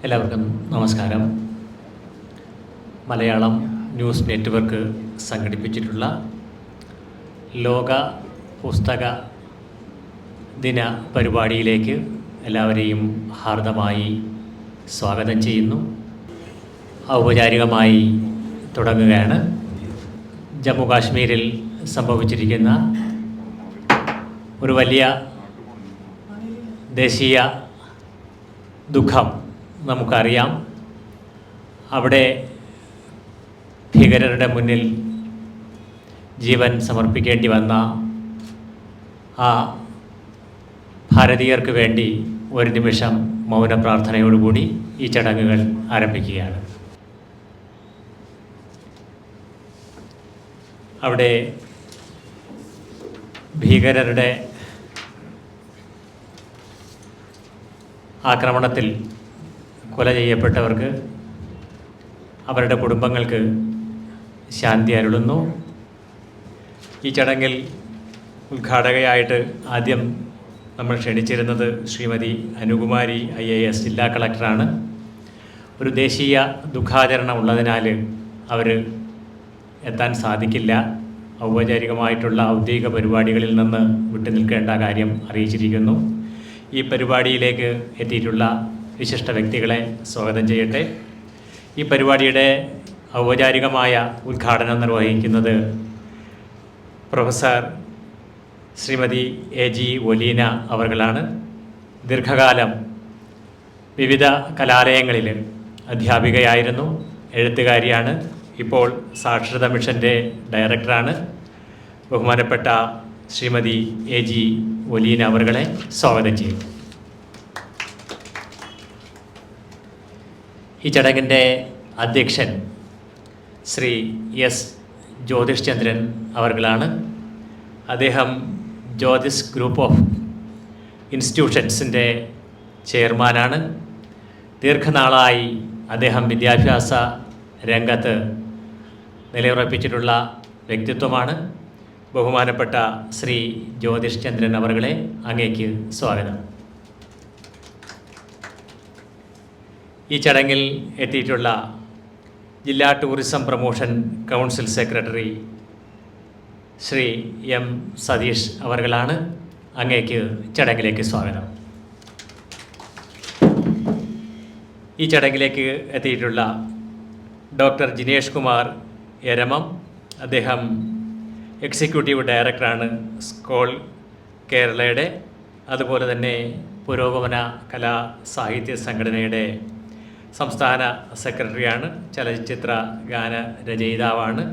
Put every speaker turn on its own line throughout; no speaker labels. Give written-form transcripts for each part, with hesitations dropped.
എല്ലാവർക്കും നമസ്കാരം. Malayalam news network സംഘടിപ്പിച്ചിട്ടുള്ള ലോക പുസ്തക ദിന പരിപാടിയിലേക്ക് എല്ലാവരെയും ഹാർദമായി സ്വാഗതം ചെയ്യുന്നു. ഔപചാരികമായി തുടങ്ങുകയാണ്. ജമ്മു കാശ്മീരിൽ സംഭവിച്ചിരിക്കുന്ന ഒരു വലിയ ദേശീയ ദുഃഖം നമുക്കറിയാം. അവിടെ ഭീകരരുടെ മുന്നിൽ ജീവൻ സമർപ്പിക്കേണ്ടി വന്ന ആ ഭാരതീയർക്ക് വേണ്ടി ഒരു നിമിഷം മൗന പ്രാർത്ഥനയോടുകൂടി ഈ ചടങ്ങുകൾ ആരംഭിക്കുകയാണ്. അവിടെ ഭീകരരുടെ ആക്രമണത്തിൽ കൊല ചെയ്യപ്പെട്ടവർക്ക് അവരുടെ കുടുംബങ്ങൾക്ക് ശാന്തി അരുളുന്നു. ഈ ചടങ്ങിൽ ഉദ്ഘാടകയായിട്ട് ആദ്യം നമ്മൾ ക്ഷണിച്ചിരുന്നത് ശ്രീമതി അനുകുമാരി IAS ജില്ലാ കളക്ടറാണ്. ഒരു ദേശീയ ദുഃഖാചരണം ഉള്ളതിനാൽ അവർ എത്താൻ സാധിക്കില്ല. ഔപചാരികമായിട്ടുള്ള ഔദ്യോഗിക പരിപാടികളിൽ നിന്ന് വിട്ടുനിൽക്കേണ്ട കാര്യം അറിയിച്ചിരിക്കുന്നു. ഈ പരിപാടിയിലേക്ക് എത്തിയിട്ടുള്ള വിശിഷ്ട വ്യക്തികളെ സ്വാഗതം ചെയ്യട്ടെ. ഈ പരിപാടിയുടെ ഔപചാരികമായ ഉദ്ഘാടനം നിർവഹിക്കുന്നത് പ്രൊഫസർ ശ്രീമതി AG ഒലീന അവർകളാണ്. ദീർഘകാലം വിവിധ കലാലയങ്ങളിൽ അധ്യാപികയായിരുന്നു, എഴുത്തുകാരിയാണ്. ഇപ്പോൾ സാക്ഷരത മിഷൻ്റെ ഡയറക്ടറാണ്. ബഹുമാനപ്പെട്ട ശ്രീമതി AG ഒലീന അവർകളെ സ്വാഗതം ചെയ്യും. ഈ ചടങ്ങിൻ്റെ അധ്യക്ഷൻ ശ്രീ S ജ്യോതിഷ് ചന്ദ്രൻ അവർകളാണ്. അദ്ദേഹം ജ്യോതിഷ് ഗ്രൂപ്പ് ഓഫ് ഇൻസ്റ്റിറ്റ്യൂഷൻസിൻ്റെ ചെയർമാനാണ്. ദീർഘനാളായി അദ്ദേഹം വിദ്യാഭ്യാസ രംഗത്ത് നിലയുറപ്പിച്ചിട്ടുള്ള വ്യക്തിത്വമാണ്. ബഹുമാനപ്പെട്ട ശ്രീ ജ്യോതിഷ് ചന്ദ്രൻ അവർകളെ അങ്ങേക്ക് സ്വാഗതം. ഈ ചടങ്ങിൽ എത്തിയിട്ടുള്ള ജില്ലാ tourism promotion council secretary Shri M Sathish അവർകളാണ്. അങ്ങേക്ക് ചടങ്ങിലേക്ക് സ്വാഗതം. ഈ ചടങ്ങിലേക്ക് എത്തിയിട്ടുള്ള ഡോക്ടർ ജിനേഷ് കുമാർ എരമം, അദ്ദേഹം എക്സിക്യൂട്ടീവ് ഡയറക്ടറാണ് സ്കോൾ കേരളയുടെ. അതുപോലെ തന്നെ പുരോഗമന കലാ സാഹിത്യ സംഘടനയുടെ സംസ്ഥാന സെക്രട്ടറിയാണ്. ചലച്ചിത്ര ഗാന രചയിതാവാണ്.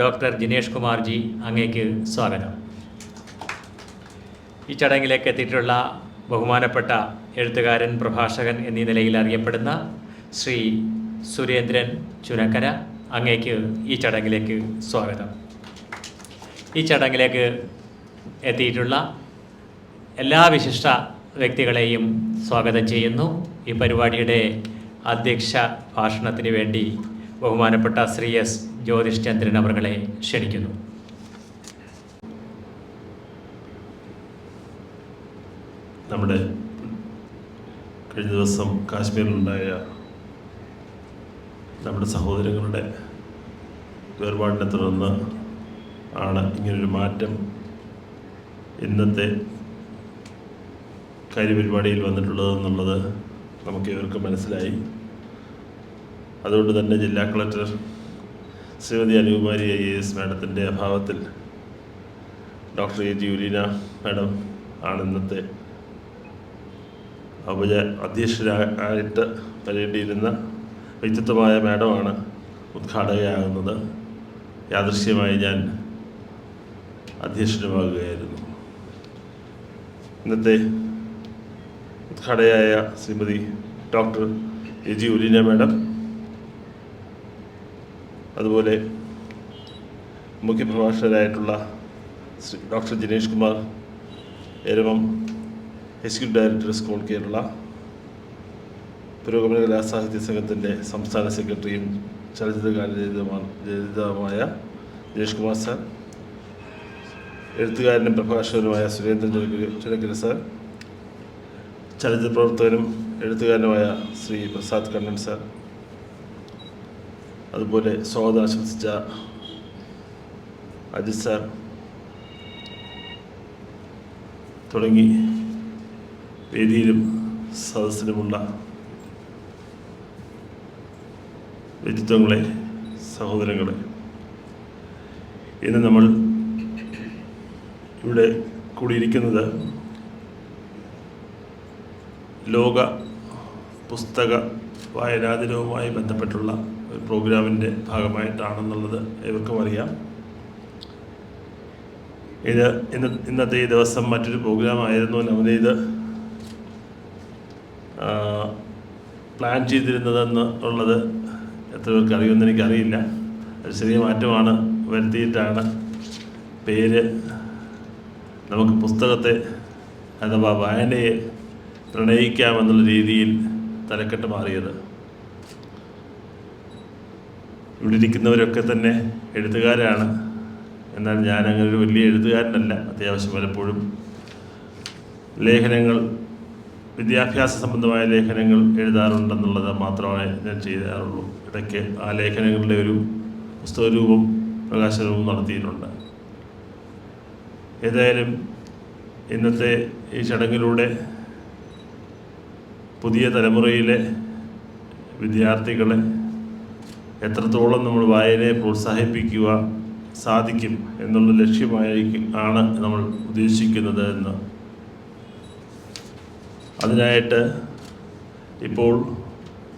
ഡോക്ടർ ജിനേഷ് കുമാർ ജി, അങ്ങേക്ക് സ്വാഗതം. ഈ ചടങ്ങിലേക്ക് എത്തിയിട്ടുള്ള ബഹുമാനപ്പെട്ട എഴുത്തുകാരൻ, പ്രഭാഷകൻ എന്നീ നിലയിൽ അറിയപ്പെടുന്ന ശ്രീ സുരേന്ദ്രൻ ചുനക്കര, അങ്ങേക്ക് ഈ ചടങ്ങിലേക്ക് സ്വാഗതം. ഈ ചടങ്ങിലേക്ക് എത്തിയിട്ടുള്ള എല്ലാ വിശിഷ്ട വ്യക്തികളെയും സ്വാഗതം ചെയ്യുന്നു. ഈ പരിപാടിയുടെ അധ്യക്ഷ ഭാഷണത്തിന് വേണ്ടി ബഹുമാനപ്പെട്ട ശ്രീ S ജ്യോതിഷ് ചന്ദ്രൻ അവർകളെ ക്ഷണിക്കുന്നു.
നമ്മുടെ കഴിഞ്ഞ ദിവസം കാശ്മീരിലുണ്ടായ നമ്മുടെ സഹോദരങ്ങളുടെ വേർപാടിനെ തുടർന്ന് ആണ് ഇങ്ങനൊരു മാറ്റം ഇന്നത്തെ കാര്യപരിപാടിയിൽ വന്നിട്ടുള്ളതെന്നുള്ളത് നമുക്ക് ഇവർക്ക് മനസ്സിലായി. അതുകൊണ്ട് തന്നെ ജില്ലാ കളക്ടർ ശ്രീമതി അനുകുമാരി IAS മാഡത്തിൻ്റെ അഭാവത്തിൽ ഡോക്ടർ AG ഒലീന മാഡം ആണ് ഇന്നത്തെ അധ്യക്ഷരായിട്ട് വരേണ്ടിയിരുന്ന വ്യക്തിത്വമായ മാഡമാണ് ഉദ്ഘാടകയാകുന്നത്. യാദൃശ്യമായി ഞാൻ അധ്യക്ഷനുമാകുകയായിരുന്നു. ഇന്നത്തെ ഉദ്ഘാടകയായ Shrimati doctor AG Olina madam, അതുപോലെ മുഖ്യപ്രഭാഷകരായിട്ടുള്ള Shri doctor Jinesh Kumar Eramam, executive director Scole Kerala, പുരോഗമന കലാസാഹിത്യ സംഘത്തിൻ്റെ സംസ്ഥാന സെക്രട്ടറിയും ചലച്ചിത്ര ഗാനരചയിതാവുമായ ജിനേഷ് കുമാർ സാർ, എഴുത്തുകാരനും പ്രഭാഷകനുമായ സുരേന്ദ്രൻ ചുനക്കര സാർ, ചലച്ചിത്ര പ്രവർത്തകനും എഴുത്തുകാരനുമായ ശ്രീ പ്രസാദ് കണ്ണൻ സാർ, അതുപോലെ സ്വാഗതം ആശംസിച്ച അജിത് സാർ തുടങ്ങി വേദിയിലും സദസ്സിലുമുള്ള വ്യക്തിത്വങ്ങളെ, സഹോദരങ്ങളെ, ഇന്ന് നമ്മൾ ഇവിടെ കൂടിയിരിക്കുന്നത് ലോക പുസ്തക വായനാ ദിനവുമായി ബന്ധപ്പെട്ടുള്ള ഒരു പ്രോഗ്രാമിൻ്റെ ഭാഗമായിട്ടാണെന്നുള്ളത് ഏവർക്കും അറിയാം. ഇന്നത്തെ ഈ ദിവസം മറ്റൊരു പ്രോഗ്രാമായിരുന്നു നവനീത് പ്ലാൻ ചെയ്തിരുന്നതെന്ന് ഉള്ളത് എത്ര പേർക്ക് അറിയുമെന്ന് എനിക്കറിയില്ല. ഒരു ചെറിയ മാറ്റമാണ് വരുത്തിയിട്ടാണ് പേര് നമുക്ക് പുസ്തകത്തെ അഥവാ വായനയെ പ്രണയിക്കാമെന്നുള്ള രീതിയിൽ തലക്കെട്ട് മാറിയത്. ഇവിടെ ഇരിക്കുന്നവരൊക്കെ തന്നെ എഴുത്തുകാരാണ്. എന്നാൽ ഞാനങ്ങനെ ഒരു വലിയ എഴുത്തുകാരനല്ല. അത്യാവശ്യം പലപ്പോഴും ലേഖനങ്ങൾ, വിദ്യാഭ്യാസ സംബന്ധമായ ലേഖനങ്ങൾ എഴുതാറുണ്ടെന്നുള്ളത് മാത്രമേ ഞാൻ ചെയ്യാറുള്ളൂ. ഇടയ്ക്ക് ആ ലേഖനങ്ങളുടെ ഒരു പുസ്തകരൂപം, പ്രകാശനവും നടത്തിയിട്ടുണ്ട്. ഏതായാലും ഇന്നത്തെ ഈ ചടങ്ങിലൂടെ പുതിയ തലമുറയിലെ വിദ്യാർത്ഥികളെ എത്രത്തോളം നമ്മൾ വായനയെ പ്രോത്സാഹിപ്പിക്കുക സാധിക്കും എന്നുള്ള ലക്ഷ്യമാണ് നമ്മൾ ഉദ്ദേശിക്കുന്നത് എന്ന്. അതിനായിട്ട് ഇപ്പോൾ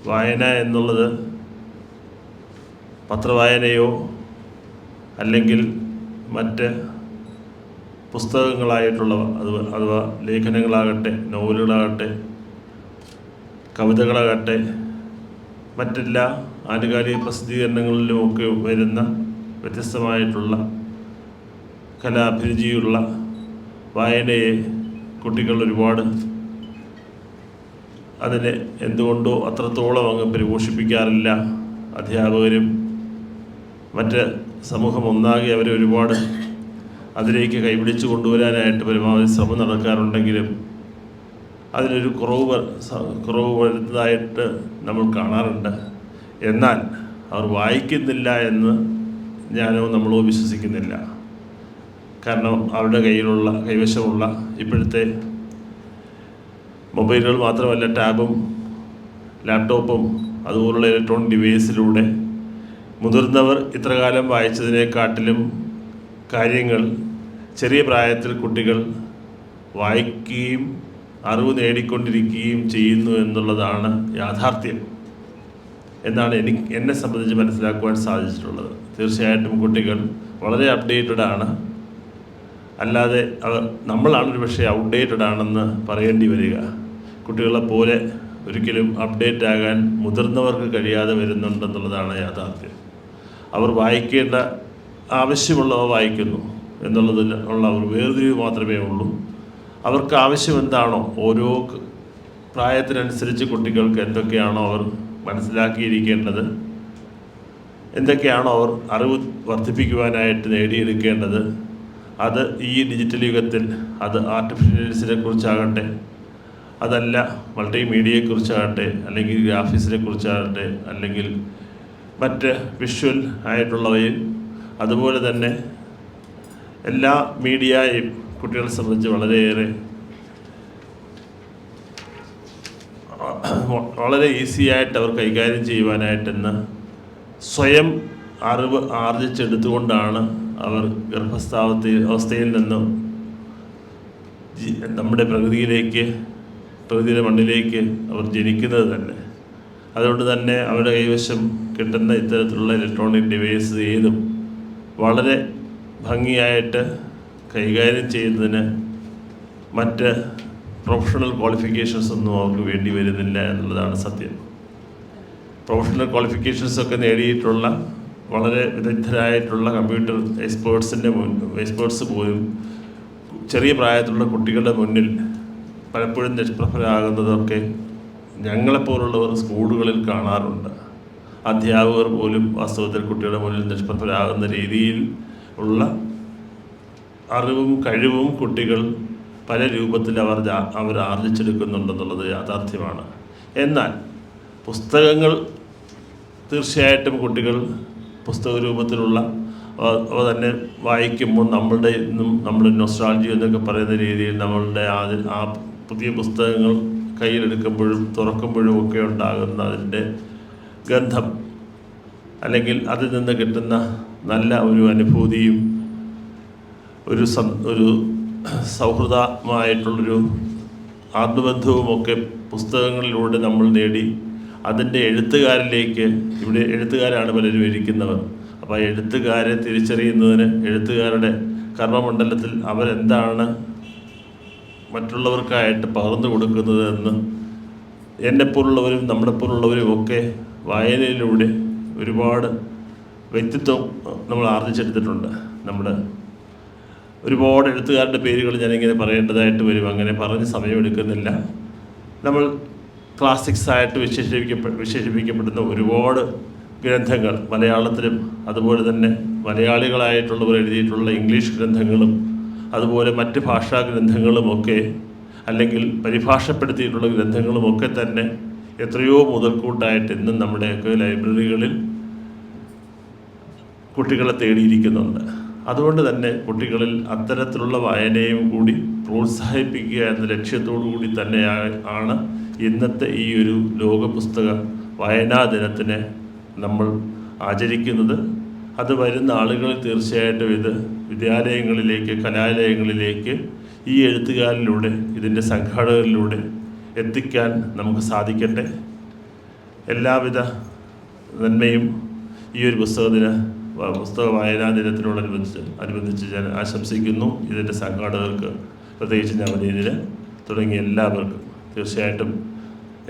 വായന എന്നുള്ളത് പത്രവായനയോ അല്ലെങ്കിൽ മറ്റ് പുസ്തകങ്ങളായിട്ടുള്ളവ, അഥവാ ലേഖനങ്ങളാകട്ടെ, നോവലുകളാകട്ടെ, കവിതകളാകട്ടെ, മറ്റെല്ലാ ആനുകാലിക പ്രസിദ്ധീകരണങ്ങളിലുമൊക്കെ വരുന്ന വ്യത്യസ്തമായിട്ടുള്ള കലാഭിരുചിയുള്ള വായനയെ കുട്ടികൾ ഒരുപാട് അതിനെ എന്തുകൊണ്ടോ അത്രത്തോളം അങ്ങ് പരിപോഷിപ്പിക്കാറില്ല. അധ്യാപകരും മറ്റ് സമൂഹം ഒന്നാകെ അവരെ ഒരുപാട് അതിലേക്ക് കൈപിടിച്ച് കൊണ്ടുവരാനായിട്ട് പരമാവധി ശ്രമം നടക്കാറുണ്ടെങ്കിലും അതിനൊരു കുറവ് വരുന്നതായിട്ട് നമ്മൾ കാണാറുണ്ട്. എന്നാൽ അവർ വായിക്കുന്നില്ല എന്ന് ഞാനോ നമ്മളോ വിശ്വസിക്കുന്നില്ല. കാരണം അവരുടെ കൈവശമുള്ള ഇപ്പോഴത്തെ മൊബൈലുകൾ മാത്രമല്ല, ടാബും ലാപ്ടോപ്പും അതുപോലുള്ള ഇലക്ട്രോണിക് ഡിവൈസിലൂടെ മുതിർന്നവർ ഇത്രകാലം വായിച്ചതിനെക്കാട്ടിലും കാര്യങ്ങൾ ചെറിയ പ്രായത്തിൽ കുട്ടികൾ വായിക്കുകയും അറിവ് നേടിക്കൊണ്ടിരിക്കുകയും ചെയ്യുന്നു എന്നുള്ളതാണ് യാഥാർത്ഥ്യം എന്നാണ് എന്നെ സംബന്ധിച്ച് മനസ്സിലാക്കുവാൻ സാധിച്ചിട്ടുള്ളത്. തീർച്ചയായിട്ടും കുട്ടികൾ വളരെ അപ്ഡേറ്റഡ് ആണ്. അല്ലാതെ നമ്മളാണൊരു പക്ഷേ ഔട്ട്ഡേറ്റഡ് ആണെന്ന് പറയേണ്ടി വരിക. കുട്ടികളെപ്പോലെ ഒരിക്കലും അപ്ഡേറ്റ് ആകാൻ മുതിർന്നവർക്ക് കഴിയാതെ വരുന്നുണ്ടെന്നുള്ളതാണ് യാഥാർത്ഥ്യം. അവർ വായിക്കേണ്ട ആവശ്യമുള്ളവ വായിക്കുന്നു എന്നുള്ളതിൽ ഉള്ള ഒരു വേർതിരിവ് മാത്രമേ ഉള്ളൂ. അവർക്ക് ആവശ്യം എന്താണോ, ഓരോ പ്രായത്തിനനുസരിച്ച് കുട്ടികൾക്ക് എന്തൊക്കെയാണോ അവർ മനസ്സിലാക്കിയിരിക്കേണ്ടത്, എന്തൊക്കെയാണോ അവർ അറിവ് വർദ്ധിപ്പിക്കുവാനായിട്ട് നേടിയെടുക്കേണ്ടത്, അത് ഈ ഡിജിറ്റൽ യുഗത്തിൽ അത് ആർട്ടിഫിഷ്യൽസിനെ കുറിച്ചാകട്ടെ, അതല്ല മൾട്ടിമീഡിയയെക്കുറിച്ചാകട്ടെ, അല്ലെങ്കിൽ ഗ്രാഫിക്സിനെ കുറിച്ചാകട്ടെ, അല്ലെങ്കിൽ മറ്റ് വിഷ്വൽ ആയിട്ടുള്ളവയും അതുപോലെ തന്നെ എല്ലാ മീഡിയയും കുട്ടികളെ സംബന്ധിച്ച് വളരെ ഈസിയായിട്ട് അവർ കൈകാര്യം ചെയ്യുവാനായിട്ടെന്ന് സ്വയം അറിവ് ആർജിച്ചെടുത്തുകൊണ്ടാണ് അവർ അവസ്ഥയിൽ നിന്നും നമ്മുടെ പ്രകൃതിയുടെ മണ്ണിലേക്ക് അവർ ജനിക്കുന്നത് തന്നെ. അതുകൊണ്ട് തന്നെ അവരുടെ കൈവശം കിട്ടുന്ന ഇത്തരത്തിലുള്ള ഇലക്ട്രോണിക് ഡിവൈസ് ഏതും വളരെ ഭംഗിയായിട്ട് കൈകാര്യം ചെയ്യുന്നതിന് മറ്റ് പ്രൊഫഷണൽ ക്വാളിഫിക്കേഷൻസ് ഒന്നും അവർക്ക് വേണ്ടി വരുന്നില്ല എന്നുള്ളതാണ് സത്യം. പ്രൊഫഷണൽ ക്വാളിഫിക്കേഷൻസൊക്കെ നേടിയിട്ടുള്ള വളരെ വിദഗ്ധരായിട്ടുള്ള കമ്പ്യൂട്ടർ എക്സ്പേർട്സ് പോലും ചെറിയ പ്രായത്തിലുള്ള കുട്ടികളുടെ മുന്നിൽ പലപ്പോഴും നിഷ്പ്രഭരാകുന്നതൊക്കെ ഞങ്ങളെപ്പോലുള്ളവർ സ്കൂളുകളിൽ കാണാറുണ്ട്. അധ്യാപകർ പോലും വാസ്തവത്തിൽ കുട്ടികളുടെ മുന്നിൽ നിഷ്പ്രഭരാകുന്ന രീതിയിൽ ഉള്ള അറിവും കഴിവും കുട്ടികൾ പല രൂപത്തിൽ അവർ ആർജിച്ചെടുക്കുന്നുണ്ടെന്നുള്ളത് യാഥാർത്ഥ്യമാണ്. എന്നാൽ പുസ്തകങ്ങൾ തീർച്ചയായിട്ടും കുട്ടികൾ പുസ്തക രൂപത്തിലുള്ള അവ തന്നെ വായിക്കുമ്പോൾ നമ്മളുടെ ഇന്നും നമ്മൾ നൊസ്റ്റാൾജി എന്നൊക്കെ പറയുന്ന രീതിയിൽ നമ്മളുടെ ആ പുതിയ പുസ്തകങ്ങൾ കയ്യിലെടുക്കുമ്പോഴും തുറക്കുമ്പോഴും ഒക്കെ ഉണ്ടാകുന്ന അതിൻ്റെ ഗന്ധം, അല്ലെങ്കിൽ അതിൽ നിന്ന് കിട്ടുന്ന നല്ല ഒരു അനുഭൂതിയും ഒരു സൗഹൃദമായിട്ടുള്ളൊരു ആത്മബന്ധവുമൊക്കെ പുസ്തകങ്ങളിലൂടെ നമ്മൾ നേടി അതിൻ്റെ എഴുത്തുകാരിലേക്ക്, ഇവിടെ എഴുത്തുകാരാണ് പലരും ഇരിക്കുന്നവർ. അപ്പോൾ ആ എഴുത്തുകാരെ തിരിച്ചറിയുന്നതിന് എഴുത്തുകാരുടെ കർമ്മമണ്ഡലത്തിൽ അവരെന്താണ് മറ്റുള്ളവർക്കായിട്ട് പകർന്നു കൊടുക്കുന്നത് എന്ന് എന്നെപ്പോലുള്ളവരും നമ്മളെപ്പോലുള്ളവരും ഒക്കെ വായനയിലൂടെ ഒരുപാട് വ്യക്തിത്വം നമ്മൾ ആർജിച്ചെടുത്തിട്ടുണ്ട്. നമ്മുടെ ഒരുപാട് എഴുത്തുകാരുടെ പേരുകൾ ഞാനിങ്ങനെ പറയേണ്ടതായിട്ട് വരും. അങ്ങനെ പറഞ്ഞ് സമയമെടുക്കുന്നില്ല. നമ്മൾ ക്ലാസിക്സായിട്ട് വിശേഷിപ്പിക്കപ്പെടുന്ന ഒരുപാട് ഗ്രന്ഥങ്ങൾ മലയാളത്തിലും അതുപോലെ തന്നെ മലയാളികളായിട്ടുള്ളവർ എഴുതിയിട്ടുള്ള ഇംഗ്ലീഷ് ഗ്രന്ഥങ്ങളും അതുപോലെ മറ്റ് ഭാഷാ ഗ്രന്ഥങ്ങളുമൊക്കെ, അല്ലെങ്കിൽ പരിഭാഷപ്പെടുത്തിയിട്ടുള്ള ഗ്രന്ഥങ്ങളുമൊക്കെ തന്നെ എത്രയോ മുതൽക്കൂട്ടായിട്ട് ഇന്നും നമ്മുടെയൊക്കെ ലൈബ്രറികളിൽ കുട്ടികളെ തേടിയിരിക്കുന്നുണ്ട്. അതുകൊണ്ട് തന്നെ കുട്ടികളിൽ അത്തരത്തിലുള്ള വായനയും കൂടി പ്രോത്സാഹിപ്പിക്കുക എന്ന ലക്ഷ്യത്തോടു കൂടി തന്നെയാണ് ഇന്നത്തെ ഈ ഒരു ലോക പുസ്തക വായനാ ദിനത്തിനെ നമ്മൾ ആചരിക്കുന്നത്. അത് വരുന്ന ആളുകൾ തീർച്ചയായിട്ടും ഇത് വിദ്യാലയങ്ങളിലേക്ക്, കലാലയങ്ങളിലേക്ക് ഈ എഴുത്തുകാരിലൂടെ, ഇതിൻ്റെ സംഘാടകരിലൂടെ എത്തിക്കാൻ നമുക്ക് സാധിക്കട്ടെ. എല്ലാവിധ നന്മയും ഈ ഒരു പുസ്തക വായനാ ദിനത്തിനോടനുബന്ധിച്ച് ഞാൻ ആശംസിക്കുന്നു. ഇതിൻ്റെ സംഘാടകർക്ക്, പ്രത്യേകിച്ച് നവനീതിന് തുടങ്ങിയ എല്ലാവർക്കും തീർച്ചയായിട്ടും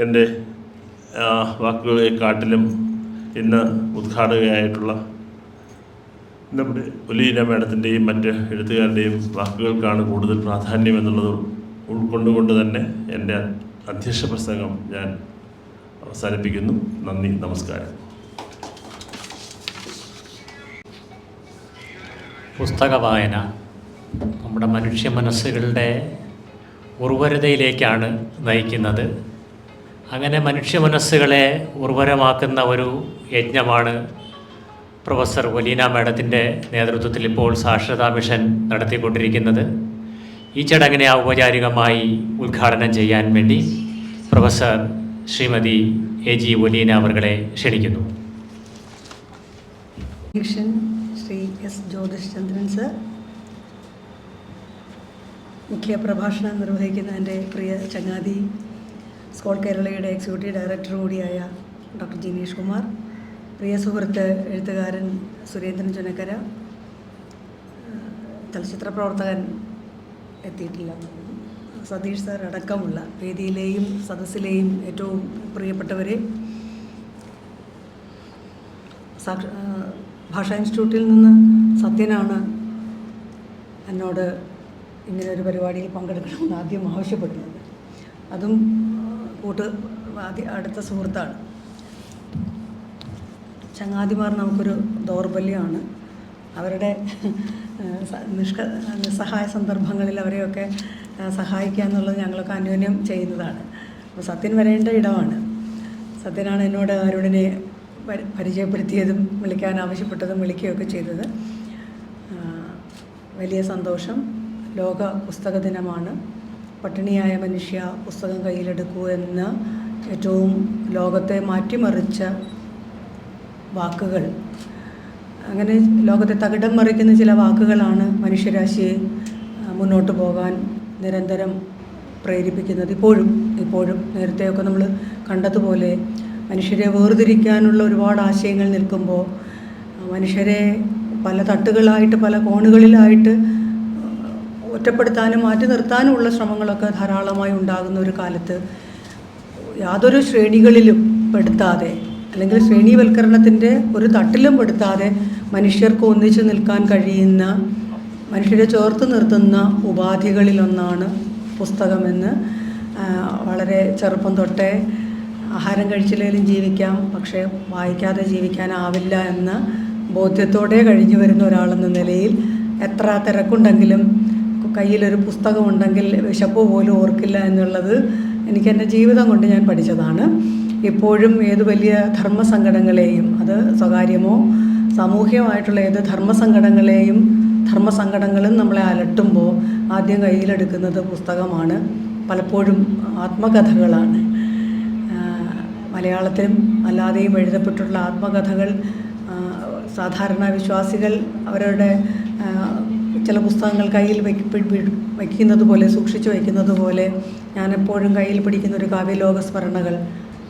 എൻ്റെ വാക്കുകളെക്കാട്ടിലും ഇന്ന് ഉദ്ഘാടകയായിട്ടുള്ള നമ്മുടെ ഒലീന മാഡത്തിൻ്റെയും മറ്റ് എഴുത്തുകാരുടെയും വാക്കുകൾക്കാണ് കൂടുതൽ പ്രാധാന്യം എന്നുള്ളത് ഉൾക്കൊണ്ടുകൊണ്ട് തന്നെ എൻ്റെ അധ്യക്ഷ പ്രസംഗം ഞാൻ അവസാനിപ്പിക്കുന്നു. നന്ദി, നമസ്കാരം.
പുസ്തക വായന നമ്മുടെ മനുഷ്യ മനസ്സുകളുടെ ഉർവരതയിലേക്കാണ് നയിക്കുന്നത്. അങ്ങനെ മനുഷ്യ മനസ്സുകളെ ഉർവരമാക്കുന്ന ഒരു യജ്ഞമാണ് പ്രൊഫസർ ഒലീന മാഡത്തിൻ്റെ നേതൃത്വത്തിൽ ഇപ്പോൾ സാക്ഷരതാ മിഷൻ നടത്തിക്കൊണ്ടിരിക്കുന്നത്. ഈ ചടങ്ങിനെ ഔപചാരികമായി ഉദ്ഘാടനം ചെയ്യാൻ വേണ്ടി പ്രൊഫസർ ശ്രീമതി AG ഒലീന അവരെ ക്ഷണിക്കുന്നു.
ശ്രീ S. ജ്യോതിഷചന്ദ്രൻ സർ, മുഖ്യ പ്രഭാഷണം നിർവഹിക്കുന്ന എൻ്റെ പ്രിയ ചങ്ങാതി സ്കോൾ കേരളയുടെ എക്സിക്യൂട്ടീവ് ഡയറക്ടർ കൂടിയായ ഡോക്ടർ ജിനീഷ് കുമാർ, പ്രിയ സുഹൃത്ത് എഴുത്തുകാരൻ സുരേന്ദ്രൻ ചുനക്കര, ചലച്ചിത്ര പ്രവർത്തകൻ എത്തിയിട്ടില്ല, സതീഷ് സാർ അടക്കമുള്ള വേദിയിലെയും സദസ്സിലെയും ഏറ്റവും പ്രിയപ്പെട്ടവരെ, ഭാഷാ ഇൻസ്റ്റിറ്റ്യൂട്ടിൽ നിന്ന് സത്യനാണ് എന്നോട് ഇങ്ങനെ ഒരു പരിപാടിയിൽ പങ്കെടുക്കണമെന്ന് ആദ്യം ആവശ്യപ്പെടുന്നത്. അതും അടുത്ത സുഹൃത്താണ്. ചങ്ങാതിമാർ നമുക്കൊരു ദൗർബല്യമാണ്. അവരുടെ നിസ്സഹായ സന്ദർഭങ്ങളിൽ അവരെയൊക്കെ സഹായിക്കുക എന്നുള്ളത് ഞങ്ങളൊക്കെ അന്യോന്യം ചെയ്യുന്നതാണ്. അപ്പോൾ സത്യൻ വരേണ്ട ഇടമാണ്. സത്യനാണ് എന്നോട് അരുണിനെ പരിചയപ്പെടുത്തിയതും വിളിക്കാൻ ആവശ്യപ്പെട്ടതും വിളിക്കുകയൊക്കെ ചെയ്തത്. വലിയ സന്തോഷം. ലോക പുസ്തക ദിനമാണ്. പട്ടിണിയായ മനുഷ്യ പുസ്തകം കയ്യിലെടുക്കൂ എന്ന ഏറ്റവും ലോകത്തെ മാറ്റിമറിച്ച വാക്കുകൾ, അങ്ങനെ ലോകത്തെ തകിടം മറിക്കുന്ന ചില വാക്കുകളാണ് മനുഷ്യരാശിയെ മുന്നോട്ട് പോകാൻ നിരന്തരം പ്രേരിപ്പിക്കുന്നത്. ഇപ്പോഴും നേരത്തെയൊക്കെ നമ്മൾ കണ്ടതുപോലെ മനുഷ്യരെ വേർതിരിക്കാനുള്ള ഒരുപാട് ആശയങ്ങൾ നിൽക്കുമ്പോൾ മനുഷ്യരെ പല തട്ടുകളായിട്ട്, പല കോണുകളിലായിട്ട് ഒറ്റപ്പെടുത്താനും മാറ്റി നിർത്താനുമുള്ള ശ്രമങ്ങളൊക്കെ ധാരാളമായി ഉണ്ടാകുന്ന ഒരു കാലത്ത് യാതൊരു ശ്രേണികളിലും പെടുത്താതെ, അല്ലെങ്കിൽ ശ്രേണീവൽക്കരണത്തിൻ്റെ ഒരു തട്ടിലും പെടുത്താതെ മനുഷ്യർക്ക് ഒന്നിച്ചു നിൽക്കാൻ കഴിയുന്ന, മനുഷ്യരെ ചേർത്ത് നിർത്തുന്ന ഉപാധികളിലൊന്നാണ് പുസ്തകമെന്ന് വളരെ ചെറുപ്പം തൊട്ടേ ആഹാരം കഴിച്ചില്ലെങ്കിലും ജീവിക്കാം, പക്ഷേ വായിക്കാതെ ജീവിക്കാനാവില്ല എന്ന ബോധ്യത്തോടെ കഴിഞ്ഞു വരുന്ന ഒരാളെന്ന നിലയിൽ എത്ര തിരക്കുണ്ടെങ്കിലും കയ്യിലൊരു പുസ്തകമുണ്ടെങ്കിൽ വിശപ്പ് പോലും ഓർക്കില്ല എന്നുള്ളത് എനിക്കെൻ്റെ ജീവിതം കൊണ്ട് ഞാൻ പഠിച്ചതാണ്. ഇപ്പോഴും ഏത് വലിയ ധർമ്മസങ്കടങ്ങളെയും, അത് സ്വകാര്യമോ സാമൂഹികമായിട്ടുള്ള ഏത് ധർമ്മസങ്കടങ്ങളും നമ്മളെ അലട്ടുമ്പോൾ ആദ്യം കയ്യിലെടുക്കുന്നത് പുസ്തകമാണ്. പലപ്പോഴും ആത്മകഥകളാണ്. മലയാളത്തിലും അല്ലാതെയും എഴുതപ്പെട്ടുള്ള ആത്മകഥകൾ സാധാരണ വിശ്വാസികൾ അവരുടെ ചില പുസ്തകങ്ങൾ കയ്യിൽ വയ്ക്കുന്നത് പോലെ, സൂക്ഷിച്ചു വയ്ക്കുന്നത് പോലെ ഞാനെപ്പോഴും കയ്യിൽ പിടിക്കുന്ന ഒരു കാവ്യലോക സ്മരണകൾ,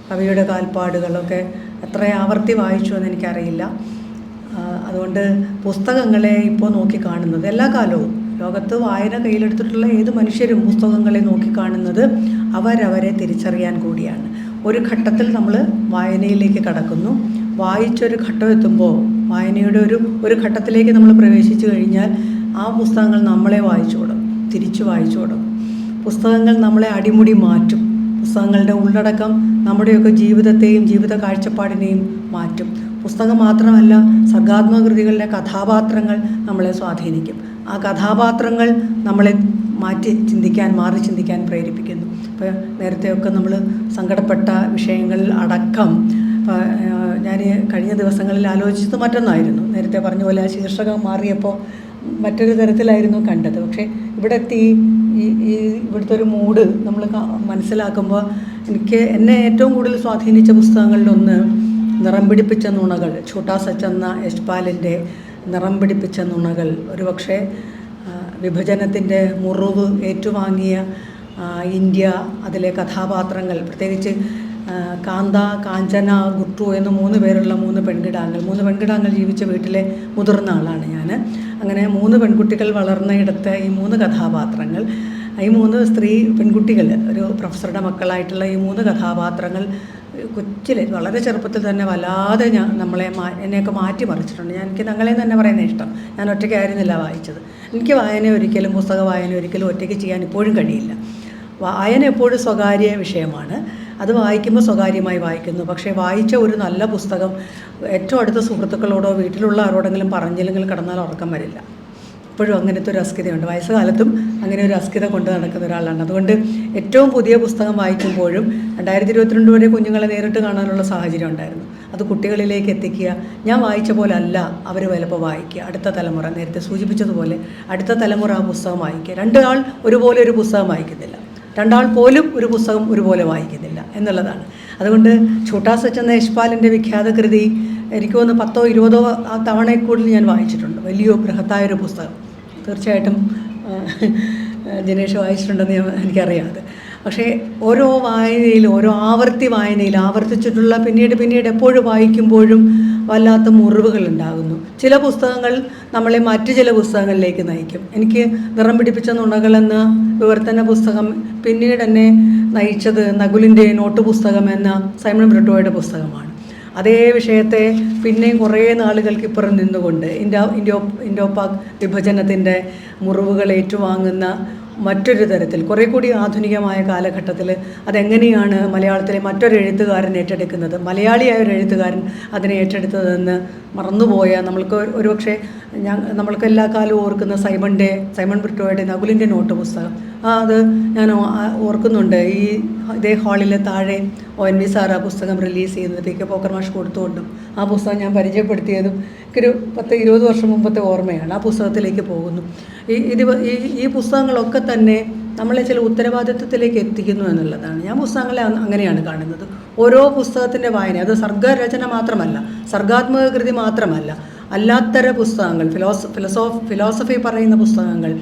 കവിയുടെ കാൽപ്പാടുകളൊക്കെ എത്ര ആവർത്തി വായിച്ചു എന്ന് എനിക്കറിയില്ല. അതുകൊണ്ട് പുസ്തകങ്ങളെ ഇപ്പോൾ നോക്കിക്കാണുന്നത്, എല്ലാ കാലവും ലോകത്ത് വായന കയ്യിലെടുത്തിട്ടുള്ള ഏത് മനുഷ്യരും പുസ്തകങ്ങളെ നോക്കിക്കാണുന്നത് അവരവരെ തിരിച്ചറിയാൻ കൂടിയാണ്. ഒരു ഘട്ടത്തിൽ നമ്മൾ വായനയിലേക്ക് കടക്കുന്നു. വായിച്ചൊരു ഘട്ടം എത്തുമ്പോൾ, വായനയുടെ ഒരു ഘട്ടത്തിലേക്ക് നമ്മൾ പ്രവേശിച്ചു കഴിഞ്ഞാൽ ആ പുസ്തകങ്ങൾ നമ്മളെ തിരിച്ചു വായിച്ചോടും. പുസ്തകങ്ങൾ നമ്മളെ അടിമുടി മാറ്റും. പുസ്തകങ്ങളുടെ ഉള്ളടക്കം നമ്മുടെയൊക്കെ ജീവിതത്തെയും ജീവിത കാഴ്ചപ്പാടിനെയും മാറ്റും. പുസ്തകം മാത്രമല്ല, സർഗാത്മകൃതികളിലെ കഥാപാത്രങ്ങൾ നമ്മളെ സ്വാധീനിക്കും. ആ കഥാപാത്രങ്ങൾ നമ്മളെ മാറി ചിന്തിക്കാൻ പ്രേരിപ്പിക്കുന്നു. ഇപ്പോൾ നേരത്തെയൊക്കെ നമ്മൾ സങ്കടപ്പെട്ട വിഷയങ്ങൾ അടക്കം ഞാൻ കഴിഞ്ഞ ദിവസങ്ങളിൽ ആലോചിച്ചത് മറ്റൊന്നായിരുന്നു. നേരത്തെ പറഞ്ഞ പോലെ ആ ശീർഷകം മാറിയപ്പോൾ മറ്റൊരു തരത്തിലായിരുന്നു കണ്ടത്. പക്ഷേ ഇവിടെ എത്തി ഇവിടുത്തെ ഒരു മൂഡ് നമ്മൾ മനസ്സിലാക്കുമ്പോൾ എന്നെ ഏറ്റവും കൂടുതൽ സ്വാധീനിച്ച പുസ്തകങ്ങളിലൊന്ന് നിറം പിടിപ്പിച്ച നുണകൾ, ഛോട്ടാ സച്ച് എന്ന യശ്പാലിൻ്റെ നിറം പിടിപ്പിച്ച നുണകൾ. ഒരുപക്ഷെ വിഭജനത്തിൻ്റെ മുറിവ് ഏറ്റുവാങ്ങിയ ഇന്ത്യ, അതിലെ കഥാപാത്രങ്ങൾ, പ്രത്യേകിച്ച് കാന്ത, കാഞ്ചന, ഗുട്ടു എന്ന് 3 പേരുള്ള 3 പെൺകിടാങ്ങൾ ജീവിച്ച വീട്ടിലെ മുതിർന്ന ആളാണ് ഞാൻ. അങ്ങനെ 3 പെൺകുട്ടികൾ വളർന്നയിടത്ത് ഈ 3 കഥാപാത്രങ്ങൾ, ഈ 3 പെൺകുട്ടികൾ, ഒരു പ്രൊഫസറുടെ മക്കളായിട്ടുള്ള ഈ 3 കഥാപാത്രങ്ങൾ വളരെ ചെറുപ്പത്തിൽ തന്നെ വല്ലാതെ എന്നെയൊക്കെ മാറ്റിമറിച്ചിട്ടുണ്ട്. എനിക്ക് ഞങ്ങളെ തന്നെ പറയുന്നത് ഇഷ്ടം. ഞാൻ ഒറ്റയ്ക്കായിരുന്നില്ല വായിച്ചത്. എനിക്ക് പുസ്തക വായന ഒരിക്കലും ഒറ്റയ്ക്ക് ചെയ്യാൻ ഇപ്പോഴും കഴിയില്ല. വായന എപ്പോഴും സ്വകാര്യ വിഷയമാണ്. അത് വായിക്കുമ്പോൾ സ്വകാര്യമായി വായിക്കുന്നു. പക്ഷേ വായിച്ച ഒരു നല്ല പുസ്തകം ഏറ്റവും അടുത്ത സുഹൃത്തുക്കളോടോ വീട്ടിലുള്ള ആരോടെങ്കിലും പറഞ്ഞില്ലെങ്കിൽ കിടന്നാൽ ഉറക്കം വരില്ല. ഇപ്പോഴും അങ്ങനത്തെ ഒരു അസ്കിതയുണ്ട്. വയസ്സുകാലത്തും അങ്ങനെ ഒരു അസ്കിത കൊണ്ട് നടക്കുന്ന ഒരാളാണ്. അതുകൊണ്ട് ഏറ്റവും പുതിയ പുസ്തകം വായിക്കുമ്പോഴും 2022 വരെ കുഞ്ഞുങ്ങളെ നേരിട്ട് കാണാനുള്ള സാഹചര്യം ഉണ്ടായിരുന്നു. അത് കുട്ടികളിലേക്ക് എത്തിക്കുക. ഞാൻ വായിച്ച പോലെ അല്ല അവർ ചിലപ്പോൾ വായിക്കുക. അടുത്ത തലമുറ, നേരത്തെ സൂചിപ്പിച്ചതുപോലെ അടുത്ത തലമുറ ആ പുസ്തകം വായിക്കുക. 2 ആൾ ഒരുപോലെ ഒരു പുസ്തകം വായിക്കുന്നില്ല, 2 ആൾ പോലും ഒരു പുസ്തകം ഒരുപോലെ വായിക്കുന്നില്ല എന്നുള്ളതാണ്. അതുകൊണ്ട് ഛോട്ടാ സച്ച് എന്ന യശ്പാലിൻ്റെ വിഖ്യാത കൃതി എനിക്ക് തോന്നുന്നു 10ഓ 20ഓ തവണയിൽ കൂടുതൽ ഞാൻ വായിച്ചിട്ടുണ്ട്. വലിയ ബൃഹത്തായൊരു പുസ്തകം. തീർച്ചയായിട്ടും ജിനേഷ് വായിച്ചിട്ടുണ്ടെന്ന് എനിക്കറിയാതെ. പക്ഷേ ഓരോ വായനയിലും, ഓരോ വായനയിൽ ആവർത്തിച്ചിട്ടുള്ള പിന്നീട് എപ്പോഴും വായിക്കുമ്പോഴും വല്ലാത്ത മുറിവുകൾ ഉണ്ടാകുന്നു. ചില പുസ്തകങ്ങൾ നമ്മളെ മറ്റു ചില പുസ്തകങ്ങളിലേക്ക് നയിക്കും. എനിക്ക് നിറം പിടിപ്പിച്ച നുണകൾ എന്ന വിവർത്തന പുസ്തകം പിന്നീട് എന്നെ നയിച്ചത് നകുലിൻ്റെ നോട്ട് പുസ്തകം എന്ന സൈമൺ ബ്രിട്ടോയുടെ പുസ്തകമാണ്. അതേ വിഷയത്തെ പിന്നെയും കുറേ നാളുകൾക്കിപ്പുറം നിന്നുകൊണ്ട് ഇൻഡോ പാക് വിഭജനത്തിൻ്റെ മുറിവുകൾ ഏറ്റുവാങ്ങുന്ന മറ്റൊരു തരത്തിൽ, കുറേ കൂടി ആധുനികമായ കാലഘട്ടത്തിൽ അതെങ്ങനെയാണ് മലയാളത്തിലെ മറ്റൊരു എഴുത്തുകാരൻ ഏറ്റെടുക്കുന്നത്, മലയാളിയായ ഒരു എഴുത്തുകാരൻ അതിനെ ഏറ്റെടുത്തതെന്ന് മറന്നുപോയ ഒരുപക്ഷെ നമ്മൾക്ക് എല്ലാ കാലവും ഓർക്കുന്ന സൈമൺ ബ്രിട്ടോയുടെ നകുലിൻ്റെ നോട്ട് പുസ്തകം, അത് ഞാൻ ഓർക്കുന്നുണ്ട്. ഇതേ ഹാളിലെ താഴെ ONV സാർ ആ പുസ്തകം റിലീസ് ചെയ്യുന്നത് PK പോക്കർ മാഷ് കൊടുത്തുകൊണ്ടും ആ പുസ്തകം ഞാൻ പരിചയപ്പെടുത്തിയതും എനിക്കൊരു 10-20 വർഷം മുമ്പത്തെ ഓർമ്മയാണ്. ആ പുസ്തകത്തിലേക്ക് പോകുന്നു. ഈ പുസ്തകങ്ങളൊക്കെ തന്നെ നമ്മളെ ചില ഉത്തരവാദിത്വത്തിലേക്ക് എത്തിക്കുന്നു എന്നുള്ളതാണ്. ഞാൻ പുസ്തകങ്ങളെ അങ്ങനെയാണ് കാണുന്നത്. ഓരോ പുസ്തകത്തിൻ്റെ വായന, അത് സർഗരചന മാത്രമല്ല, സർഗാത്മക കൃതി മാത്രമല്ല, അല്ലാത്തര പുസ്തകങ്ങൾ, ഫിലോസഫി പറയുന്ന പുസ്തകങ്ങൾ,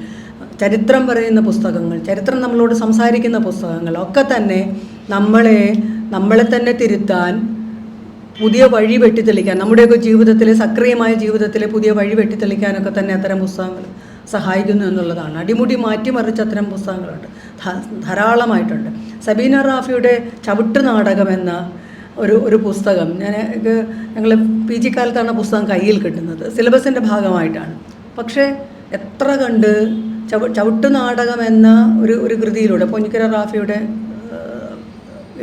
ചരിത്രം പറയുന്ന പുസ്തകങ്ങൾ, ചരിത്രം നമ്മളോട് സംസാരിക്കുന്ന പുസ്തകങ്ങൾ ഒക്കെ തന്നെ നമ്മളെ തന്നെ തിരുത്താൻ, പുതിയ വഴി വെട്ടിത്തെളിക്കാൻ, നമ്മുടെയൊക്കെ ജീവിതത്തിലെ സക്രിയമായ ജീവിതത്തിലെ പുതിയ വഴി വെട്ടിത്തെളിക്കാനൊക്കെ തന്നെ അത്തരം പുസ്തകങ്ങൾ സഹായിക്കുന്നു എന്നുള്ളതാണ്. അടിമുടി മാറ്റിമറിച്ച് അത്തരം പുസ്തകങ്ങളുണ്ട്, ധാരാളമായിട്ടുണ്ട്. സബീന റാഫിയുടെ ചവിട്ട് നാടകം എന്ന ഒരു പുസ്തകം ഞങ്ങൾ PG കാലത്താണ് പുസ്തകം കയ്യിൽ കിട്ടുന്നത്, സിലബസിൻ്റെ ഭാഗമായിട്ടാണ്. പക്ഷേ എത്ര കണ്ട് ചവിട്ട് നാടകം എന്ന ഒരു കൃതിയിലൂടെ, പൊന്നിക്കര റാഫിയുടെ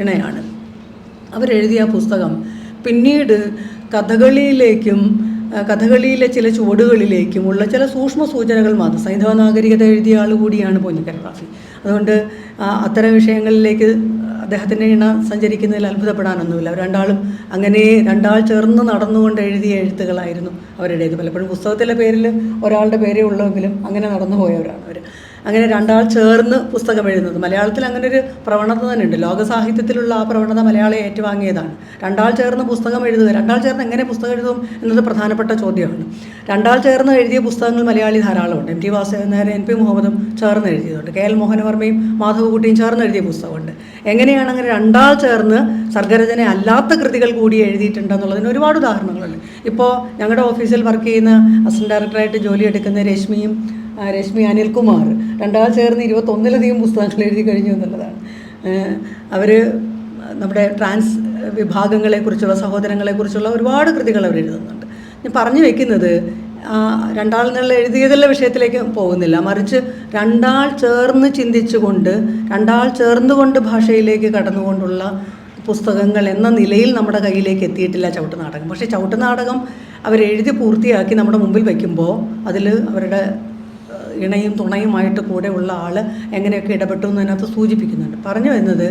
ഇണയാണ് അവരെഴുതിയ പുസ്തകം, പിന്നീട് കഥകളിയിലെ ചില ചുവടുകളിലേക്കുമുള്ള ചില സൂക്ഷ്മ സൂചനകൾ മാത്രം. സൈന്ധവ നാഗരികത എഴുതിയ ആൾ കൂടിയാണ് പൊന്നിക്കര റാഫി. അതുകൊണ്ട് അത്തരം വിഷയങ്ങളിലേക്ക് അദ്ദേഹത്തിൻ്റെ ഇണ സഞ്ചരിക്കുന്നതിൽ അത്ഭുതപ്പെടാനൊന്നുമില്ല. അവർ രണ്ടാൾ ചേർന്ന് നടന്നുകൊണ്ട് എഴുതിയ എഴുത്തുകളായിരുന്നു അവരുടേത്. പലപ്പോഴും പുസ്തകത്തിലെ പേരിൽ ഒരാളുടെ പേരേ ഉള്ളെങ്കിലും അങ്ങനെ നടന്നു പോയവരാണ് അവർ. അങ്ങനെ രണ്ടാൾ ചേർന്ന് പുസ്തകം എഴുതുന്നത് മലയാളത്തിൽ അങ്ങനെ ഒരു പ്രവണത തന്നെ ഉണ്ട്. ലോക സാഹിത്യത്തിലുള്ള ആ പ്രവണത മലയാളം ഏറ്റുവാങ്ങിയതാണ്. രണ്ടാൾ ചേർന്ന് പുസ്തകം എഴുതുക. രണ്ടാൾ ചേർന്ന് എങ്ങനെ പുസ്തകം എഴുതും എന്നത് പ്രധാനപ്പെട്ട ചോദ്യമാണ്. രണ്ടാൾ ചേർന്ന് എഴുതിയ പുസ്തകങ്ങൾ മലയാളി ധാരാളമുണ്ട്. M T Vasudevan Nair, N P മുഹമ്മദും ചേർന്ന് എഴുതിയതുണ്ട്. കെ എൽ മോഹനവർമ്മയും മാധവക്കുട്ടിയും ചേർന്ന് എഴുതിയ പുസ്തകമുണ്ട്. എങ്ങനെയാണ് അങ്ങനെ രണ്ടാൾ ചേർന്ന് സർഗരചന അല്ലാത്ത കൃതികൾ കൂടി എഴുതിയിട്ടുണ്ടെന്നുള്ളതിന് ഒരുപാട് ഉദാഹരണങ്ങളുണ്ട്. ഇപ്പോൾ ഞങ്ങളുടെ ഓഫീസിൽ വർക്ക് ചെയ്യുന്ന അസിസ്റ്റന്റ് ഡയറക്ടറായിട്ട് ജോലി എടുക്കുന്ന രശ്മി അനിൽകുമാർ രണ്ടാൾ ചേർന്ന് 21-ലധികം പുസ്തകങ്ങൾ എഴുതി കഴിഞ്ഞു എന്നുള്ളതാണ്. അവർ നമ്മുടെ ട്രാൻസ് വിഭാഗങ്ങളെക്കുറിച്ചുള്ള, സഹോദരങ്ങളെക്കുറിച്ചുള്ള ഒരുപാട് കൃതികൾ അവർ എഴുതുന്നുണ്ട്. ഞാൻ പറഞ്ഞു വയ്ക്കുന്നത് രണ്ടാൾ എന്നുള്ള എഴുതിയതുള്ള വിഷയത്തിലേക്ക് പോകുന്നില്ല, മറിച്ച് രണ്ടാൾ ചേർന്ന് ചിന്തിച്ചുകൊണ്ട്, രണ്ടാൾ ചേർന്നുകൊണ്ട് ഭാഷയിലേക്ക് കടന്നുകൊണ്ടുള്ള പുസ്തകങ്ങൾ എന്ന നിലയിൽ നമ്മുടെ കയ്യിലേക്ക് എത്തിയിട്ടില്ല ചവിട്ടുനാടകം. പക്ഷേ ചവിട്ടുനാടകം അവരെഴുതി പൂർത്തിയാക്കി നമ്മുടെ മുമ്പിൽ വയ്ക്കുമ്പോൾ അതിൽ അവരുടെ ഇണയും തുണയുമായിട്ട് കൂടെ ഉള്ള ആൾ എങ്ങനെയൊക്കെ ഇടപെട്ടു എന്ന് അതിനകത്ത് സൂചിപ്പിക്കുന്നുണ്ട്. പറഞ്ഞു വരുന്നത്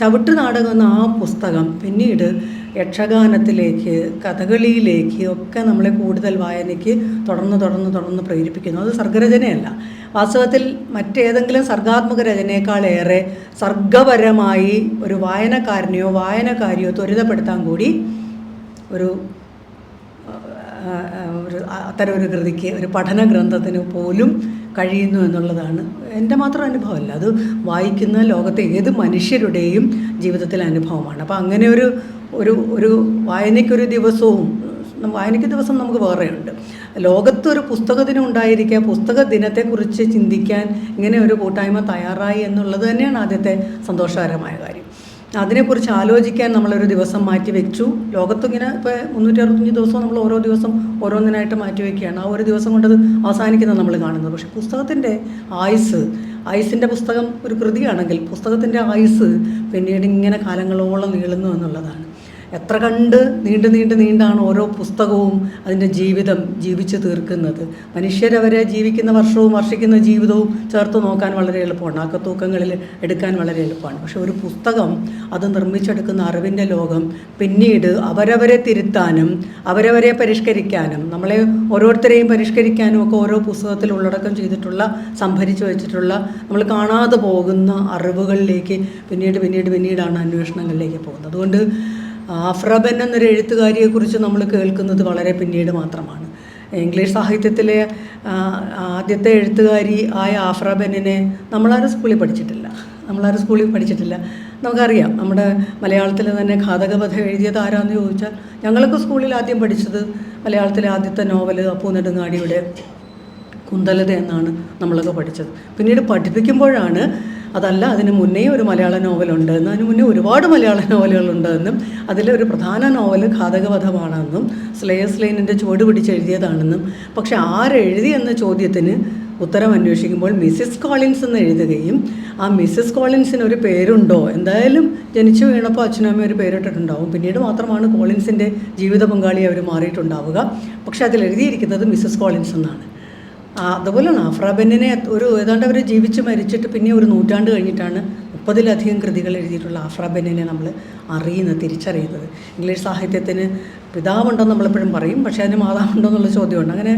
ചവിട്ട് നാടകം എന്ന ആ പുസ്തകം പിന്നീട് യക്ഷഗാനത്തിലേക്ക്, കഥകളിയിലേക്ക് ഒക്കെ നമ്മളെ കൂടുതൽ വായനയ്ക്ക് തുടർന്ന് പ്രേരിപ്പിക്കുന്നു. അത് സർഗരചനയല്ല. വാസ്തവത്തിൽ മറ്റേതെങ്കിലും സർഗാത്മക രചനയേക്കാളേറെ സർഗപരമായി ഒരു വായനക്കാരനെയോ വായനക്കാരിയോ ത്വരിതപ്പെടുത്താൻ കൂടി അത്തരം ഒരു കൃതിക്ക്, ഒരു പഠന ഗ്രന്ഥത്തിന് പോലും കഴിയുന്നു എന്നുള്ളതാണ് എൻ്റെ മാത്രം അനുഭവമല്ല, അത് വായിക്കുന്ന ലോകത്തെ ഏത് മനുഷ്യരുടെയും ജീവിതത്തിലെ അനുഭവമാണ്. അപ്പോൾ അങ്ങനെ ഒരു വായനയ്ക്കൊരു ദിവസവും, വായനയ്ക്ക് ദിവസം നമുക്ക് വേറെയുണ്ട്. ലോകത്തൊരു പുസ്തകദിനം ഉണ്ടായിരിക്കുക, പുസ്തക ദിനത്തെക്കുറിച്ച് ചിന്തിക്കാൻ ഇങ്ങനെ ഒരു കൂട്ടായ്മ തയ്യാറായി എന്നുള്ളത് തന്നെയാണ് ആദ്യത്തെ സന്തോഷകരമായ കാര്യം. അതിനെക്കുറിച്ച് ആലോചിക്കാൻ നമ്മളൊരു ദിവസം മാറ്റി വെച്ചു. ലോകത്തിങ്ങനെ ഇപ്പോൾ 365 ദിവസവും നമ്മൾ ഓരോ ദിവസം ഓരോന്നിനായിട്ട് മാറ്റി വയ്ക്കുകയാണ്. ആ ഒരു ദിവസം കൊണ്ടത് അവസാനിക്കുന്നത് നമ്മൾ കാണുന്നത്. പക്ഷേ പുസ്തകത്തിൻ്റെ ആയുസിൻ്റെ പുസ്തകം ഒരു കൃതിയാണെങ്കിൽ പുസ്തകത്തിൻ്റെ ആയുസ് പിന്നീട് ഇങ്ങനെ കാലങ്ങളോളം നീളുന്നു എന്നുള്ളതാണ്. എത്ര കണ്ട് നീണ്ടാണ് ഓരോ പുസ്തകവും അതിൻ്റെ ജീവിതം ജീവിച്ച് തീർക്കുന്നത്. മനുഷ്യരവരെ ജീവിക്കുന്ന വർഷവും വർഷിക്കുന്ന ജീവിതവും ചേർത്ത് നോക്കാൻ വളരെ എളുപ്പമാണ്, ആക്കത്തൂക്കങ്ങളിൽ എടുക്കാൻ വളരെ എളുപ്പമാണ്. പക്ഷെ ഒരു പുസ്തകം അത് നിർമ്മിച്ചെടുക്കുന്ന അറിവിൻ്റെ ലോകം പിന്നീട് അവരവരെ തിരുത്താനും അവരവരെ പരിഷ്കരിക്കാനും നമ്മളെ ഓരോരുത്തരെയും പരിഷ്കരിക്കാനും ഒക്കെ ഓരോ പുസ്തകത്തിൽ ഉള്ളടക്കം ചെയ്തിട്ടുള്ള, സംഭരിച്ചു വെച്ചിട്ടുള്ള, നമ്മൾ കാണാതെ പോകുന്ന അറിവുകളിലേക്ക് പിന്നീടാണ് അന്വേഷണങ്ങളിലേക്ക് പോകുന്നത്. അതുകൊണ്ട് ആഫ്ര ബെൻ എന്നൊരു എഴുത്തുകാരിയെക്കുറിച്ച് നമ്മൾ കേൾക്കുന്നത് വളരെ പിന്നീട് മാത്രമാണ്. ഇംഗ്ലീഷ് സാഹിത്യത്തിലെ ആദ്യത്തെ എഴുത്തുകാരി ആയ ആഫ്ര ബെന്നിനെ നമ്മളാരും സ്കൂളിൽ പഠിച്ചിട്ടില്ല. നമുക്കറിയാം, നമ്മുടെ മലയാളത്തിൽ തന്നെ ഘാതകവധ എഴുതിയത് ആരാന്ന് ചോദിച്ചാൽ ഞങ്ങളൊക്കെ സ്കൂളിൽ ആദ്യം പഠിച്ചത് മലയാളത്തിലെ ആദ്യത്തെ നോവൽ അപ്പു നെടുങ്ങാടിയുടെ കുന്തലത എന്നാണ് നമ്മളൊക്കെ പഠിച്ചത്. പിന്നീട് പഠിപ്പിക്കുമ്പോഴാണ് അതല്ല, അതിന് മുന്നേ ഒരു മലയാള നോവലുണ്ട് എന്നും അതിന് മുന്നേ ഒരുപാട് മലയാള നോവലുകളുണ്ടെന്നും അതിലൊരു പ്രധാന നോവൽ ഘാതകവധമാണെന്നും സ്ലേയേഴ്സ് ലൈനിൻ്റെ ചുവട് പിടിച്ചെഴുതിയതാണെന്നും, പക്ഷെ ആരെഴുതി എന്ന ചോദ്യത്തിന് ഉത്തരം അന്വേഷിക്കുമ്പോൾ മിസ്സിസ് കോളിൻസ് എന്ന് എഴുതുകയും ആ മിസ്സിസ് കോളിൻസിന് ഒരു പേരുണ്ടോ, എന്തായാലും ജനിച്ചു വീണപ്പോൾ അച്ഛനും അമ്മയും ഒരു പേരിട്ടിട്ടുണ്ടാവും, പിന്നീട് മാത്രമാണ് കോളിൻസിൻ്റെ ജീവിത പങ്കാളി അവർ മാറിയിട്ടുണ്ടാവുക. പക്ഷെ അതിൽ എഴുതിയിരിക്കുന്നത് മിസ്സിസ് കോളിൻസ് എന്നാണ്. അതുപോലെയാണ് ആഫ്ര ബെന്നിനെ ഏതാണ്ട് അവർ ജീവിച്ച് മരിച്ചിട്ട് പിന്നെ ഒരു നൂറ്റാണ്ട് കഴിഞ്ഞിട്ടാണ് 30-ലധികം കൃതികൾ എഴുതിയിട്ടുള്ള ആഫ്ര ബെന്നിനെ നമ്മൾ തിരിച്ചറിയുന്നത്. ഇംഗ്ലീഷ് സാഹിത്യത്തിന് പിതാവുണ്ടെന്ന് നമ്മളെപ്പോഴും പറയും, പക്ഷേ അതിന് മാതാവുണ്ടോ എന്നുള്ള ചോദ്യമുണ്ട്. അങ്ങനെ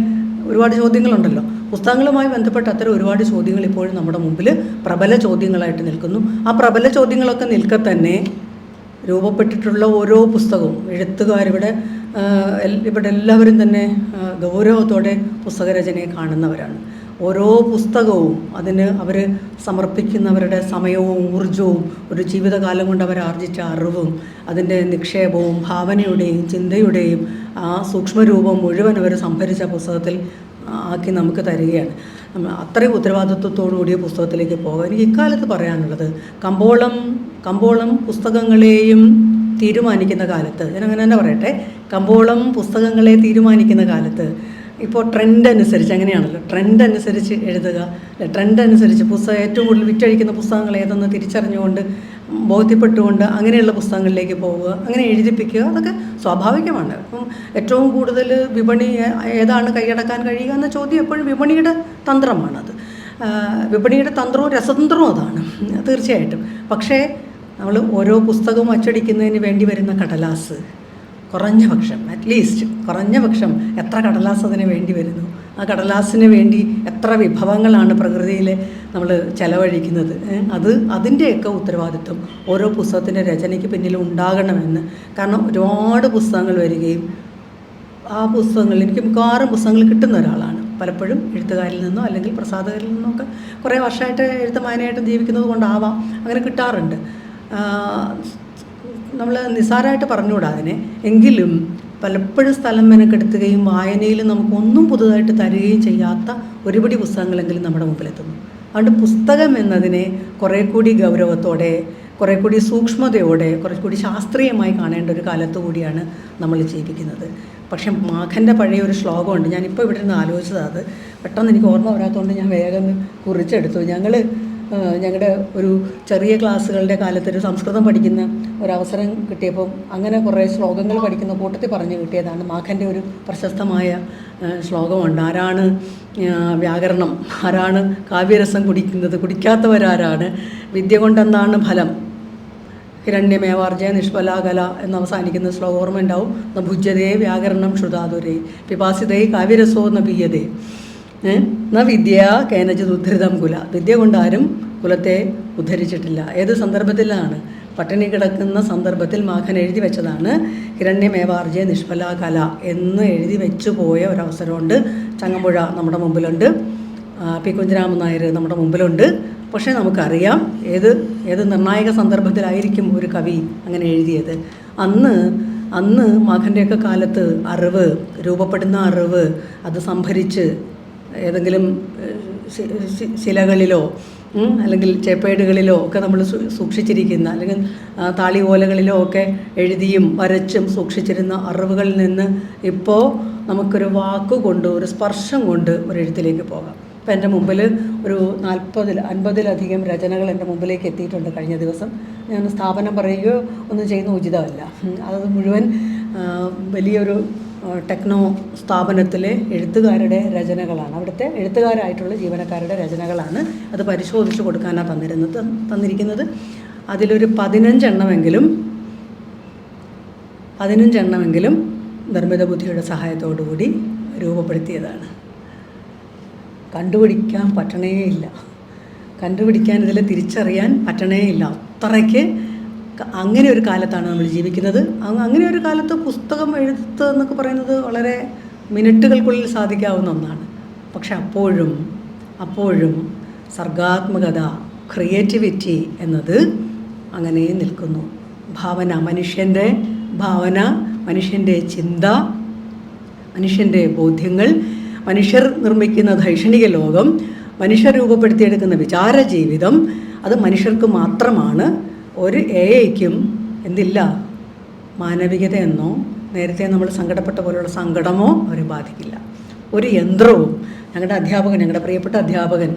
ഒരുപാട് ചോദ്യങ്ങളുണ്ടല്ലോ. പുസ്തകങ്ങളുമായി ബന്ധപ്പെട്ട അത്തരം ഒരുപാട് ചോദ്യങ്ങൾ ഇപ്പോഴും നമ്മുടെ മുമ്പിൽ പ്രബല ചോദ്യങ്ങളായിട്ട് നിൽക്കുന്നു. ആ പ്രബല ചോദ്യങ്ങളൊക്കെ നിൽക്കെ തന്നെ രൂപപ്പെട്ടിട്ടുള്ള ഓരോ പുസ്തകവും ഇവിടെ എല്ലാവരും തന്നെ ഗൗരവത്തോടെ പുസ്തകരചനയെ കാണുന്നവരാണ്. ഓരോ പുസ്തകവും അതിന് അവർ സമർപ്പിക്കുന്നവരുടെ സമയവും ഊർജവും ഒരു ജീവിതകാലം കൊണ്ട് അവർ ആർജിച്ച അറിവും അതിൻ്റെ നിക്ഷേപവും ഭാവനയുടെയും ചിന്തയുടെയും ആ സൂക്ഷ്മരൂപം മുഴുവൻ അവർ സംഭരിച്ച പുസ്തകത്തിൽ ആക്കി നമുക്ക് തരികയാണ്. അത്രയും ഉത്തരവാദിത്വത്തോടു കൂടിയ പുസ്തകത്തിലേക്ക് പോകാം. എനിക്ക് ഇക്കാലത്ത് പറയാനുള്ളത്, കമ്പോളം പുസ്തകങ്ങളെയും തീരുമാനിക്കുന്ന കാലത്ത്, ഞാനങ്ങനെ തന്നെ പറയട്ടെ, കമ്പോളം പുസ്തകങ്ങളെ തീരുമാനിക്കുന്ന കാലത്ത് ഇപ്പോൾ ട്രെൻഡ് അനുസരിച്ച് അങ്ങനെയാണല്ലോ, ട്രെൻഡ് അനുസരിച്ച് എഴുതുക, ട്രെൻഡ് അനുസരിച്ച് ഏറ്റവും കൂടുതൽ വിറ്റഴിക്കുന്ന പുസ്തകങ്ങൾ ഏതെന്ന് തിരിച്ചറിഞ്ഞുകൊണ്ട് ബോധ്യപ്പെട്ടുകൊണ്ട് അങ്ങനെയുള്ള പുസ്തകങ്ങളിലേക്ക് പോവുക, അങ്ങനെ എഴുതിപ്പിക്കുക, അതൊക്കെ സ്വാഭാവികമാണ്. അപ്പം ഏറ്റവും കൂടുതൽ വിപണി ഏതാണ് കൈയടക്കാൻ കഴിയുക എന്ന ചോദ്യം എപ്പോഴും വിപണിയുടെ തന്ത്രമാണത്. വിപണിയുടെ തന്ത്രവും രസതന്ത്രവും അതാണ് തീർച്ചയായിട്ടും. പക്ഷേ നമ്മൾ ഓരോ പുസ്തകവും അച്ചടിക്കുന്നതിന് വേണ്ടി വരുന്ന കടലാസ്, കുറഞ്ഞ പക്ഷം അറ്റ്ലീസ്റ്റ് കുറഞ്ഞ പക്ഷം എത്ര കടലാസ് അതിന് വേണ്ടി വരുന്നു, ആ കടലാസിന് വേണ്ടി എത്ര വിഭവങ്ങളാണ് പ്രകൃതിയിൽ നമ്മൾ ചെലവഴിക്കുന്നത്, അതിൻ്റെയൊക്കെ ഉത്തരവാദിത്വം ഓരോ പുസ്തകത്തിൻ്റെ രചനയ്ക്ക് പിന്നിൽ ഉണ്ടാകണമെന്ന്. കാരണം ഒരുപാട് പുസ്തകങ്ങൾ വരികയും ആ പുസ്തകങ്ങളിൽ എനിക്ക് മിക്കവാറും പുസ്തകങ്ങൾ കിട്ടുന്ന ഒരാളാണ്. പലപ്പോഴും എഴുത്തുകാരിൽ നിന്നോ അല്ലെങ്കിൽ പ്രസാധകരിൽ നിന്നോ ഒക്കെ കുറേ വർഷമായിട്ട് എഴുത്ത് വായനയായിട്ട് ജീവിക്കുന്നത് കൊണ്ടാവാം അങ്ങനെ കിട്ടാറുണ്ട്. നമ്മൾ നിസ്സാരമായിട്ട് പറഞ്ഞുകൂടാ അതിനെ. എങ്കിലും പലപ്പോഴും സ്ഥലം മെനക്കെടുത്തുകയും വായനയിൽ നമുക്കൊന്നും പുതുതായിട്ട് തരികയും ചെയ്യാത്ത ഒരുപടി പുസ്തകങ്ങളെങ്കിലും നമ്മുടെ മുമ്പിലെത്തുന്നു. അതുകൊണ്ട് പുസ്തകം എന്നതിനെ കുറേ കൂടി ഗൗരവത്തോടെ, കുറേ കൂടി സൂക്ഷ്മതയോടെ, കുറേ കൂടി ശാസ്ത്രീയമായി കാണേണ്ട ഒരു കാലത്തു കൂടിയാണ് നമ്മൾ ജീവിക്കുന്നത്. പക്ഷെ മാഘൻ്റെ പഴയ ഒരു ശ്ലോകമുണ്ട്, ഞാനിപ്പോൾ ഇവിടെ നിന്ന് ആലോചിച്ചത്, അത് പെട്ടെന്ന് എനിക്ക് ഓർമ്മ വരാത്തതുകൊണ്ട് ഞാൻ വേഗം കുറിച്ചെടുത്തു. ഞങ്ങളുടെ ഒരു ചെറിയ ക്ലാസ്സുകളുടെ കാലത്തൊരു സംസ്കൃതം പഠിക്കുന്ന ഒരവസരം കിട്ടിയപ്പം അങ്ങനെ കുറേ ശ്ലോകങ്ങൾ പഠിക്കുന്ന കൂട്ടത്തിൽ പറഞ്ഞു കിട്ടിയതാണ്. മാഘൻ്റെ ഒരു പ്രശസ്തമായ ശ്ലോകമുണ്ട്, ആരാണ് വ്യാകരണം, ആരാണ് കാവ്യരസം കുടിക്കുന്നത്, കുടിക്കാത്തവരാരാണ്, വിദ്യ കൊണ്ടെന്താണ് ഫലം, ഹിരണ്യമേവാർജയ നിഷ്ഫലാകല എന്നവസാനിക്കുന്ന ശ്ലോകം ഓർമ്മ ഉണ്ടാവും. ന ഭുജ്യതേ വ്യാകരണം ശ്രുതാതുരേ പിപാസിതേ കാവ്യരസോ ന പീയതേ ന വിദ്യ കേനചിത് ഉദ്ധൃതം കുല. വിദ്യ കൊണ്ടാരും കുലത്തെ ഉദ്ധരിച്ചിട്ടില്ല. ഏത് സന്ദർഭത്തിലാണ്? പട്ടിണി കിടക്കുന്ന സന്ദർഭത്തിൽ മാഘൻ എഴുതി വെച്ചതാണ് ഹിരണ്യമേവാർജയ നിഷ്ഫലാകല എന്ന് എഴുതി വെച്ചു പോയ ഒരവസരമുണ്ട്. ചങ്ങമ്പുഴ നമ്മുടെ മുമ്പിലുണ്ട്, പി കുഞ്ഞിരാമൻ നായർ നമ്മുടെ മുമ്പിലുണ്ട്. പക്ഷേ നമുക്കറിയാം ഏത് നിർണായക സന്ദർഭത്തിലായിരിക്കും ഒരു കവി അങ്ങനെ എഴുതിയത്. അന്ന് മാഘൻ്റെയൊക്കെ കാലത്ത് അറിവ്, രൂപപ്പെടുന്ന അറിവ്, അത് സംഭരിച്ച് ഏതെങ്കിലും ശിലകളിലോ അല്ലെങ്കിൽ ചേപ്പേടുകളിലോ ഒക്കെ നമ്മൾ സൂക്ഷിച്ചിരിക്കുന്ന, അല്ലെങ്കിൽ താളിഓലകളിലോ ഒക്കെ എഴുതിയും വരച്ചും സൂക്ഷിച്ചിരുന്ന അറിവുകളിൽ നിന്ന് ഇപ്പോൾ നമുക്കൊരു വാക്കുകൊണ്ട്, ഒരു സ്പർശം കൊണ്ട് ഒരു എഴുത്തിലേക്ക് പോകാം. ഇപ്പം എൻ്റെ മുമ്പിൽ ഒരു 40-50 രചനകൾ എൻ്റെ മുമ്പിലേക്ക് എത്തിയിട്ടുണ്ട് കഴിഞ്ഞ ദിവസം. ഞാൻ സ്ഥാപനം പറയുകയോ ഒന്നും ചെയ്യുന്ന ഉചിതമല്ല. അത് മുഴുവൻ വലിയൊരു ടെക്നോ സ്ഥാപനത്തിലെ എഴുത്തുകാരുടെ രചനകളാണ്, അവിടുത്തെ എഴുത്തുകാരായിട്ടുള്ള ജീവനക്കാരുടെ രചനകളാണ്. അത് പരിശോധിച്ച് കൊടുക്കാനാണ് തന്നിരിക്കുന്നത്. അതിലൊരു 15 എണ്ണമെങ്കിലും നിർമ്മിത ബുദ്ധിയുടെ സഹായത്തോടുകൂടി രൂപപ്പെടുത്തിയതാണ്. കണ്ടുപിടിക്കാൻ പറ്റണേയില്ല, ഇതിൽ തിരിച്ചറിയാൻ പറ്റണേയില്ല. അത്രയ്ക്ക് അങ്ങനെ ഒരു കാലത്താണ് നമ്മൾ ജീവിക്കുന്നത്. അങ്ങനെ ഒരു കാലത്ത് പുസ്തകം എഴുത്ത് എന്നൊക്കെ പറയുന്നത് വളരെ മിനിറ്റുകൾക്കുള്ളിൽ സാധിക്കാവുന്ന ഒന്നാണ്. പക്ഷെ അപ്പോഴും സർഗാത്മകത, ക്രിയേറ്റിവിറ്റി എന്നത് അങ്ങനെ നിൽക്കുന്നു. മനുഷ്യൻ്റെ ഭാവന, മനുഷ്യൻ്റെ ചിന്ത, മനുഷ്യൻ്റെ ബോധ്യങ്ങൾ, മനുഷ്യർ നിർമ്മിക്കുന്ന ധൈഷണിക ലോകം, മനുഷ്യർ രൂപപ്പെടുത്തിയെടുക്കുന്ന വിചാര ജീവിതം, അത് മനുഷ്യർക്ക് മാത്രമാണ്. ഒരു AI-ക്കും എന്തില്ല, മാനവികത എന്നോ നേരത്തെ നമ്മൾ സങ്കടപ്പെട്ട പോലുള്ള സങ്കടമോ അവരെ ബാധിക്കില്ല. ഒരു യന്ത്രവും, ഞങ്ങളുടെ പ്രിയപ്പെട്ട അധ്യാപകൻ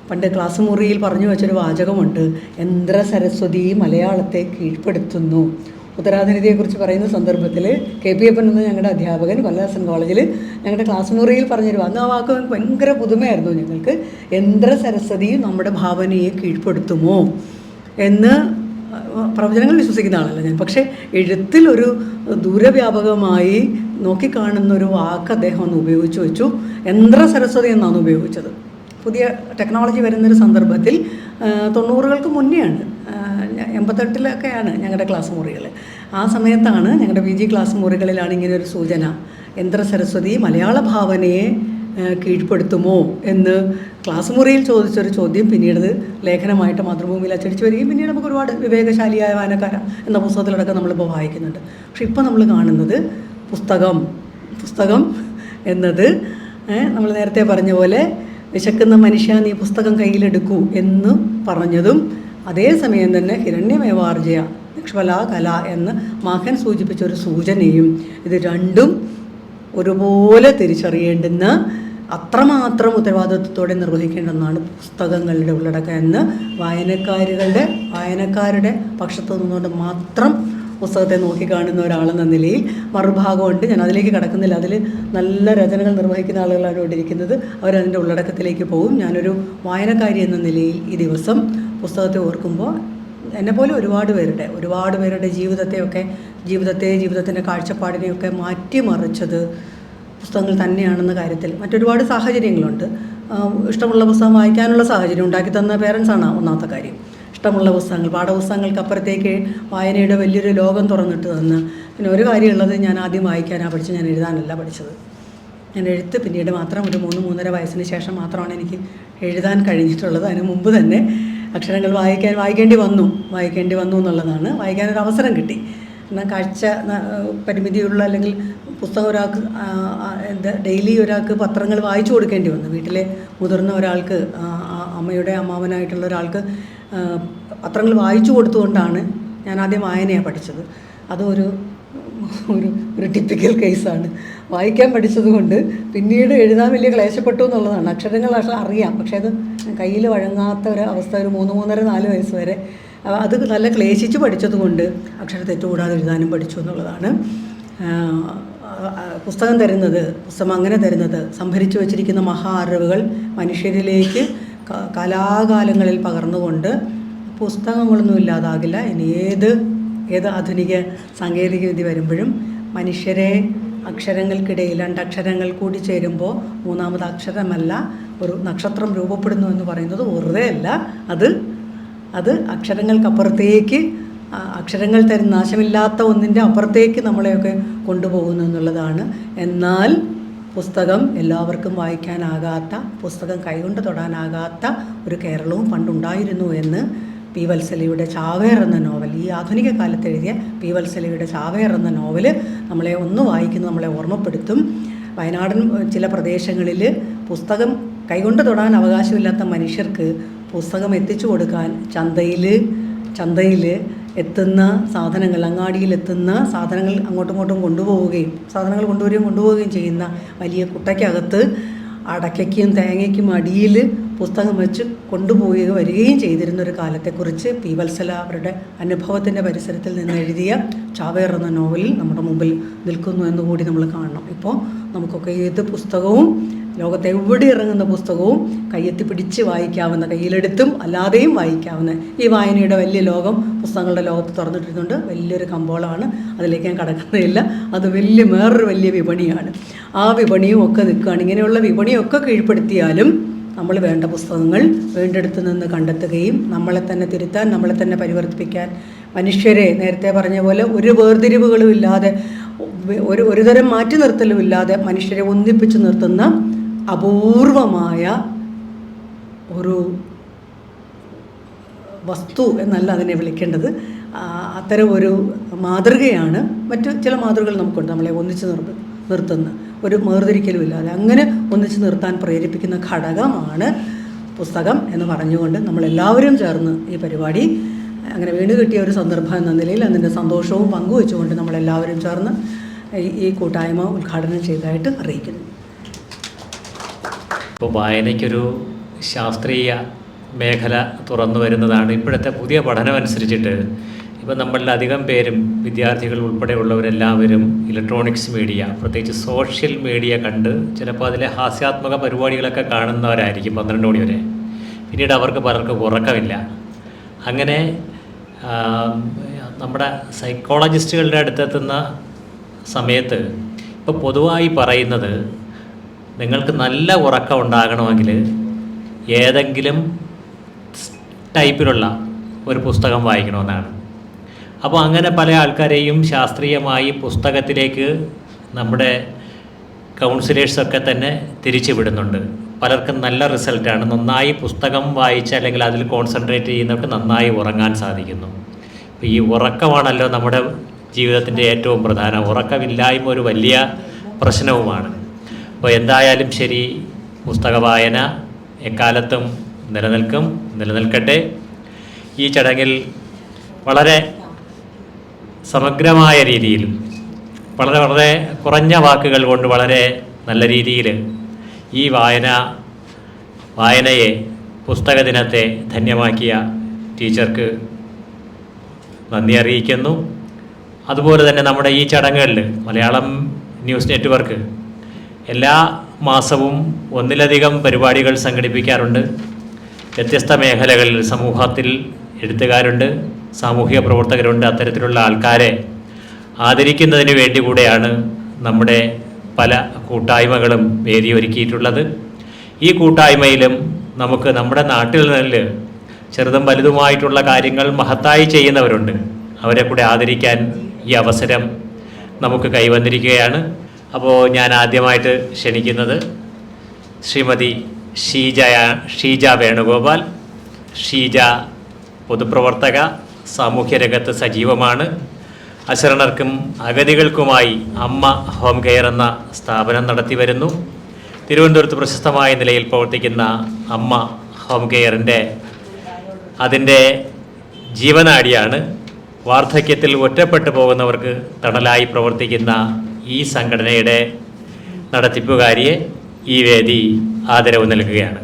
പണ്ട് ക്ലാസ് മുറിയിൽ പറഞ്ഞു വെച്ചൊരു വാചകമുണ്ട്, യന്ത്ര സരസ്വതി മലയാളത്തെ കീഴ്പ്പെടുത്തുന്നു. ഉത്തരാധുനികതയെക്കുറിച്ച് പറയുന്ന സന്ദർഭത്തിൽ KP എന്ന ഞങ്ങളുടെ അധ്യാപകൻ കൊല്ലം കോളേജിൽ ഞങ്ങളുടെ ക്ലാസ് മുറിയിൽ പറഞ്ഞൊരു അന്ന് ആ വാക്ക് ഭയങ്കര പുതുമയായിരുന്നു ഞങ്ങൾക്ക്. യന്ത്ര സരസ്വതി നമ്മുടെ ഭാവനയെ കീഴ്പ്പെടുത്തുമോ എന്ന് പ്രവചനങ്ങൾ വിശ്വസിക്കുന്ന ആളല്ല ഞാൻ. പക്ഷേ എഴുത്തിലൊരു ദൂരവ്യാപകമായി നോക്കിക്കാണുന്ന ഒരു വാക്ക് അദ്ദേഹം ഒന്ന് ഉപയോഗിച്ച് വെച്ചു. യന്ത്ര സരസ്വതി എന്നാണ് ഉപയോഗിച്ചത്. പുതിയ ടെക്നോളജി വരുന്നൊരു സന്ദർഭത്തിൽ 90-കൾക്ക് മുന്നെയാണ്, 88-ലൊക്കെയാണ് ഞങ്ങളുടെ ക്ലാസ് മുറികൾ. ആ സമയത്താണ് ഞങ്ങളുടെ PG ക്ലാസ് മുറികളിലാണ് ഇങ്ങനെയൊരു സൂചന, യന്ത്ര സരസ്വതി മലയാള ഭാവനയെ കീഴ്പ്പെടുത്തുമോ എന്ന് ക്ലാസ് മുറിയിൽ ചോദിച്ചൊരു ചോദ്യം പിന്നീട് ലേഖനമായിട്ട് മാതൃഭൂമിയിൽ അച്ചടിച്ച് വരികയും പിന്നീട് നമുക്ക് ഒരുപാട് വിവേകശാലിയായ വായനക്കാരൻ എന്ന പുസ്തകത്തിലടക്കം നമ്മളിപ്പോൾ വായിക്കുന്നുണ്ട്. പക്ഷെ ഇപ്പോൾ നമ്മൾ കാണുന്നത് പുസ്തകം എന്നത് നമ്മൾ നേരത്തെ പറഞ്ഞ പോലെ വിശക്കുന്ന മനുഷ്യ നീ പുസ്തകം കയ്യിലെടുക്കൂ എന്ന് പറഞ്ഞതും അതേസമയം തന്നെ ഹിരണ്യമേവാർജയ നിഷ്ഫലാകല എന്ന് മാഘൻ സൂചിപ്പിച്ചൊരു സൂചനയും, ഇത് രണ്ടും ഒരുപോലെ തിരിച്ചറിയേണ്ടുന്ന, അത്രമാത്രം ഉത്തരവാദിത്വത്തോടെ നിർവഹിക്കേണ്ടെന്നാണ് പുസ്തകങ്ങളുടെ ഉള്ളടക്കം എന്ന് വായനക്കാരുടെ പക്ഷത്ത് നിന്നുകൊണ്ട് മാത്രം പുസ്തകത്തെ നോക്കിക്കാണുന്ന ഒരാളെന്ന നിലയിൽ മറുഭാഗമുണ്ട്. ഞാൻ അതിലേക്ക് കടക്കുന്നില്ല. അതിൽ നല്ല രചനകൾ നിർവഹിക്കുന്ന ആളുകളാണ് ഇവിടെ ഇരിക്കുന്നത്. അവരതിൻ്റെ ഉള്ളടക്കത്തിലേക്ക് പോകും. ഞാനൊരു വായനക്കാരി എന്ന നിലയിൽ ഈ ദിവസം പുസ്തകത്തെ ഓർക്കുമ്പോൾ എന്നെപ്പോലെ ഒരുപാട് പേരുടെ ജീവിതത്തിൻ്റെ കാഴ്ചപ്പാടിനെയൊക്കെ മാറ്റിമറിച്ചത് പുസ്തകങ്ങൾ തന്നെയാണെന്ന കാര്യത്തിൽ മറ്റൊരുപാട് സാഹചര്യങ്ങളുണ്ട്. ഇഷ്ടമുള്ള പുസ്തകം വായിക്കാനുള്ള സാഹചര്യം ഉണ്ടാക്കി തന്ന പേരൻസാണ് ഒന്നാമത്തെ കാര്യം. ഇഷ്ടമുള്ള പുസ്തകങ്ങൾ, പാഠപുസ്തകങ്ങൾക്കപ്പുറത്തേക്ക് വായനയുടെ വലിയൊരു ലോകം തുറന്നിട്ട് തന്ന്. പിന്നെ ഒരു കാര്യമുള്ളത്, ഞാൻ ആദ്യം വായിക്കാനാണ് പഠിച്ചത്, ഞാൻ എഴുതാനല്ല പഠിച്ചത്. ഞാൻ എഴുത്ത് പിന്നീട് മാത്രം ഒരു 3-3.5 വയസ്സിന് ശേഷം മാത്രമാണ് എനിക്ക് എഴുതാൻ കഴിഞ്ഞിട്ടുള്ളത്. അതിന് മുമ്പ് തന്നെ അക്ഷരങ്ങൾ വായിക്കേണ്ടി വന്നു എന്നുള്ളതാണ്. വായിക്കാനൊരു അവസരം കിട്ടി. എന്നാൽ കാഴ്ച പരിമിതിയുള്ള അല്ലെങ്കിൽ പുസ്തകം ഒരാൾക്ക് ഡെയിലി ഒരാൾക്ക് പത്രങ്ങൾ വായിച്ചു കൊടുക്കേണ്ടി വന്നു. വീട്ടിലെ മുതിർന്ന ഒരാൾക്ക്, അമ്മാവനായിട്ടുള്ള ഒരാൾക്ക് പത്രങ്ങൾ വായിച്ചു കൊടുത്തുകൊണ്ടാണ് ഞാൻ ആദ്യം വായനയാണ് പഠിച്ചത്. അതൊരു ടിപ്പിക്കൽ കേസാണ്. വായിക്കാൻ പഠിച്ചതുകൊണ്ട് പിന്നീട് എഴുതാൻ വലിയ ക്ലേശപ്പെട്ടു എന്നുള്ളതാണ്. അക്ഷരങ്ങൾ അറിയാം, പക്ഷേ അത് കയ്യിൽ വഴങ്ങാത്ത ഒരു അവസ്ഥ ഒരു 3-3.5-4 വയസ്സ് വരെ അത് നല്ല ക്ലേശിച്ച് പഠിച്ചതുകൊണ്ട് അക്ഷരത്തെറ്റുകൂടാതെ എഴുതാനും പഠിച്ചു എന്നുള്ളതാണ്. പുസ്തകം അങ്ങനെ തരുന്നത് സംഭരിച്ചു വച്ചിരിക്കുന്ന മഹാ അറിവുകൾ മനുഷ്യരിലേക്ക് കലാകാലങ്ങളിൽ പകർന്നുകൊണ്ട് പുസ്തകങ്ങളൊന്നും ഇല്ലാതാകില്ല. ഇനി ഏത് ആധുനിക സാങ്കേതികവിദ്യ വരുമ്പോഴും മനുഷ്യരെ അക്ഷരങ്ങൾക്കിടയിൽ 2 അക്ഷരങ്ങൾ കൂടി ചേരുമ്പോൾ 3ാമത് അക്ഷരമല്ല ഒരു നക്ഷത്രം രൂപപ്പെടുന്നു എന്ന് പറയുന്നത് വെറുതെ അല്ല. അത് അക്ഷരങ്ങൾക്കപ്പുറത്തേക്ക്, അക്ഷരങ്ങൾ തരുന്ന നാശമില്ലാത്ത ഒന്നിൻ്റെ അപ്പുറത്തേക്ക് നമ്മളെയൊക്കെ കൊണ്ടുപോകുന്നു എന്നുള്ളതാണ്. എന്നാൽ പുസ്തകം എല്ലാവർക്കും വായിക്കാനാകാത്ത, പുസ്തകം കൈകൊണ്ട് തൊടാനാകാത്ത ഒരു കേരളവും പണ്ടുണ്ടായിരുന്നു എന്ന് പി. വത്സലയുടെ ചാവേർ എന്ന നോവൽ, ഈ ആധുനിക കാലത്ത് എഴുതിയ പി. വത്സലയുടെ ചാവേർ എന്ന നോവൽ നമ്മളെ വായിക്കുന്നത് നമ്മളെ ഓർമ്മപ്പെടുത്തും. വയനാടൻ ചില പ്രദേശങ്ങളിൽ പുസ്തകം കൈകൊണ്ട് തൊടാൻ അവകാശമില്ലാത്ത മനുഷ്യർക്ക് പുസ്തകം എത്തിച്ചു കൊടുക്കാൻ ചന്തയിൽ എത്തുന്ന സാധനങ്ങൾ, അങ്ങാടിയിലെത്തുന്ന സാധനങ്ങൾ അങ്ങോട്ടും കൊണ്ടുപോവുകയും ചെയ്യുന്ന വലിയ കുട്ടയ്ക്കകത്ത് അടയ്ക്കയ്ക്കും തേങ്ങയ്ക്കും അടിയിൽ പുസ്തകം വെച്ച് വരികയും ചെയ്തിരുന്നൊരു കാലത്തെക്കുറിച്ച് പി. വത്സല അവരുടെ അനുഭവത്തിൻ്റെ പരിസരത്തിൽ നിന്ന് എഴുതിയ ചാവേർ എന്ന നോവലിൽ നമ്മുടെ മുമ്പിൽ നിൽക്കുന്നു എന്നുകൂടി നമ്മൾ കാണണം. ഇപ്പോൾ നമുക്കൊക്കെ ഏത് പുസ്തകവും, ലോകത്ത് എവിടെ ഇറങ്ങുന്ന പുസ്തകവും കയ്യെത്തിപ്പിടിച്ച് വായിക്കാവുന്ന, കയ്യിലെടുത്തും അല്ലാതെയും വായിക്കാവുന്ന ഈ വായനയുടെ വലിയ ലോകം പുസ്തകങ്ങളുടെ ലോകത്ത് തുറന്നിട്ടിരുന്നുണ്ട്. വലിയൊരു കമ്പോളമാണ്, അതിലേക്ക് ഞാൻ കടക്കുന്നില്ല. അത് വേറൊരു വലിയ വിപണിയാണ്. ആ വിപണിയും ഒക്കെ നിൽക്കുകയാണ്. ഇങ്ങനെയുള്ള വിപണിയൊക്കെ കീഴ്പ്പെടുത്തിയാലും നമ്മൾ വേണ്ട പുസ്തകങ്ങൾ വേണ്ടിടത്ത് നിന്ന് കണ്ടെത്തുകയും നമ്മളെ തന്നെ തിരുത്താൻ, നമ്മളെ തന്നെ പരിവർത്തിപ്പിക്കാൻ, മനുഷ്യരെ നേരത്തെ പറഞ്ഞ പോലെ ഒരു വേർതിരിവുകളും ഇല്ലാതെ, ഒരു തരം മാറ്റി നിർത്തലും ഇല്ലാതെ മനുഷ്യരെ ഒന്നിപ്പിച്ച് നിർത്തുന്ന അപൂർവമായ ഒരു വസ്തു എന്നല്ല അതിനെ വിളിക്കേണ്ടത്, അത്തരം ഒരു മാതൃകയാണ്. മറ്റു ചില മാതൃകകൾ നമുക്കുണ്ട്, നമ്മളെ ഒന്നിച്ച് നിർത്തുന്ന, ഒരു വേർതിരിക്കലും ഇല്ലാതെ അങ്ങനെ ഒന്നിച്ച് നിർത്താൻ പ്രേരിപ്പിക്കുന്ന ഘടകമാണ് പുസ്തകം എന്ന് പറഞ്ഞുകൊണ്ട് നമ്മളെല്ലാവരും ചേർന്ന് ഈ പരിപാടി അങ്ങനെ വീണ് കിട്ടിയ ഒരു സന്ദർഭം എന്ന നിലയിൽ അതിൻ്റെ സന്തോഷവും പങ്കുവെച്ചുകൊണ്ട് നമ്മളെല്ലാവരും ചേർന്ന് ഈ കൂട്ടായ്മ ഉദ്ഘാടനം ചെയ്തതായിട്ട് അറിയിക്കുന്നു.
ഇപ്പോൾ വായനയ്ക്കൊരു ശാസ്ത്രീയ മേഖല തുറന്നു വരുന്നതാണ്. ഇപ്പോഴത്തെ പുതിയ പഠനമനുസരിച്ചിട്ട് ഇപ്പം നമ്മളിൽ അധികം പേരും, വിദ്യാർത്ഥികൾ ഉൾപ്പെടെയുള്ളവരെല്ലാവരും ഇലക്ട്രോണിക്സ് മീഡിയ, പ്രത്യേകിച്ച് സോഷ്യൽ മീഡിയ കണ്ട് ചിലപ്പോൾ അതിലെ ഹാസ്യാത്മക പരിപാടികളൊക്കെ കാണുന്നവരായിരിക്കും 12 മണി വരെ. പിന്നീട് അവർക്ക് പലർക്കും ഉറക്കമില്ല. അങ്ങനെ നമ്മുടെ സൈക്കോളജിസ്റ്റുകളുടെ അടുത്തെത്തുന്ന സമയത്ത് ഇപ്പോൾ പൊതുവായി പറയുന്നത്, നിങ്ങൾക്ക് നല്ല ഉറക്കം ഉണ്ടാകണമെങ്കിൽ ഏതെങ്കിലും ടൈപ്പിലുള്ള ഒരു പുസ്തകം വായിക്കണമെന്നാണ്. അപ്പോൾ അങ്ങനെ പല ആൾക്കാരെയും ശാസ്ത്രീയമായി പുസ്തകത്തിലേക്ക് നമ്മുടെ കൗൺസിലേഴ്സൊക്കെ തന്നെ തിരിച്ചു വിടുന്നുണ്ട്. പലർക്കും നല്ല റിസൾട്ടാണ്. നന്നായി പുസ്തകം വായിച്ച് അല്ലെങ്കിൽ അതിൽ കോൺസെൻട്രേറ്റ് ചെയ്യുന്നവർക്ക് നന്നായി ഉറങ്ങാൻ സാധിക്കുന്നു. അപ്പോൾ ഈ ഉറക്കമാണല്ലോ നമ്മുടെ ജീവിതത്തിൻ്റെ ഏറ്റവും പ്രധാനം. ഉറക്കമില്ലായ്മ ഒരു വലിയ പ്രശ്നവുമാണ്. അപ്പോൾ എന്തായാലും ശരി, പുസ്തക വായന എക്കാലത്തും നിലനിൽക്കട്ടെ. ഈ ചടങ്ങിൽ വളരെ സമഗ്രമായ രീതിയിൽ, വളരെ കുറഞ്ഞ വാക്കുകൾ കൊണ്ട് വളരെ നല്ല രീതിയിൽ ഈ വായനയെ, പുസ്തക ദിനത്തെ ധന്യമാക്കിയ ടീച്ചർക്ക് നന്ദി അറിയിക്കുന്നു. അതുപോലെ തന്നെ നമ്മുടെ ഈ ചടങ്ങുകളിൽ മലയാളം ന്യൂസ് നെറ്റ്വർക്ക് എല്ലാ മാസവും ഒന്നിലധികം പരിപാടികൾ സംഘടിപ്പിക്കാറുണ്ട്. വ്യത്യസ്ത മേഖലകളിൽ സമൂഹത്തിൽ എഴുത്തുകാരുണ്ട്, സാമൂഹിക പ്രവർത്തകരുണ്ട്. അത്തരത്തിലുള്ള ആൾക്കാരെ ആദരിക്കുന്നതിന് വേണ്ടി കൂടെയാണ് നമ്മുടെ പല കൂട്ടായ്മകളും വേദിയൊരുക്കിയിട്ടുള്ളത്. ഈ കൂട്ടായ്മയിലും നമുക്ക് നമ്മുടെ നാട്ടിൽ നിന്ന് ചെറുതും വലുതുമായിട്ടുള്ള കാര്യങ്ങൾ മഹത്തായി ചെയ്യുന്നവരുണ്ട്. അവരെ കൂടെ ആദരിക്കാൻ ഈ അവസരം നമുക്ക് കൈവന്നിരിക്കുകയാണ്. അപ്പോൾ ഞാൻ ആദ്യമായിട്ട് ക്ഷണിക്കുന്നത് ശ്രീമതി ഷീജ വേണുഗോപാൽ. ഷീജ പൊതുപ്രവർത്തക, സാമൂഹ്യ രംഗത്ത് സജീവമാണ്. അശരണർക്കും അഗതികൾക്കുമായി അമ്മ ഹോം കെയർ എന്ന സ്ഥാപനം നടത്തി വരുന്നു. തിരുവനന്തപുരത്ത് പ്രശസ്തമായ നിലയിൽ പ്രവർത്തിക്കുന്ന അമ്മ ഹോം കെയറിൻ്റെ അതിൻ്റെ ജീവനാഡിയാണ്. വാർദ്ധക്യത്തിൽ ഒറ്റപ്പെട്ടു പോകുന്നവർക്ക് തണലായി പ്രവർത്തിക്കുന്ന ഈ സംഘടനയുടെ നടത്തിപ്പുകാരിയെ ഈ വേദി ആദരവ് നൽകുകയാണ്.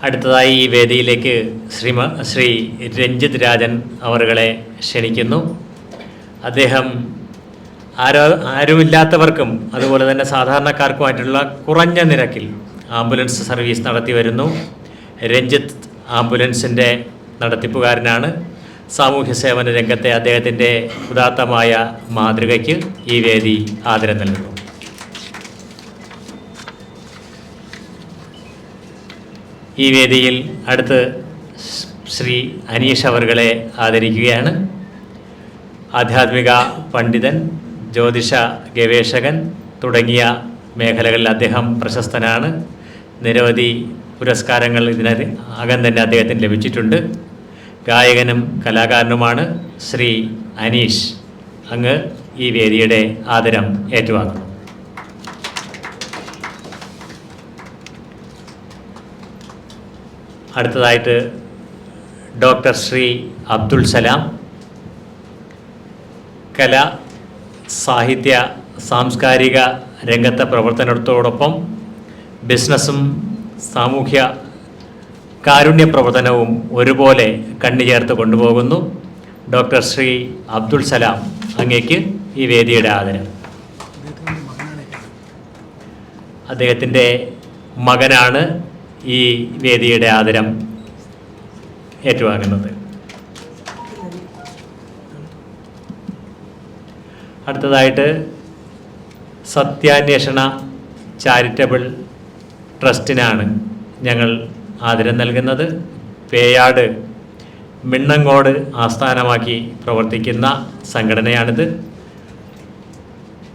അടുത്തതായി ഈ വേദിയിലേക്ക് ശ്രീ രഞ്ജിത് രാജൻ അവറുകളെ ക്ഷണിക്കുന്നു. അദ്ദേഹം ആരുമില്ലാത്തവർക്കും അതുപോലെ തന്നെ സാധാരണക്കാർക്കുമായിട്ടുള്ള കുറഞ്ഞ നിരക്കിൽ ആംബുലൻസ് സർവീസ് നടത്തി വരുന്നു. രഞ്ജിത്ത് ആംബുലൻസിൻ്റെ നടത്തിപ്പുകാരനാണ്. സാമൂഹ്യ സേവന രംഗത്തെ അദ്ദേഹത്തിൻ്റെ ഉദാത്തമായ മാതൃകയ്ക്ക് ഈ വേദി ആദരം നൽകുന്നു. ഈ വേദിയിൽ അടുത്ത് ശ്രീ അനീഷ് അവറുകളെ ആദരിക്കുകയാണ്. ആധ്യാത്മിക പണ്ഡിതൻ, ജ്യോതിഷ ഗവേഷകൻ തുടങ്ങിയ മേഖലകളിൽ അദ്ദേഹം പ്രശസ്തനാണ്. നിരവധി പുരസ്കാരങ്ങൾ ഇതിനകം തന്നെ അദ്ദേഹത്തിന് ലഭിച്ചിട്ടുണ്ട്. ഗായകനും കലാകാരനുമാണ് ശ്രീ അനീഷ്. അങ്ങ് ഈ വേദിയുടെ ആദരം ഏറ്റുവാങ്ങുന്നു. അടുത്തതായിട്ട് ഡോക്ടർ ശ്രീ അബ്ദുൾ സലാം. കല, സാഹിത്യ, സാംസ്കാരിക രംഗത്തെ പ്രവർത്തനത്തോടൊപ്പം ബിസിനസ്സും സാമൂഹ്യ കാരുണ്യ പ്രവർത്തനവും ഒരുപോലെ കണ്ണുചേർത്ത് കൊണ്ടുപോകുന്നു. ഡോക്ടർ ശ്രീ അബ്ദുൾ സലാം, അങ്ങേക്ക് ഈ വേദിയുടെ ആദരം. അദ്ദേഹത്തിൻ്റെ മകനാണ് ഈ വേദിയുടെ ആദരം ഏറ്റുവാങ്ങുന്നത്. അടുത്തതായിട്ട് സത്യാന്വേഷണ ചാരിറ്റബിൾ ട്രസ്റ്റിനാണ് ഞങ്ങൾ ആദരം നൽകുന്നത്. പേയാട് മിണ്ണങ്ങോട് ആസ്ഥാനമാക്കി പ്രവർത്തിക്കുന്ന സംഘടനയാണിത്.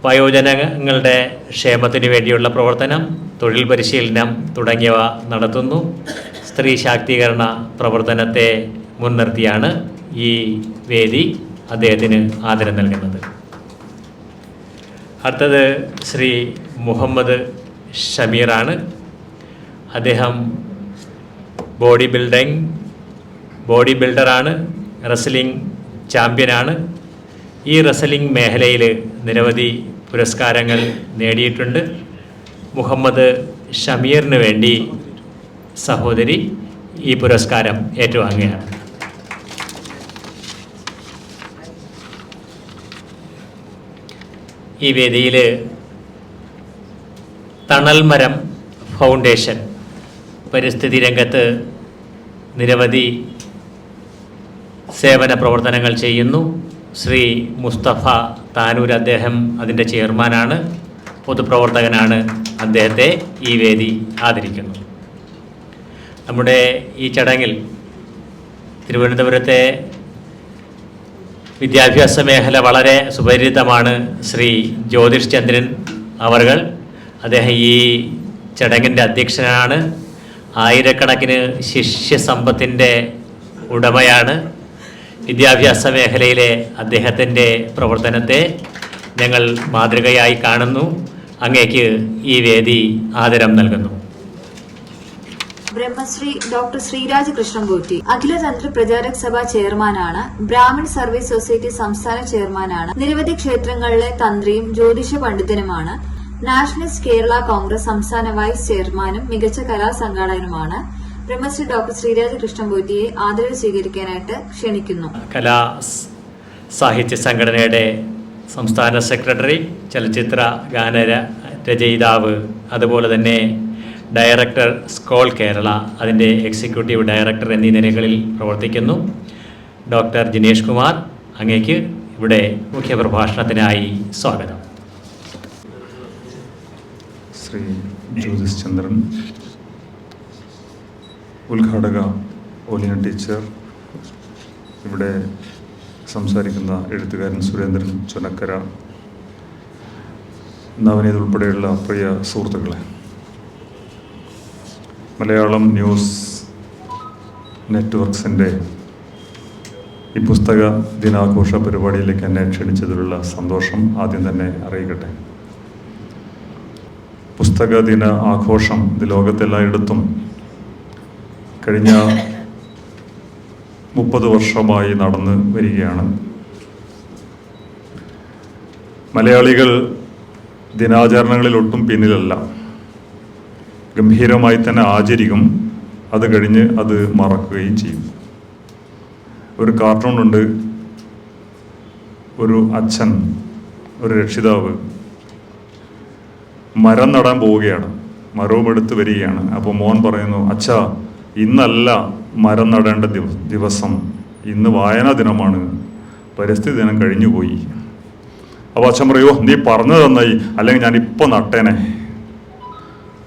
വയോജനങ്ങളുടെ ക്ഷേമത്തിന് വേണ്ടിയുള്ള പ്രവർത്തനം, തൊഴിൽ പരിശീലനം തുടങ്ങിയവ നടത്തുന്നു. സ്ത്രീ ശാക്തീകരണ പ്രവർത്തനത്തെ മുൻനിർത്തിയാണ് ഈ വേദി അദ്ദേഹത്തിന് ആദരം നൽകുന്നത്. അടുത്തത് ശ്രീ മുഹമ്മദ് ഷമീറാണ്. അദ്ദേഹം ബോഡി ബിൽഡറാണ്, റെസ്ലിംഗ് ചാമ്പ്യനാണ്. ഈ റെസ്ലിംഗ് മേഖലയിൽ നിരവധി പുരസ്കാരങ്ങൾ നേടിയിട്ടുണ്ട്. മുഹമ്മദ് ഷമീറിന് വേണ്ടി സഹോദരി ഈ പുരസ്കാരം ഏറ്റുവാങ്ങുകയാണ്. ഈ വേദിയിൽ തണൽമരം ഫൗണ്ടേഷൻ പരിസ്ഥിതി രംഗത്ത് നിരവധി സേവന പ്രവർത്തനങ്ങൾ ചെയ്യുന്നു. ശ്രീ മുസ്തഫ താനൂർ, അദ്ദേഹം അതിൻ്റെ ചെയർമാനാണ്, പൊതുപ്രവർത്തകനാണ്. അദ്ദേഹത്തെ ഈ വേദി ആദരിക്കുന്നു. നമ്മുടെ ഈ ചടങ്ങിൽ തിരുവനന്തപുരത്തെ വിദ്യാഭ്യാസ മേഖല വളരെ സുപരിചിതമാണ്. ശ്രീ ജ്യോതിഷ് ചന്ദ്രൻ അവർകൾ, അദ്ദേഹം ഈ ചടങ്ങിൻ്റെ അധ്യക്ഷനാണ്. ആയിരക്കണക്കിന് ശിഷ്യസമ്പത്തിൻ്റെ ഉടമയാണ്. വിദ്യാഭ്യാസ മേഖലയിലെ അദ്ദേഹത്തിൻ്റെ പ്രവർത്തനത്തെ ഞങ്ങൾ മാതൃകയായി കാണുന്നു. അങ്ങേക്ക് ഈ വേദി ആദരം നൽകുന്നു.
ബ്രഹ്മശ്രീ ഡോക്ടർ ശ്രീരാജ് കൃഷ്ണൻകുട്ടി അഖിലതന്ത്ര പ്രചാരക് സഭ ചെയർമാനാണ്. ബ്രാഹ്മൺ സർവീസ് സൊസൈറ്റി സംസ്ഥാന ചെയർമാനാണ്. നിരവധി ക്ഷേത്രങ്ങളിലെ തന്ത്രിയും ജ്യോതിഷ പണ്ഡിതനുമാണ്. നാഷണലിസ്റ്റ് കേരള കോൺഗ്രസ് സംസ്ഥാന വൈസ് ചെയർമാനും മികച്ച കലാസംഘാടകനുമാണ്. ബ്രഹ്മശ്രീ ഡോക്ടർ ശ്രീരാജ കൃഷ്ണൻപോറ്റിയെ ആദരവ് സ്വീകരിക്കാനായിട്ട് ക്ഷണിക്കുന്നു.
കലാ സാഹിത്യ സംഘടനയുടെ സംസ്ഥാന സെക്രട്ടറി, ചലച്ചിത്ര ഗാന രചയിതാവ്, അതുപോലെ തന്നെ ഡയറക്ടർ സ്കോൾ കേരള, അതിൻ്റെ എക്സിക്യൂട്ടീവ് ഡയറക്ടർ എന്നീ നിലകളിൽ പ്രവർത്തിക്കുന്നു. ഡോക്ടർ ജിനേഷ് കുമാർ, അങ്ങേക്ക് ഇവിടെ മുഖ്യപ്രഭാഷണത്തിനായി സ്വാഗതം.
ശ്രീ ജ്യോതിഷ് ചന്ദ്രൻ, ഉദ്ഘാടക ഓലിന ടീച്ചർ, ഇവിടെ സംസാരിക്കുന്ന എഴുത്തുകാരൻ സുരേന്ദ്രൻ ചുനക്കര, നവനീത് ഉൾപ്പെടെയുള്ള പ്രിയ സുഹൃത്തുക്കളെ, മലയാളം ന്യൂസ് നെറ്റ്വർക്ക്സിൻ്റെ ഈ പുസ്തക ദിനാഘോഷ പരിപാടിയിലേക്ക് എന്നെ ക്ഷണിച്ചതിലുള്ള സന്തോഷം ആദ്യം തന്നെ അറിയിക്കട്ടെ. പുസ്തക ദിന ആഘോഷം ഇത് ലോകത്തെല്ലായിടത്തും കഴിഞ്ഞ 30 വർഷമായി നടന്നു വരികയാണ്. മലയാളികൾ ദിനാചരണങ്ങളിൽ ഒട്ടും പിന്നിലല്ല. ഗംഭീരമായി തന്നെ ആചരിക്കും, അത് കഴിഞ്ഞ് അത് മറക്കുകയും ചെയ്യും. ഒരു കാർട്ടൂണുണ്ട്, ഒരു അച്ഛൻ, ഒരു രക്ഷിതാവ് മരം നടാൻ പോവുകയാണ്, മരവും എടുത്ത് വരികയാണ്. അപ്പോൾ മോൻ പറയുന്നു, അച്ഛാ ഇന്നല്ല മരം നടേണ്ട ദിവസം, ഇന്ന് വായനാ ദിനമാണ്, പരിസ്ഥിതി ദിനം കഴിഞ്ഞുപോയി. അപ്പോൾ അച്ഛൻ പറയുമോ, നീ പറഞ്ഞു തന്നായി, അല്ലെങ്കിൽ ഞാൻ ഇപ്പോൾ നട്ടേനെ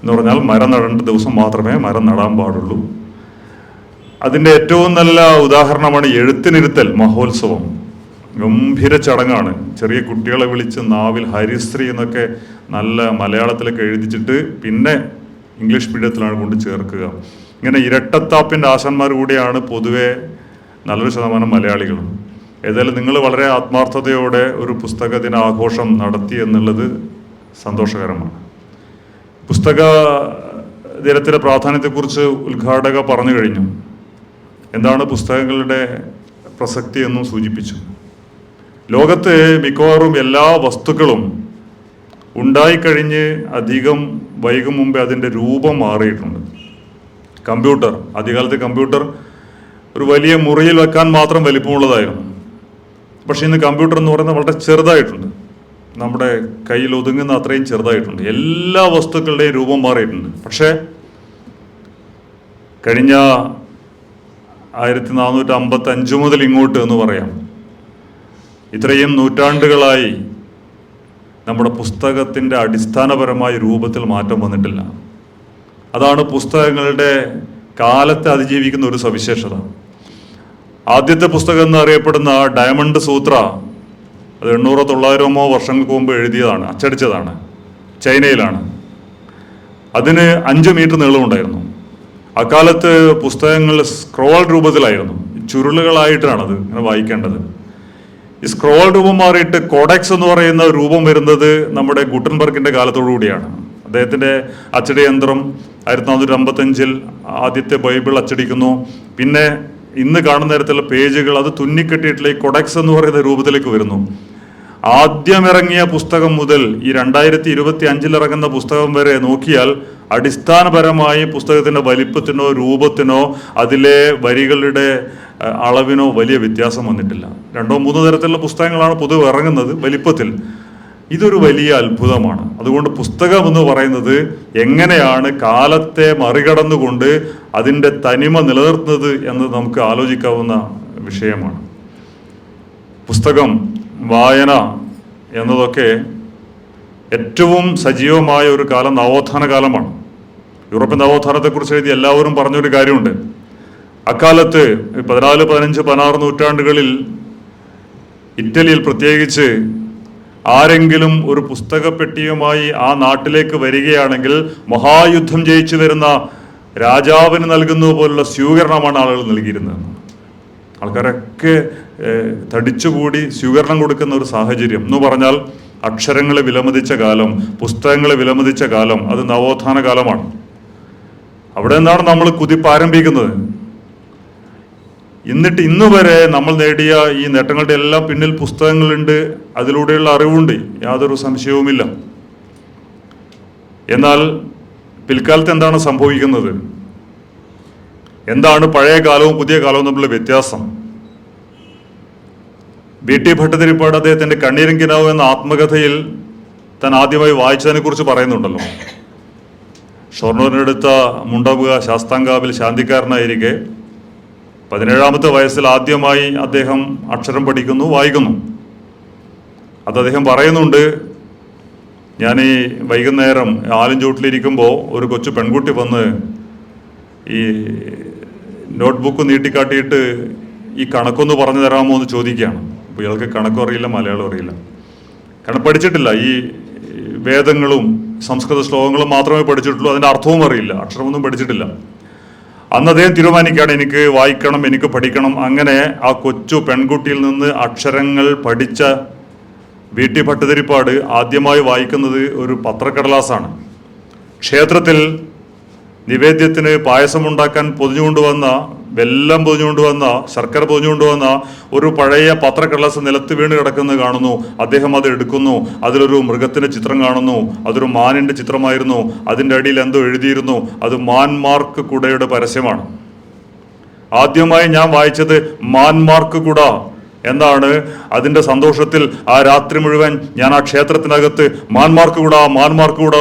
എന്ന് പറഞ്ഞാൽ മരം നടേണ്ട ദിവസം മാത്രമേ മരം നടാൻ പാടുള്ളൂ. അതിൻ്റെ ഏറ്റവും നല്ല ഉദാഹരണമാണ് എഴുത്തിനിരുത്തൽ മഹോത്സവം. ഗംഭീര ചടങ്ങാണ്. ചെറിയ കുട്ടികളെ വിളിച്ച് നാവിൽ ഹരിശ്രീ എന്നൊക്കെ നല്ല മലയാളത്തിലൊക്കെ എഴുതിച്ചിട്ട് പിന്നെ ഇംഗ്ലീഷ് മീഡിയത്തിലാണ് കൊണ്ട് ചേർക്കുക. ഇങ്ങനെ ഇരട്ടത്താപ്പിൻ്റെ ആശാന്മാർ കൂടിയാണ് പൊതുവെ നല്ലൊരു ശതമാനം മലയാളികളും. ഏതായാലും നിങ്ങൾ വളരെ ആത്മാർത്ഥതയോടെ ഒരു പുസ്തക ദിനാഘോഷം നടത്തി എന്നുള്ളത് സന്തോഷകരമാണ്. പുസ്തക ദിനത്തിൻ്റെ പ്രാധാന്യത്തെക്കുറിച്ച് ഉദ്ഘാടക പറഞ്ഞു കഴിഞ്ഞു. എന്താണ് പുസ്തകങ്ങളുടെ പ്രസക്തി എന്നും സൂചിപ്പിച്ചു. ലോകത്ത് മിക്കവാറും എല്ലാ വസ്തുക്കളും ഉണ്ടായിക്കഴിഞ്ഞ് അധികം വൈകും മുമ്പേ അതിൻ്റെ രൂപം മാറിയിട്ടുണ്ട്. കമ്പ്യൂട്ടർ, ആദ്യകാലത്ത് കമ്പ്യൂട്ടർ ഒരു വലിയ മുറിയിൽ വെക്കാൻ മാത്രം വലിപ്പമുള്ളതായിരുന്നു. പക്ഷേ ഇന്ന് കമ്പ്യൂട്ടർ എന്ന് പറയുന്നത് വളരെ ചെറുതായിട്ടുണ്ട്, നമ്മുടെ കയ്യിൽ ഒതുങ്ങുന്ന അത്രയും ചെറുതായിട്ടുണ്ട്. എല്ലാ വസ്തുക്കളുടെയും രൂപം മാറിയിട്ടുണ്ട്. പക്ഷേ കഴിഞ്ഞ 1455 മുതൽ ഇങ്ങോട്ട് എന്ന് പറയാം, ഇത്രയും നൂറ്റാണ്ടുകളായി നമ്മുടെ പുസ്തകത്തിൻ്റെ അടിസ്ഥാനപരമായ രൂപത്തിൽ മാറ്റം വന്നിട്ടില്ല. അതാണ് പുസ്തകങ്ങളുടെ കാലത്തെ അതിജീവിക്കുന്ന ഒരു സവിശേഷത. ആദ്യത്തെ പുസ്തകം എന്നറിയപ്പെടുന്ന ഡയമണ്ട് സൂത്ര, അത് 800-900 വർഷങ്ങൾക്ക് മുമ്പ് എഴുതിയതാണ്, അച്ചടിച്ചതാണ്, ചൈനയിലാണ്. അതിന് 5 മീറ്റർ നീളമുണ്ടായിരുന്നു. അക്കാലത്ത് പുസ്തകങ്ങൾ സ്ക്രോൾ രൂപത്തിലായിരുന്നു, ചുരുളുകളായിട്ടാണത് ഇങ്ങനെ വായിക്കേണ്ടത്. ഈ സ്ക്രോൾ രൂപം മാറിയിട്ട് കോഡെക്സ് എന്ന് പറയുന്ന രൂപം വരുന്നത് നമ്മുടെ ഗുട്ടൻബർഗിൻ്റെ കാലത്തോടു കൂടിയാണ്. അദ്ദേഹത്തിൻ്റെ അച്ചടി യന്ത്രം 1455 ആദ്യത്തെ ബൈബിൾ അച്ചടിക്കുന്നു. പിന്നെ ഇന്ന് കാണുന്ന തരത്തിലുള്ള പേജുകൾ അത് തുന്നിക്കെട്ടിയിട്ടുള്ള ഈ കൊഡെക്സ് എന്ന് പറയുന്ന രൂപത്തിലേക്ക് വരുന്നു. ആദ്യം ഇറങ്ങിയ പുസ്തകം മുതൽ ഈ 2025 ഇറങ്ങുന്ന പുസ്തകം വരെ നോക്കിയാൽ അടിസ്ഥാനപരമായി പുസ്തകത്തിൻ്റെ വലിപ്പത്തിനോ രൂപത്തിനോ അതിലെ വരികളുടെ അളവിനോ വലിയ വ്യത്യാസം വന്നിട്ടില്ല. 2-3 തരത്തിലുള്ള പുസ്തകങ്ങളാണ് പൊതുവെ ഇറങ്ങുന്നത് വലിപ്പത്തിൽ. ഇതൊരു വലിയ അത്ഭുതമാണ്. അതുകൊണ്ട് പുസ്തകം എന്ന് പറയുന്നത് എങ്ങനെയാണ് കാലത്തെ മറികടന്നുകൊണ്ട് അതിൻ്റെ തനിമ നിലനിർത്തുന്നത് എന്ന് നമുക്ക് ആലോചിക്കാവുന്ന വിഷയമാണ്. പുസ്തകം, വായന എന്നതൊക്കെ ഏറ്റവും സജീവമായ ഒരു കാലം നവോത്ഥാന കാലമാണ്. യൂറോപ്യൻ നവോത്ഥാനത്തെക്കുറിച്ച് എഴുതി എല്ലാവരും പറഞ്ഞൊരു കാര്യമുണ്ട്. അക്കാലത്ത് 14, 15, 16 നൂറ്റാണ്ടുകളിൽ ഇറ്റലിയിൽ പ്രത്യേകിച്ച് ആരെങ്കിലും ഒരു പുസ്തകപ്പെട്ടിയുമായി ആ നാട്ടിലേക്ക് വരികയാണെങ്കിൽ മഹായുദ്ധം ജയിച്ചു വരുന്ന രാജാവിന് നൽകുന്നത് പോലുള്ള സ്വീകരണമാണ് ആളുകൾ നൽകിയിരുന്നത്. ആൾക്കാരൊക്കെ തടിച്ചുകൂടി സ്വീകരണം കൊടുക്കുന്ന ഒരു സാഹചര്യം എന്ന് പറഞ്ഞാൽ അക്ഷരങ്ങളെ വിലമതിച്ച കാലം, പുസ്തകങ്ങളെ വിലമതിച്ച കാലം, അത് നവോത്ഥാന കാലമാണ്. അവിടെ നിന്നാണ് നമ്മൾ കുതിപ്പ് ആരംഭിക്കുന്നത്. എന്നിട്ട് ഇന്ന് വരെ നമ്മൾ നേടിയ ഈ നേട്ടങ്ങളുടെ എല്ലാം പിന്നിൽ പുസ്തകങ്ങളുണ്ട്, അതിലൂടെയുള്ള അറിവുണ്ട്, യാതൊരു സംശയവുമില്ല. എന്നാൽ പിൽക്കാലത്ത് എന്താണ് സംഭവിക്കുന്നത്? എന്താണ് പഴയ കാലവും പുതിയ കാലവും തമ്മിലുള്ള വ്യത്യാസം? VT ഭട്ടതിരിപ്പാട് അദ്ദേഹത്തിൻ്റെ കണ്ണീരും കിനാവ് എന്ന ആത്മകഥയിൽ താൻ ആദ്യമായി വായിച്ചതിനെ കുറിച്ച് പറയുന്നുണ്ടല്ലോ. ഷൊർണൂരിനടുത്ത മുണ്ടമുക ശാസ്താംകാവിൽ ശാന്തിക്കാരനായിരിക്കെ 17-ാമത്തെ വയസ്സിൽ ആദ്യമായി അദ്ദേഹം അക്ഷരം പഠിക്കുന്നു, വായിക്കുന്നു. അത് അദ്ദേഹം പറയുന്നുണ്ട്, ഞാൻ ഈ വൈകുന്നേരം ആലിൻചോട്ടിലിരിക്കുമ്പോൾ ഒരു കൊച്ചു പെൺകുട്ടി വന്ന് ഈ നോട്ട്ബുക്ക് നീട്ടിക്കാട്ടിയിട്ട് ഈ കണക്കൊന്ന് പറഞ്ഞു തരാമോ എന്ന് ചോദിക്കുകയാണ്. അപ്പോൾ ഇയാൾക്ക് കണക്കും അറിയില്ല, മലയാളം അറിയില്ല, കാരണം പഠിച്ചിട്ടില്ല. ഈ വേദങ്ങളും സംസ്കൃത ശ്ലോകങ്ങളും മാത്രമേ പഠിച്ചിട്ടുള്ളൂ, അതിൻ്റെ അർത്ഥവും അറിയില്ല, അക്ഷരമൊന്നും പഠിച്ചിട്ടില്ല. അന്ന് അദ്ദേഹം തീരുമാനിക്കുകയാണ്, എനിക്ക് വായിക്കണം, എനിക്ക് പഠിക്കണം. അങ്ങനെ ആ കൊച്ചു പെൺകുട്ടിയിൽ നിന്ന് അക്ഷരങ്ങൾ പഠിച്ച VT ഭട്ടതിരിപ്പാട് ആദ്യമായി വായിക്കുന്നത് ഒരു പത്രക്കടലാസാണ്. ക്ഷേത്രത്തിൽ നിവേദ്യത്തിന് പായസമുണ്ടാക്കാൻ പൊതിഞ്ഞുകൊണ്ടുവന്ന, വെല്ലം പൊതിഞ്ഞുകൊണ്ടുവന്ന, ശർക്കര പൊതിഞ്ഞുകൊണ്ടുവന്ന ഒരു പഴയ പത്രക്കടലാസ് നിലത്ത് വീണ് കിടക്കുന്നത് കാണുന്നു. അദ്ദേഹം അത് എടുക്കുന്നു. അതിലൊരു മൃഗത്തിൻ്റെ ചിത്രം കാണുന്നു. അതൊരു മാനിൻ്റെ ചിത്രമായിരുന്നു. അതിൻ്റെ അടിയിൽ എന്തോ എഴുതിയിരുന്നു. അത് മാൻമാർക്ക് കുടയുടെ പരസ്യമാണ്. ആദ്യമായി ഞാൻ വായിച്ചത് മാൻമാർക്ക് കുട എന്നാണ്. അതിൻ്റെ സന്തോഷത്തിൽ ആ രാത്രി മുഴുവൻ ഞാൻ ആ ക്ഷേത്രത്തിനകത്ത് മാൻമാർക്ക് കൂടാ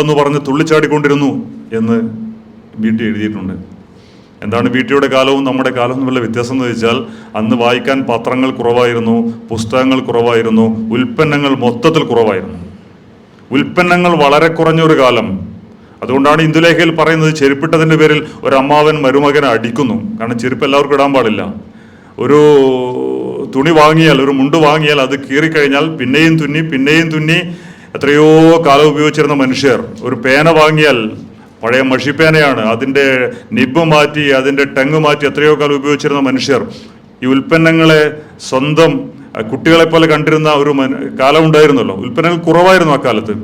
എന്ന് പറഞ്ഞ് തുള്ളിച്ചാടിക്കൊണ്ടിരുന്നു എന്ന് VT എഴുതിയിട്ടുണ്ട്. എന്താണ് VTയുടെ കാലവും നമ്മുടെ കാലവും തമ്മിലുള്ള വ്യത്യാസം എന്ന് വെച്ചാൽ, അന്ന് വായിക്കാൻ പത്രങ്ങൾ കുറവായിരുന്നു, പുസ്തകങ്ങൾ കുറവായിരുന്നു, ഉൽപ്പന്നങ്ങൾ മൊത്തത്തിൽ കുറവായിരുന്നു. ഉൽപ്പന്നങ്ങൾ വളരെ കുറഞ്ഞൊരു കാലം. അതുകൊണ്ടാണ് ഇന്ദുലേഖയിൽ പറയുന്നത്, ചെരുപ്പിട്ടതിൻ്റെ പേരിൽ ഒരു അമ്മാവൻ മരുമകനെ അടിക്കുന്നു. കാരണം ചെരുപ്പ് എല്ലാവർക്കും ഇടാൻ പാടില്ല. ഒരു തുണി വാങ്ങിയാൽ, ഒരു മുണ്ട് വാങ്ങിയാൽ അത് കീറിക്കഴിഞ്ഞാൽ പിന്നെയും തുന്നി എത്രയോ കാലം ഉപയോഗിച്ചിരുന്ന മനുഷ്യർ. ഒരു പേന വാങ്ങിയാൽ, പഴയ മഷിപ്പേനയാണ്, അതിൻ്റെ നിബ് മാറ്റി, അതിൻ്റെ ടങ് മാറ്റി എത്രയോ കാലം ഉപയോഗിച്ചിരുന്ന മനുഷ്യർ ഈ ഉൽപ്പന്നങ്ങളെ സ്വന്തം കുട്ടികളെപ്പോലെ കണ്ടിരുന്ന ഒരു കാലം ഉണ്ടായിരുന്നല്ലോ. ഉൽപ്പന്നങ്ങൾ കുറവായിരുന്നു ആ കാലത്ത്.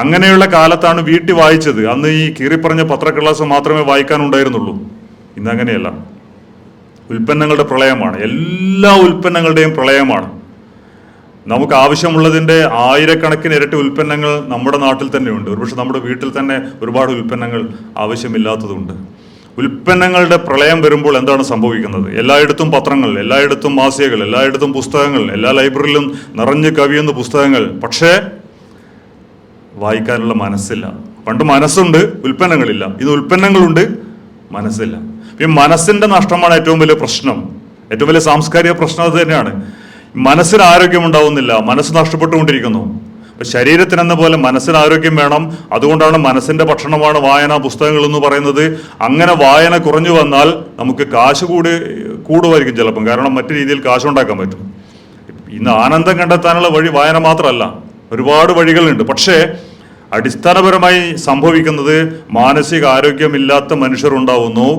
അങ്ങനെയുള്ള കാലത്താണ് VT വായിച്ചത്. അന്ന് ഈ കീറിപ്പറഞ്ഞ പത്രക്കടലാസ് മാത്രമേ വായിക്കാനുണ്ടായിരുന്നുള്ളൂ. ഇന്നങ്ങനെയല്ല. ഉൽപ്പന്നങ്ങളുടെ പ്രളയമാണ്, എല്ലാ ഉൽപ്പന്നങ്ങളുടെയും പ്രളയമാണ്. നമുക്ക് ആവശ്യമുള്ളതിൻ്റെ ആയിരക്കണക്കിന് ഇരട്ടി ഉൽപ്പന്നങ്ങൾ നമ്മുടെ നാട്ടിൽ തന്നെയുണ്ട്. ഒരുപക്ഷെ നമ്മുടെ വീട്ടിൽ തന്നെ ഒരുപാട് ഉൽപ്പന്നങ്ങൾ ആവശ്യമില്ലാത്തതുണ്ട്. ഉൽപ്പന്നങ്ങളുടെ പ്രളയം വരുമ്പോൾ എന്താണ് സംഭവിക്കുന്നത്? എല്ലായിടത്തും പത്രങ്ങൾ, എല്ലായിടത്തും മാസികകൾ, എല്ലായിടത്തും പുസ്തകങ്ങൾ, എല്ലാ ലൈബ്രറിയിലും നിറഞ്ഞു കവിയുന്ന പുസ്തകങ്ങൾ. പക്ഷേ വായിക്കാനുള്ള മനസ്സില്ല. പണ്ട് മനസ്സുണ്ട്, ഉൽപ്പന്നങ്ങളില്ല. ഇത് ഉൽപ്പന്നങ്ങളുണ്ട്, മനസ്സില്ല. ഈ മനസ്സിൻ്റെ നഷ്ടമാണ് ഏറ്റവും വലിയ പ്രശ്നം. ഏറ്റവും വലിയ സാംസ്കാരിക പ്രശ്നം അത് തന്നെയാണ്. മനസ്സിന് ആരോഗ്യമുണ്ടാവുന്നില്ല, മനസ്സ് നഷ്ടപ്പെട്ടുകൊണ്ടിരിക്കുന്നു. അപ്പം ശരീരത്തിനെന്ന പോലെ മനസ്സിന് ആരോഗ്യം വേണം. അതുകൊണ്ടാണ് മനസ്സിൻ്റെ ഭക്ഷണമാണ് വായന, പുസ്തകങ്ങൾ എന്ന് പറയുന്നത്. അങ്ങനെ വായന കുറഞ്ഞു വന്നാൽ നമുക്ക് കാശ് കൂടുമായിരിക്കും ചിലപ്പം. കാരണം മറ്റു രീതിയിൽ കാശുണ്ടാക്കാൻ പറ്റും. ഇന്ന് ആനന്ദം കണ്ടെത്താനുള്ള വഴി വായന മാത്രമല്ല, ഒരുപാട് വഴികളുണ്ട്. പക്ഷേ അടിസ്ഥാനപരമായി സംഭവിക്കുന്നത് മാനസിക ആരോഗ്യമില്ലാത്ത മനുഷ്യരുണ്ടാവുന്നു.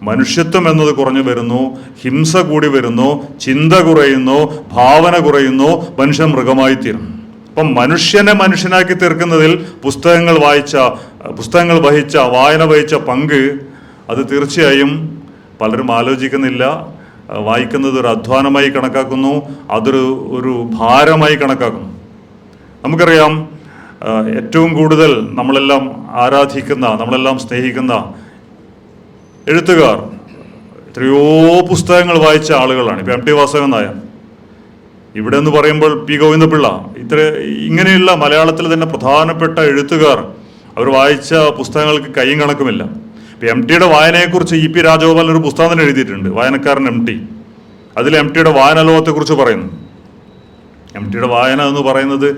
മനുഷ്യത്വം എന്നത് കുറഞ്ഞു വരുന്നു, ഹിംസ കൂടി വരുന്നു, ചിന്ത കുറയുന്നു, ഭാവന കുറയുന്നു, മനുഷ്യൻ മൃഗമായി തീരും. അപ്പം മനുഷ്യനെ മനുഷ്യനാക്കി തീർക്കുന്നതിൽ പുസ്തകങ്ങൾ വഹിച്ച, വായന വഹിച്ച പങ്ക് അത് തീർച്ചയായും പലരും ആലോചിക്കുന്നില്ല. വായിക്കുന്നത് ഒരു അധ്വാനമായി കണക്കാക്കുന്നു, അതൊരു ഭാരമായി കണക്കാക്കുന്നു. നമുക്കറിയാം, ഏറ്റവും കൂടുതൽ നമ്മളെല്ലാം ആരാധിക്കുന്ന, നമ്മളെല്ലാം സ്നേഹിക്കുന്ന എഴുത്തുകാർ എത്രയോ പുസ്തകങ്ങൾ വായിച്ച ആളുകളാണ്. ഇപ്പം MT വാസുദേവൻ നായർ, ഇവിടെ എന്ന് പറയുമ്പോൾ P ഗോവിന്ദപിള്ള, ഇങ്ങനെയുള്ള മലയാളത്തിൽ തന്നെ പ്രധാനപ്പെട്ട എഴുത്തുകാർ, അവർ വായിച്ച പുസ്തകങ്ങൾക്ക് കയ്യും കണക്കുമില്ല. ഇപ്പം MTയുടെ വായനയെക്കുറിച്ച് EP രാജഗോപാലൻ ഒരു പുസ്തകം തന്നെ എഴുതിയിട്ടുണ്ട്, വായനക്കാരൻ MT. അതിൽ MTയുടെ വായന ലോകത്തെക്കുറിച്ച് പറയുന്നു. MTയുടെ വായന എന്ന് പറയുന്നത്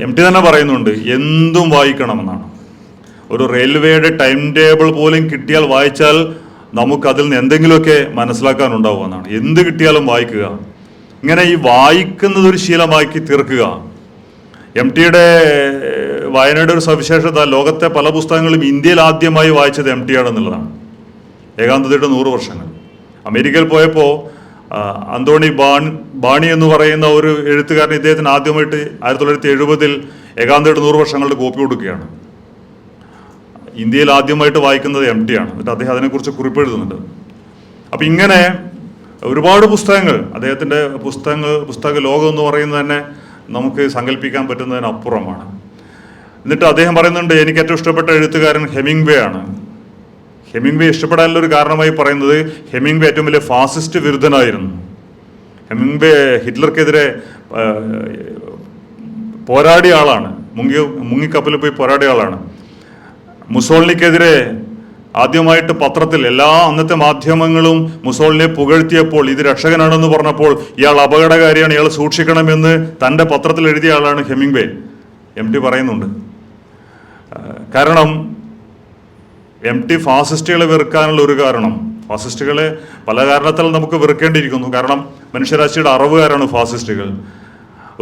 MT തന്നെ പറയുന്നുണ്ട്, എന്തും വായിക്കണമെന്നാണ്. ഒരു റെയിൽവേയുടെ ടൈം ടേബിൾ പോലും കിട്ടിയാൽ വായിച്ചാൽ നമുക്കതിൽ നിന്ന് എന്തെങ്കിലുമൊക്കെ മനസ്സിലാക്കാനുണ്ടാവുമെന്നാണ്. എന്ത് കിട്ടിയാലും വായിക്കുക. ഇങ്ങനെ ഈ വായിക്കുന്നത് ഒരു ശീലമാക്കി തീർക്കുക. MTയുടെ വായനയുടെ ഒരു സവിശേഷത, ലോകത്തെ പല പുസ്തകങ്ങളും ഇന്ത്യയിൽ ആദ്യമായി വായിച്ചത് MT ആണെന്നുള്ളതാണ്. ഏകാന്തതയുടെ 100 വർഷങ്ങൾ. അമേരിക്കയിൽ പോയപ്പോൾ അന്തോണി ബാണി എന്ന് പറയുന്ന ഒരു എഴുത്തുകാരൻ ഇദ്ദേഹത്തിന് ആദ്യമായിട്ട് 1970 ഏകാന്തതയുടെ 100 വർഷങ്ങളുടെ കോപ്പി കൊടുക്കുകയാണ്. ഇന്ത്യയിൽ ആദ്യമായിട്ട് വായിക്കുന്നത് MT ആണ്. എന്നിട്ട് അദ്ദേഹം അതിനെക്കുറിച്ച് കുറിപ്പെഴുതുന്നുണ്ട്. അപ്പം ഇങ്ങനെ ഒരുപാട് പുസ്തകങ്ങൾ, അദ്ദേഹത്തിൻ്റെ പുസ്തക ലോകം എന്ന് പറയുന്നത് തന്നെ നമുക്ക് സങ്കല്പിക്കാൻ പറ്റുന്നതിനപ്പുറമാണ്. എന്നിട്ട് അദ്ദേഹം പറയുന്നുണ്ട്, എനിക്ക് ഏറ്റവും ഇഷ്ടപ്പെട്ട എഴുത്തുകാരൻ ഹെമിംഗ്വേ ആണ്. ഹെമിംഗ്വേ ഇഷ്ടപ്പെടാനുള്ള ഒരു കാരണമായി പറയുന്നത്, ഹെമിംഗ്വേ ഏറ്റവും വലിയ ഫാസിസ്റ്റ് വിരുദ്ധനായിരുന്നു. ഹെമിംഗ്വേ ഹിറ്റ്ലർക്കെതിരെ പോരാടിയ ആളാണ്, മുങ്ങിക്കപ്പലിൽ പോയി പോരാടിയ ആളാണ്. മുസോളിനിക്കെതിരെ ആദ്യമായിട്ട് പത്രത്തിൽ എല്ലാ അന്നത്തെ മാധ്യമങ്ങളും മുസോളിനെ പുകഴ്ത്തിയപ്പോൾ ഇത് രക്ഷകനാണെന്ന് പറഞ്ഞപ്പോൾ ഇയാൾ അപകടകാരിയാണ്, ഇയാൾ സൂക്ഷിക്കണമെന്ന് തൻ്റെ പത്രത്തിൽ എഴുതിയ ആളാണ് ഹെമിംഗ്വേ. എം ടി പറയുന്നുണ്ട്. കാരണം എം ടി ഫാസിസ്റ്റുകളെ വെറുക്കാനുള്ള ഒരു കാരണം, ഫാസിസ്റ്റുകളെ പല കാരണത്താൽ നമുക്ക് വെറുക്കേണ്ടിയിരിക്കുന്നു. കാരണം മനുഷ്യരാശിയുടെ അറിവുകാരാണ് ഫാസിസ്റ്റുകൾ.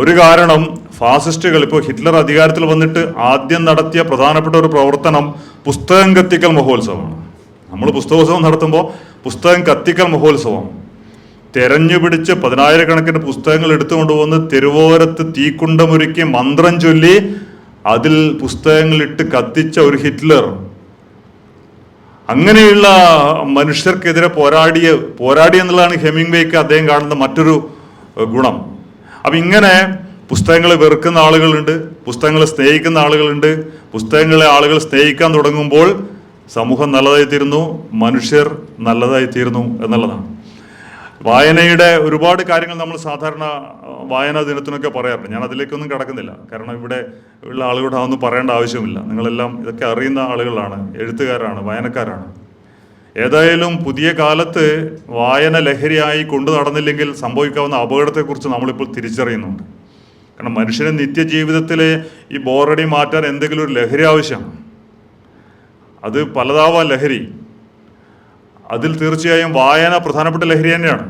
ഒരു കാരണം, ഫാസിസ്റ്റുകൾ ഇപ്പോൾ ഹിറ്റ്ലർ അധികാരത്തിൽ വന്നിട്ട് ആദ്യം നടത്തിയ പ്രധാനപ്പെട്ട ഒരു പ്രവർത്തനം പുസ്തകം കത്തിക്കൽ മഹോത്സവമാണ്. നമ്മൾ പുസ്തകോത്സവം നടത്തുമ്പോൾ പുസ്തകം കത്തിക്കൽ മഹോത്സവം തെരഞ്ഞുപിടിച്ച് 10,000-കണക്കിന് പുസ്തകങ്ങൾ എടുത്തുകൊണ്ടുവന്ന് തെരുവോരത്ത് തീക്കുണ്ടമൊരുക്കി മന്ത്രം ചൊല്ലി അതിൽ പുസ്തകങ്ങളിട്ട് കത്തിച്ച ഒരു ഹിറ്റ്ലർ, അങ്ങനെയുള്ള മനുഷ്യർക്കെതിരെ പോരാടി എന്നുള്ളതാണ് ഹെമിംഗ്വേക്ക് അദ്ദേഹം കാണുന്ന മറ്റൊരു ഗുണം. അപ്പം ഇങ്ങനെ പുസ്തകങ്ങളെ വെറുക്കുന്ന ആളുകളുണ്ട്, പുസ്തകങ്ങളെ സ്നേഹിക്കുന്ന ആളുകളുണ്ട്. പുസ്തകങ്ങളെ ആളുകൾ സ്നേഹിക്കാൻ തുടങ്ങുമ്പോൾ സമൂഹം നല്ലതായിത്തീരുന്നു, മനുഷ്യർ നല്ലതായിത്തീരുന്നു എന്നുള്ളതാണ്. വായനയുടെ ഒരുപാട് കാര്യങ്ങൾ നമ്മൾ സാധാരണ വായനാ ദിനത്തിനൊക്കെ പറയാറുണ്ട്. ഞാൻ അതിലേക്കൊന്നും കടക്കുന്നില്ല, കാരണം ഇവിടെ ഉള്ള ആളുകളോട് അതൊന്നും പറയേണ്ട ആവശ്യമില്ല. നിങ്ങളെല്ലാം ഇതൊക്കെ അറിയുന്ന ആളുകളാണ്, എഴുത്തുകാരാണ്, വായനക്കാരാണ്. ഏതായാലും പുതിയ കാലത്ത് വായന ലഹരിയായി കൊണ്ടു നടന്നില്ലെങ്കിൽ സംഭവിക്കാവുന്ന അപകടത്തെക്കുറിച്ച് നമ്മളിപ്പോൾ തിരിച്ചറിയുന്നുണ്ട്. കാരണം മനുഷ്യന് നിത്യജീവിതത്തിലെ ഈ ബോറടി മാറ്റാൻ എന്തെങ്കിലും ഒരു ലഹരി ആവശ്യമാണ്. അത് പലതാവാം ലഹരി. അതിൽ തീർച്ചയായും വായന പ്രധാനപ്പെട്ട ലഹരി തന്നെയാണ്.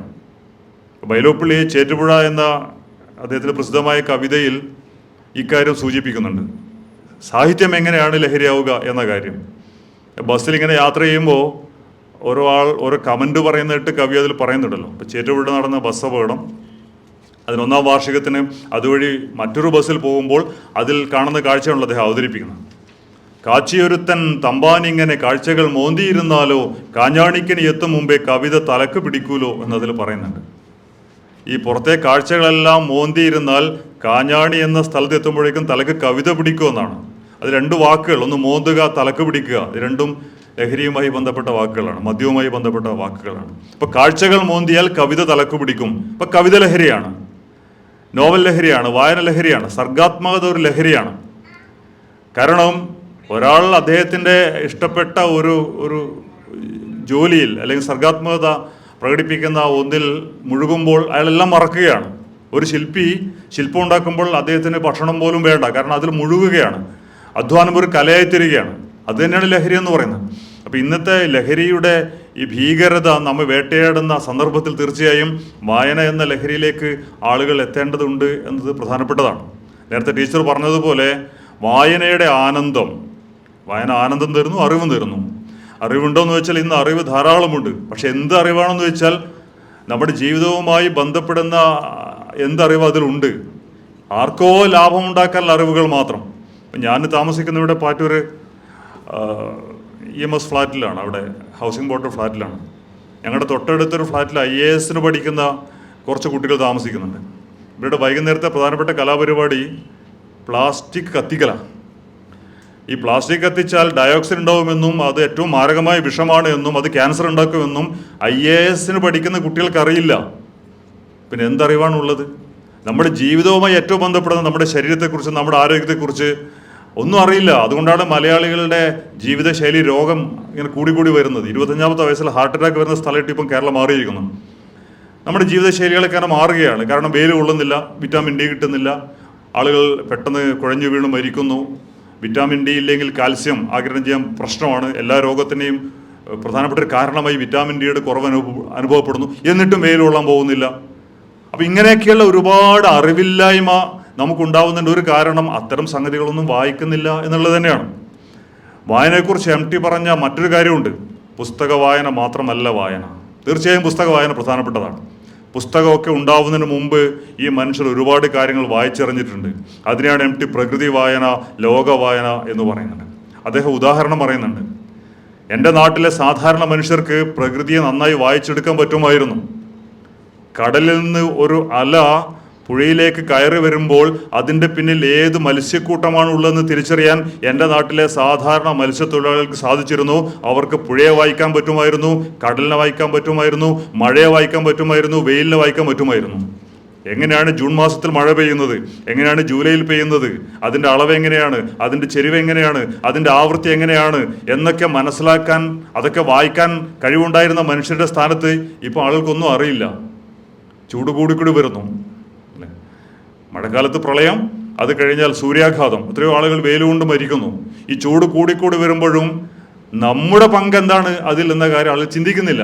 വൈലോപ്പിള്ളി ചേറ്റുപുഴ എന്ന അദ്ദേഹത്തിൻ്റെ പ്രസിദ്ധമായ കവിതയിൽ ഇക്കാര്യം സൂചിപ്പിക്കുന്നുണ്ട്. സാഹിത്യം എങ്ങനെയാണ് ലഹരിയാവുക എന്ന കാര്യം. ബസ്സിൽ ഇങ്ങനെ യാത്ര ചെയ്യുമ്പോൾ ഓരോ കമൻറ്റ് പറയുന്നിട്ട് കവി അതിൽ പറയുന്നുണ്ടല്ലോ. ഇപ്പോൾ ചേറ്റുപുഴ നടന്ന ബസ് അപകടം, അതിന് 1-ാം വാർഷികത്തിന് അതുവഴി മറ്റൊരു ബസ്സിൽ പോകുമ്പോൾ അതിൽ കാണുന്ന കാഴ്ചയാണല്ലോ അദ്ദേഹം അവതരിപ്പിക്കുന്നത്. കാച്ചിയൊരുത്തൻ തമ്പാനിങ്ങനെ കാഴ്ചകൾ മോന്തിയിരുന്നാലോ കാഞ്ഞാണിക്കന് എത്തും മുമ്പേ കവിത തലക്ക് പിടിക്കൂലോ എന്നതിൽ പറയുന്നുണ്ട്. ഈ പുറത്തെ കാഴ്ചകളെല്ലാം മോന്തിയിരുന്നാൽ കാഞ്ഞാണി എന്ന സ്ഥലത്ത് എത്തുമ്പോഴേക്കും തലക്ക് കവിത പിടിക്കുമെന്നാണ്. അത് 2 വാക്കുകൾ, ഒന്ന് മോന്തുക, തലക്ക് പിടിക്കുക. ഇത് രണ്ടും ലഹരിയുമായി ബന്ധപ്പെട്ട വാക്കുകളാണ്, മദ്യവുമായി ബന്ധപ്പെട്ട വാക്കുകളാണ്. ഇപ്പൊ കാഴ്ചകൾ മോന്തിയാൽ കവിത തലക്ക് പിടിക്കും. ഇപ്പൊ കവിത ലഹരിയാണ്, നോവൽ ലഹരിയാണ്, വായന ലഹരിയാണ്, സർഗാത്മകത ഒരു ലഹരിയാണ്. കാരണം ഒരാൾ അദ്ദേഹത്തിൻ്റെ ഇഷ്ടപ്പെട്ട ഒരു ജോലിയിൽ അല്ലെങ്കിൽ സർഗാത്മകത പ്രകടിപ്പിക്കുന്ന ഒന്നിൽ മുഴുകുമ്പോൾ അയാളെല്ലാം മറക്കുകയാണ്. ഒരു ശില്പം ഉണ്ടാക്കുമ്പോൾ അദ്ദേഹത്തിന് ഭക്ഷണം പോലും വേണ്ട, കാരണം അതിൽ മുഴുകുകയാണ്. അധ്വാനം ഒരു കലയായി തീരുകയാണ്. അത് തന്നെയാണ് ലഹരി എന്ന് പറയുന്നത്. അപ്പോൾ ഇന്നത്തെ ലഹരിയുടെ ഈ ഭീകരത നമ്മെ വേട്ടയാടുന്ന സന്ദർഭത്തിൽ തീർച്ചയായും വായന എന്ന ലഹരിയിലേക്ക് ആളുകൾ എത്തേണ്ടതുണ്ട് എന്നത് പ്രധാനപ്പെട്ടതാണ്. നേരത്തെ ടീച്ചർ പറഞ്ഞതുപോലെ വായനയുടെ ആനന്ദം, വായന ആനന്ദം തരുന്നു, അറിവും തരുന്നു. അറിവുണ്ടോയെന്ന് വെച്ചാൽ ഇന്ന് അറിവ് ധാരാളമുണ്ട്. പക്ഷെ എന്ത് അറിവാണെന്ന് വെച്ചാൽ നമ്മുടെ ജീവിതവുമായി ബന്ധപ്പെടുന്ന എന്തറിവ് അതിലുണ്ട്. ആർക്കോ ലാഭമുണ്ടാക്കാനുള്ള അറിവുകൾ മാത്രം. ഞാൻ താമസിക്കുന്ന ഇവിടെ പാറ്റൂർ EMS ഫ്ലാറ്റിലാണ്, അവിടെ ഹൗസിംഗ് ബോർഡ് ഫ്ലാറ്റിലാണ്. ഞങ്ങളുടെ തൊട്ടടുത്തൊരു ഫ്ലാറ്റിൽ IAS പഠിക്കുന്ന കുറച്ച് കുട്ടികൾ താമസിക്കുന്നുണ്ട്. ഇവരുടെ വൈകുന്നേരത്തെ പ്രധാനപ്പെട്ട കലാപരിപാടി പ്ലാസ്റ്റിക് കത്തിക്കലാണ്. ഈ പ്ലാസ്റ്റിക് കത്തിച്ചാൽ ഡയോക്സിൻ ഉണ്ടാവുമെന്നും അത് ഏറ്റവും മാരകമായ വിഷമാണ് എന്നും അത് ക്യാൻസർ ഉണ്ടാക്കുമെന്നും IAS പഠിക്കുന്ന കുട്ടികൾക്ക് അറിയില്ല. പിന്നെ എന്തറിവാണുള്ളത്? നമ്മുടെ ജീവിതവുമായി ഏറ്റവും ബന്ധപ്പെടുന്ന നമ്മുടെ ശരീരത്തെക്കുറിച്ച്, നമ്മുടെ ആരോഗ്യത്തെക്കുറിച്ച് ഒന്നും അറിയില്ല. അതുകൊണ്ടാണ് മലയാളികളുടെ ജീവിതശൈലി രോഗം ഇങ്ങനെ കൂടി വരുന്നത്. 25-ാമത്തെ വയസ്സിൽ ഹാർട്ട് അറ്റാക്ക് വരുന്ന സ്ഥലമായിട്ട് ഇപ്പം കേരളം മാറിയിരിക്കുന്നു. നമ്മുടെ ജീവിതശൈലികളൊക്കെ അങ്ങനെ മാറുകയാണ്. കാരണം വെയിൽ കൊള്ളുന്നില്ല, വിറ്റാമിൻ D കിട്ടുന്നില്ല, ആളുകൾ പെട്ടെന്ന് കുഴഞ്ഞു വീണ് മരിക്കുന്നു. വിറ്റാമിൻ D ഇല്ലെങ്കിൽ കാൽസ്യം ആഗിരണം ചെയ്യാൻ പ്രശ്നമാണ്. എല്ലാ രോഗത്തിൻ്റെയും പ്രധാനപ്പെട്ട ഒരു കാരണമായി വിറ്റാമിൻ D യുടെ കുറവ് അനുഭവപ്പെടുന്നു. എന്നിട്ടും വെയിൽ കൊള്ളാൻ പോകുന്നില്ല. അപ്പം ഇങ്ങനെയൊക്കെയുള്ള ഒരുപാട് അറിവില്ലായ്മ നമുക്കുണ്ടാവുന്നതിൻ്റെ ഒരു കാരണം അത്തരം സംഗതികളൊന്നും വായിക്കുന്നില്ല എന്നുള്ളത് തന്നെയാണ്. വായനയെക്കുറിച്ച് MT പറഞ്ഞ മറ്റൊരു കാര്യമുണ്ട്. പുസ്തക വായന മാത്രമല്ല വായന. തീർച്ചയായും പുസ്തക വായന പ്രധാനപ്പെട്ടതാണ്. പുസ്തകമൊക്കെ ഉണ്ടാവുന്നതിന് മുമ്പ് ഈ മനുഷ്യർ ഒരുപാട് കാര്യങ്ങൾ വായിച്ചറിഞ്ഞിട്ടുണ്ട്. അതിനെയാണ് MT പ്രകൃതി വായന, ലോക വായന എന്ന് പറയുന്നത്. അദ്ദേഹം ഉദാഹരണം പറയുന്നുണ്ട്. എൻ്റെ നാട്ടിലെ സാധാരണ മനുഷ്യർക്ക് പ്രകൃതിയെ നന്നായി വായിച്ചെടുക്കാൻ പറ്റുമായിരുന്നു. കടലിൽ നിന്ന് ഒരു അല പുഴയിലേക്ക് കയറി വരുമ്പോൾ അതിൻ്റെ പിന്നിൽ ഏത് മത്സ്യക്കൂട്ടമാണ് ഉള്ളതെന്ന് തിരിച്ചറിയാൻ എൻ്റെ നാട്ടിലെ സാധാരണ മത്സ്യത്തൊഴിലാളികൾക്ക് സാധിച്ചിരുന്നു. അവർക്ക് പുഴയെ വായിക്കാൻ പറ്റുമായിരുന്നു, കടലിനെ വായിക്കാൻ പറ്റുമായിരുന്നു, മഴയെ വായിക്കാൻ പറ്റുമായിരുന്നു, വെയിലിനെ വായിക്കാൻ പറ്റുമായിരുന്നു. എങ്ങനെയാണ് ജൂൺ മാസത്തിൽ മഴ പെയ്യുന്നത്, എങ്ങനെയാണ് ജൂലൈയിൽ പെയ്യുന്നത്, അതിൻ്റെ അളവ് എങ്ങനെയാണ്, അതിൻ്റെ ചെരിവ് എങ്ങനെയാണ്, അതിൻ്റെ ആവൃത്തി എങ്ങനെയാണ് എന്നൊക്കെ മനസ്സിലാക്കാൻ, അതൊക്കെ വായിക്കാൻ കഴിവുണ്ടായിരുന്ന മനുഷ്യരുടെ സ്ഥാനത്ത് ഇപ്പോൾ ആളുകൾക്കൊന്നും അറിയില്ല. ചൂട് കൂടിക്കൂടി വരുന്നു. മഴക്കാലത്ത് പ്രളയം, അത് കഴിഞ്ഞാൽ സൂര്യാഘാതം, എത്രയോ ആളുകൾ വെയിലുകൊണ്ട് മരിക്കുന്നു. ഈ ചൂട് കൂടിക്കൂടി വരുമ്പോഴും നമ്മുടെ പങ്ക് എന്താണ് അതിൽ എന്ന കാര്യം ആളുകൾ ചിന്തിക്കുന്നില്ല.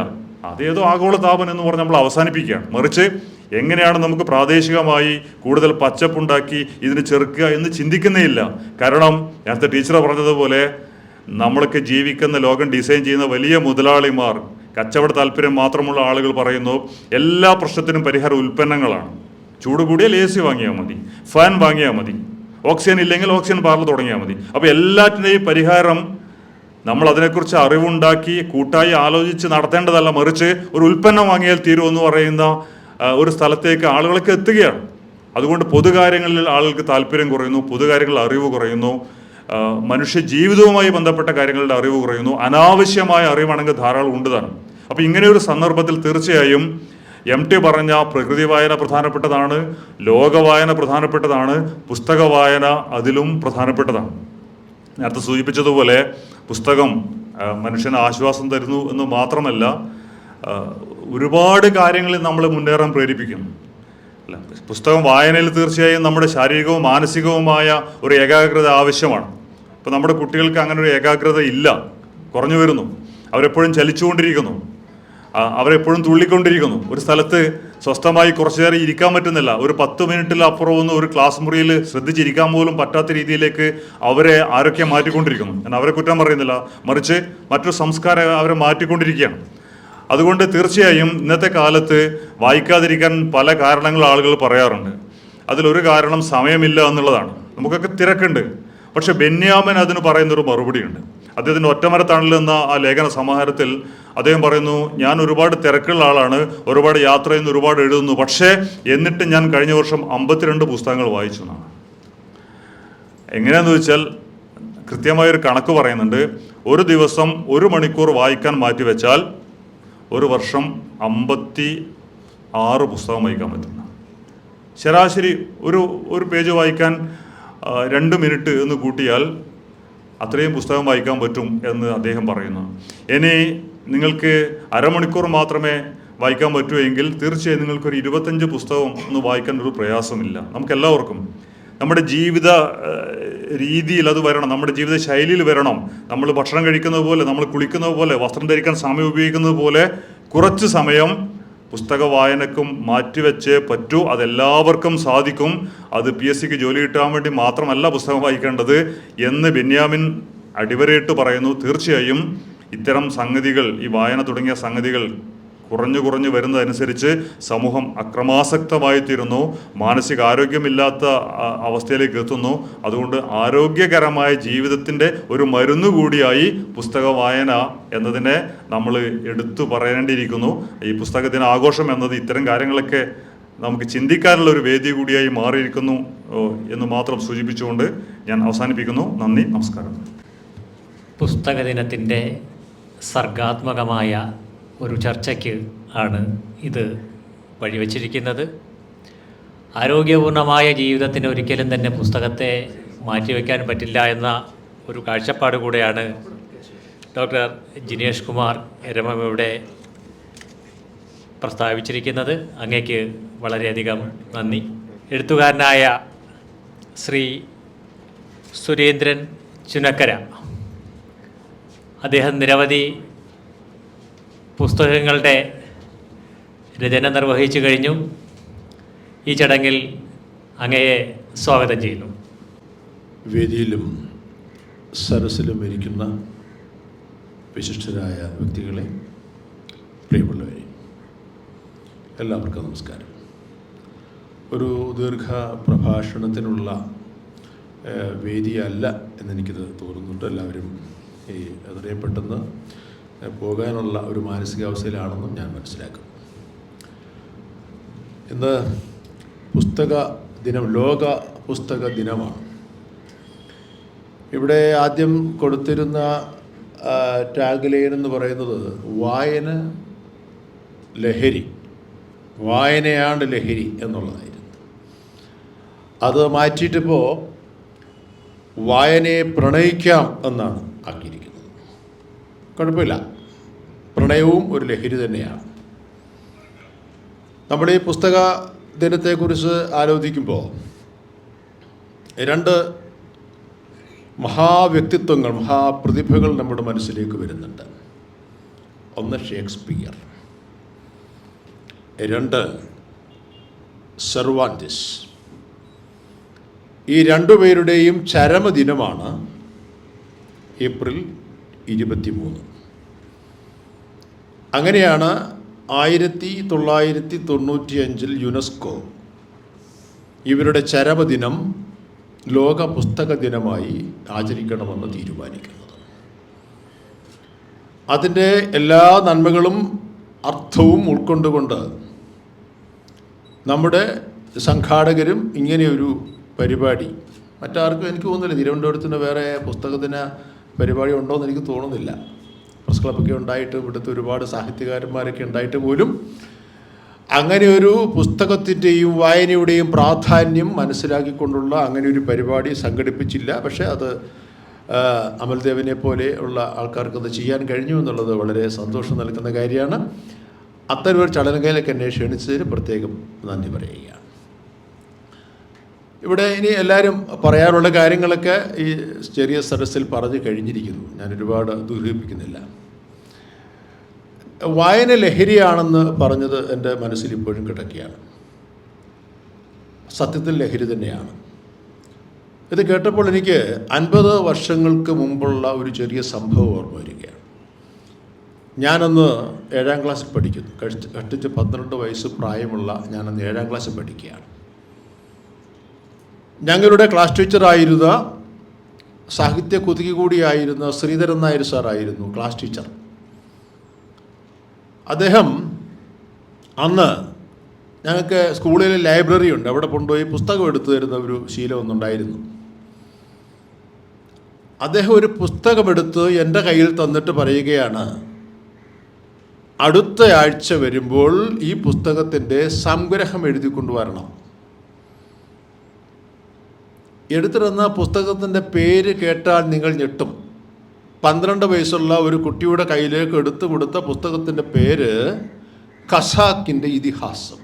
അതേതോ ആഗോളതാപനം എന്ന് പറഞ്ഞ് നമ്മൾ അവസാനിപ്പിക്കുകയാണ്. മറിച്ച് എങ്ങനെയാണ് നമുക്ക് പ്രാദേശികമായി കൂടുതൽ പച്ചപ്പുണ്ടാക്കി ഇതിനെ ചെറുക്കുക എന്ന് ചിന്തിക്കുന്നേയില്ല. കാരണം നേരത്തെ ടീച്ചർ പറഞ്ഞതുപോലെ നമ്മളൊക്കെ ജീവിക്കുന്ന ലോകം ഡിസൈൻ ചെയ്യുന്ന വലിയ മുതലാളിമാർ, കച്ചവട താല്പര്യം മാത്രമുള്ള ആളുകൾ പറയുന്നു എല്ലാ പ്രശ്നത്തിനും പരിഹാരം ഉൽപ്പന്നങ്ങളാണ്. ചൂട് കൂടിയാൽ AC വാങ്ങിയാൽ മതി, ഫാൻ വാങ്ങിയാൽ മതി, ഓക്സിജൻ ഇല്ലെങ്കിൽ ഓക്സിജൻ പാർലർ തുടങ്ങിയാൽ മതി. അപ്പോൾ എല്ലാറ്റിൻ്റെയും പരിഹാരം നമ്മൾ അതിനെക്കുറിച്ച് അറിവുണ്ടാക്കി കൂട്ടായി ആലോചിച്ച് നടത്തേണ്ടതല്ല, മറിച്ച് ഒരു ഉൽപ്പന്നം വാങ്ങിയാൽ തീരുമെന്ന് പറയുന്ന ഒരു സ്ഥലത്തേക്ക് ആളുകളൊക്കെ എത്തുകയാണ്. അതുകൊണ്ട് പൊതുകാര്യങ്ങളിൽ ആളുകൾക്ക് താല്പര്യം കുറയുന്നു, പൊതുകാര്യങ്ങളിൽ അറിവ് കുറയുന്നു, മനുഷ്യ ജീവിതവുമായി ബന്ധപ്പെട്ട കാര്യങ്ങളുടെ അറിവ് കുറയുന്നു. അനാവശ്യമായ അറിവാണെങ്കിൽ ധാരാളം ഉണ്ട് താനും. അപ്പോൾ ഇങ്ങനെയൊരു സന്ദർഭത്തിൽ തീർച്ചയായും MT പറഞ്ഞ പ്രകൃതി വായന പ്രധാനപ്പെട്ടതാണ്, ലോകവായന പ്രധാനപ്പെട്ടതാണ്, പുസ്തക വായന അതിലും പ്രധാനപ്പെട്ടതാണ്. നേരത്തെ സൂചിപ്പിച്ചതുപോലെ പുസ്തകം മനുഷ്യന് ആശ്വാസം തരുന്നു എന്ന് മാത്രമല്ല, ഒരുപാട് കാര്യങ്ങളിൽ നമ്മൾ മുന്നേറാൻ പ്രേരിപ്പിക്കും. അല്ല, പുസ്തകം വായനയിൽ തീർച്ചയായും നമ്മുടെ ശാരീരികവും മാനസികവുമായ ഒരു ഏകാഗ്രത ആവശ്യമാണ്. ഇപ്പോൾ നമ്മുടെ കുട്ടികൾക്ക് അങ്ങനെ ഒരു ഏകാഗ്രത ഇല്ല, കുറഞ്ഞു വരുന്നു. അവരെപ്പോഴും ചലിച്ചുകൊണ്ടിരിക്കുന്നു, അവരെപ്പോഴും തുള്ളിക്കൊണ്ടിരിക്കുന്നു. ഒരു സ്ഥലത്ത് സ്വസ്ഥമായി കുറച്ചു നേരം ഇരിക്കാൻ പറ്റുന്നില്ല. ഒരു 10 മിനിറ്റിലപ്പുറം ഒന്നും ഒരു ക്ലാസ് മുറിയിൽ ശ്രദ്ധിച്ചിരിക്കാൻ പോലും പറ്റാത്ത രീതിയിലേക്ക് അവരെ ആരൊക്കെ മാറ്റിക്കൊണ്ടിരിക്കുന്നു. ഞാൻ അവരെ കുറ്റം പറയുന്നില്ല, മറിച്ച് മറ്റൊരു സംസ്കാരം അവരെ മാറ്റിക്കൊണ്ടിരിക്കുകയാണ്. അതുകൊണ്ട് തീർച്ചയായും ഇന്നത്തെ കാലത്ത് വായിക്കാതിരിക്കാൻ പല കാരണങ്ങൾ ആളുകൾ പറയാറുണ്ട്. അതിലൊരു കാരണം സമയമില്ല എന്നുള്ളതാണ്. നമുക്കൊക്കെ തിരക്കുണ്ട്. പക്ഷെ ബെന്യാമിൻ അതിന് പറയുന്നൊരു മറുപടിയുണ്ട്. അദ്ദേഹത്തിൻ്റെ ഒറ്റമരത്തണൽ എന്ന ആ ലേഖന സമാഹാരത്തിൽ അദ്ദേഹം പറയുന്നു, ഞാൻ ഒരുപാട് തിരക്കുള്ള ആളാണ്, ഒരുപാട് യാത്ര ചെയ്യുന്നു, ഒരുപാട് എഴുതുന്നു, പക്ഷേ എന്നിട്ട് ഞാൻ കഴിഞ്ഞ വർഷം 52 പുസ്തകങ്ങൾ വായിച്ചു എന്നാണ്. എങ്ങനെയാണെന്ന് വെച്ചാൽ കൃത്യമായൊരു കണക്ക് പറയുന്നുണ്ട്. ഒരു ദിവസം 1 മണിക്കൂർ വായിക്കാൻ മാറ്റിവെച്ചാൽ ഒരു വർഷം 56 പുസ്തകം വായിക്കാൻ പറ്റുന്നു. ശരാശരി ഒരു പേജ് വായിക്കാൻ 2 മിനിറ്റ് എന്ന് കൂട്ടിയാൽ അത്രയും പുസ്തകം വായിക്കാൻ പറ്റും എന്ന് അദ്ദേഹം പറയുന്നു. ഇനി നിങ്ങൾക്ക് അരമണിക്കൂർ മാത്രമേ വായിക്കാൻ പറ്റൂ എങ്കിൽ തീർച്ചയായും നിങ്ങൾക്കൊരു 25 പുസ്തകം ഒന്ന് വായിക്കാൻ ഒരു പ്രയാസമില്ല. നമുക്കെല്ലാവർക്കും നമ്മുടെ ജീവിത രീതിയിൽ അത് വരണം, നമ്മുടെ ജീവിത ശൈലിയിൽ വരണം. നമ്മൾ ഭക്ഷണം കഴിക്കുന്നത് പോലെ, നമ്മൾ കുളിക്കുന്നത് പോലെ, വസ്ത്രം ധരിക്കാൻ സമയം ഉപയോഗിക്കുന്നത് പോലെ കുറച്ച് സമയം പുസ്തക വായനക്കും മാറ്റിവെച്ചേ പറ്റൂ. അതെല്ലാവർക്കും സാധിക്കും. അത് PSCക്ക് ജോലി കിട്ടാൻ വേണ്ടി മാത്രമല്ല പുസ്തകം വായിക്കേണ്ടത് എന്ന് ബെന്യാമിൻ അടിവരയിട്ട് പറയുന്നു. തീർച്ചയായും ഇത്തരം സംഗതികൾ, ഈ വായന തുടങ്ങിയ സംഗതികൾ കുറഞ്ഞു വരുന്നതനുസരിച്ച് സമൂഹം അക്രമാസക്തമായി തീരുന്നു, മാനസിക ആരോഗ്യമില്ലാത്ത അവസ്ഥയിലേക്ക് എത്തുന്നു. അതുകൊണ്ട് ആരോഗ്യകരമായ ജീവിതത്തിൻ്റെ ഒരു മരുന്ന് കൂടിയായി പുസ്തക വായന എന്നതിനെ നമ്മൾ എടുത്തു പറയേണ്ടിയിരിക്കുന്നു. ഈ പുസ്തകത്തിന് ആഘോഷം എന്നത് ഇത്തരം കാര്യങ്ങളൊക്കെ നമുക്ക് ചിന്തിക്കാനുള്ള ഒരു വേദി കൂടിയായി മാറിയിരിക്കുന്നു എന്ന് മാത്രം സൂചിപ്പിച്ചുകൊണ്ട് ഞാൻ അവസാനിപ്പിക്കുന്നു. നന്ദി, നമസ്കാരം.
പുസ്തക ദിനത്തിൻ്റെ സർഗാത്മകമായ ഒരു ചർച്ചയ്ക്ക് ആണ് ഇത് വഴിവെച്ചിരിക്കുന്നത്. ആരോഗ്യപൂർണമായ ജീവിതത്തിന് ഒരിക്കലും തന്നെ പുസ്തകത്തെ മാറ്റിവെക്കാൻ പറ്റില്ല എന്ന ഒരു കാഴ്ചപ്പാട് കൂടെയാണ് ഡോക്ടർ ജിനേഷ് കുമാർ എരമം ഇവിടെ പ്രസ്താവിച്ചിരിക്കുന്നത്. അങ്ങേക്ക് വളരെയധികം നന്ദി. എഴുത്തുകാരനായ ശ്രീ സുരേന്ദ്രൻ ചുനക്കര, അദ്ദേഹം നിരവധി പുസ്തകങ്ങളുടെ രചന നിർവഹിച്ചു കഴിഞ്ഞു. ഈ ചടങ്ങിൽ അങ്ങയെ സ്വാഗതം ചെയ്യുന്നു.
വേദിയിലും സരസിലും ഇരിക്കുന്ന വിശിഷ്ടരായ വ്യക്തികളെ, പ്രിയമുള്ളവരെ, എല്ലാവർക്കും നമസ്കാരം. ഒരു ദീർഘ പ്രഭാഷണത്തിനുള്ള വേദിയല്ല എന്നെനിക്കിത് തോന്നുന്നുണ്ട്. എല്ലാവരും എത്രയും പെട്ടെന്ന് പോകാനുള്ള ഒരു മാനസികാവസ്ഥയിലാണെന്നും ഞാൻ മനസ്സിലാക്കും. ഇന്ന് പുസ്തക ദിനം, ലോക പുസ്തക ദിനമാണ്. ഇവിടെ ആദ്യം കൊടുത്തിരുന്ന ടാഗ് ലൈൻ എന്ന് പറയുന്നത് വായന ലഹരി, വായനയാണ് ലഹരി എന്നുള്ളതായിരുന്നു. അത് മാറ്റിയിട്ടിപ്പോൾ വായനയെ പ്രണയിക്കാം എന്നാണ് ആക്കിയിരിക്കുന്നത്. കുഴപ്പമില്ല, പ്രണയവും ഒരു ലഹരി തന്നെയാണ്. നമ്മൾ ഈ പുസ്തക ദിനത്തെക്കുറിച്ച് ആലോചിക്കുമ്പോൾ രണ്ട് മഹാവ്യക്തിത്വങ്ങൾ, മഹാപ്രതിഭകൾ നമ്മുടെ മനസ്സിലേക്ക് വരുന്നുണ്ട്. ഒന്ന് ഷേക്സ്പിയർ, രണ്ട് സെർവാന്റിസ്. ഈ രണ്ടുപേരുടെയും ചരമദിനമാണ് ഏപ്രിൽ 23. അങ്ങനെയാണ് 1995 യുനെസ്കോ ഇവരുടെ ചരമദിനം ലോക പുസ്തക ദിനമായി ആചരിക്കണമെന്ന് തീരുമാനിക്കുന്നത്. അതിൻ്റെ എല്ലാ നന്മകളും അർത്ഥവും ഉൾക്കൊണ്ടുകൊണ്ട് നമ്മുടെ സംഘാടകരും ഇങ്ങനെയൊരു പരിപാടി, മറ്റാർക്കും എനിക്ക് തോന്നുന്നില്ല തിരുവനന്തപുരത്തിന് വേറെ പുസ്തകദിന പരിപാടി ഉണ്ടോ എന്ന് എനിക്ക് തോന്നുന്നില്ല. പ്രസ് ക്ലബ്ബൊക്കെ ഉണ്ടായിട്ട്, ഇവിടുത്തെ ഒരുപാട് സാഹിത്യകാരന്മാരൊക്കെ ഉണ്ടായിട്ട് പോലും അങ്ങനെ ഒരു പുസ്തകത്തിൻ്റെയും വായനയുടെയും പ്രാധാന്യം മനസ്സിലാക്കിക്കൊണ്ടുള്ള അങ്ങനെ ഒരു പരിപാടി സംഘടിപ്പിച്ചില്ല. പക്ഷേ അത് അമൽദേവനെ പോലെ ഉള്ള ആൾക്കാർക്കത് ചെയ്യാൻ കഴിഞ്ഞു എന്നുള്ളത് വളരെ സന്തോഷം നൽകുന്ന കാര്യമാണ്. അത്തരമൊരു ചടങ്ങുകളിലേക്ക് എന്നെ ക്ഷണിച്ചതിന് പ്രത്യേകം നന്ദി പറയുകയാണ്. ഇവിടെ ഇനി എല്ലാവരും പറയാനുള്ള കാര്യങ്ങളൊക്കെ ഈ ചെറിയ സദസ്സിൽ പറഞ്ഞു കഴിഞ്ഞിരിക്കുന്നു. ഞാൻ ഒരുപാട് ദുരിപ്പിക്കുന്നില്ല. വായന ലഹരിയാണെന്ന് പറഞ്ഞത് എൻ്റെ മനസ്സിൽ ഇപ്പോഴും കിടക്കുകയാണ്. സത്യത്തിൽ ലഹരി തന്നെയാണ്. ഇത് കേട്ടപ്പോൾ എനിക്ക് 50 വർഷങ്ങൾക്ക് മുമ്പുള്ള ഒരു ചെറിയ സംഭവം ഓർമ്മ വരികയാണ്. ഞാനന്ന് 7ാം ക്ലാസ്സിൽ പഠിക്കുന്നു. കഷ്ടിച്ച് 12 വയസ്സ് പ്രായമുള്ള ഞാനന്ന് 7ാം ക്ലാസ്സിൽ പഠിക്കുകയാണ്. ഞങ്ങളുടെ ക്ലാസ് ടീച്ചറായിരുന്ന, സാഹിത്യ കുതുകി കൂടിയായിരുന്ന ശ്രീധരൻ നായർ സാറായിരുന്നു ക്ലാസ് ടീച്ചർ. അദ്ദേഹം അന്ന് ഞങ്ങൾക്ക് സ്കൂളിൽ ലൈബ്രറി ഉണ്ട്, അവിടെ കൊണ്ടുപോയി പുസ്തകം എടുത്തു തരുന്ന ഒരു ശീലമൊന്നുണ്ടായിരുന്നു. അദ്ദേഹം ഒരു പുസ്തകമെടുത്ത് എൻ്റെ കയ്യിൽ തന്നിട്ട് പറയുകയാണ്, അടുത്ത ആഴ്ച വരുമ്പോൾ ഈ പുസ്തകത്തിൻ്റെ സംഗ്രഹം എഴുതിക്കൊണ്ടുവരണം. എടുത്തിരുന്ന പുസ്തകത്തിൻ്റെ പേര് കേട്ടാൽ നിങ്ങൾ ഞെട്ടും. 12 വയസ്സുള്ള ഒരു കുട്ടിയുടെ കയ്യിലേക്ക് എടുത്തു കൊടുത്ത പുസ്തകത്തിൻ്റെ പേര് ഖസാക്കിൻ്റെ ഇതിഹാസം.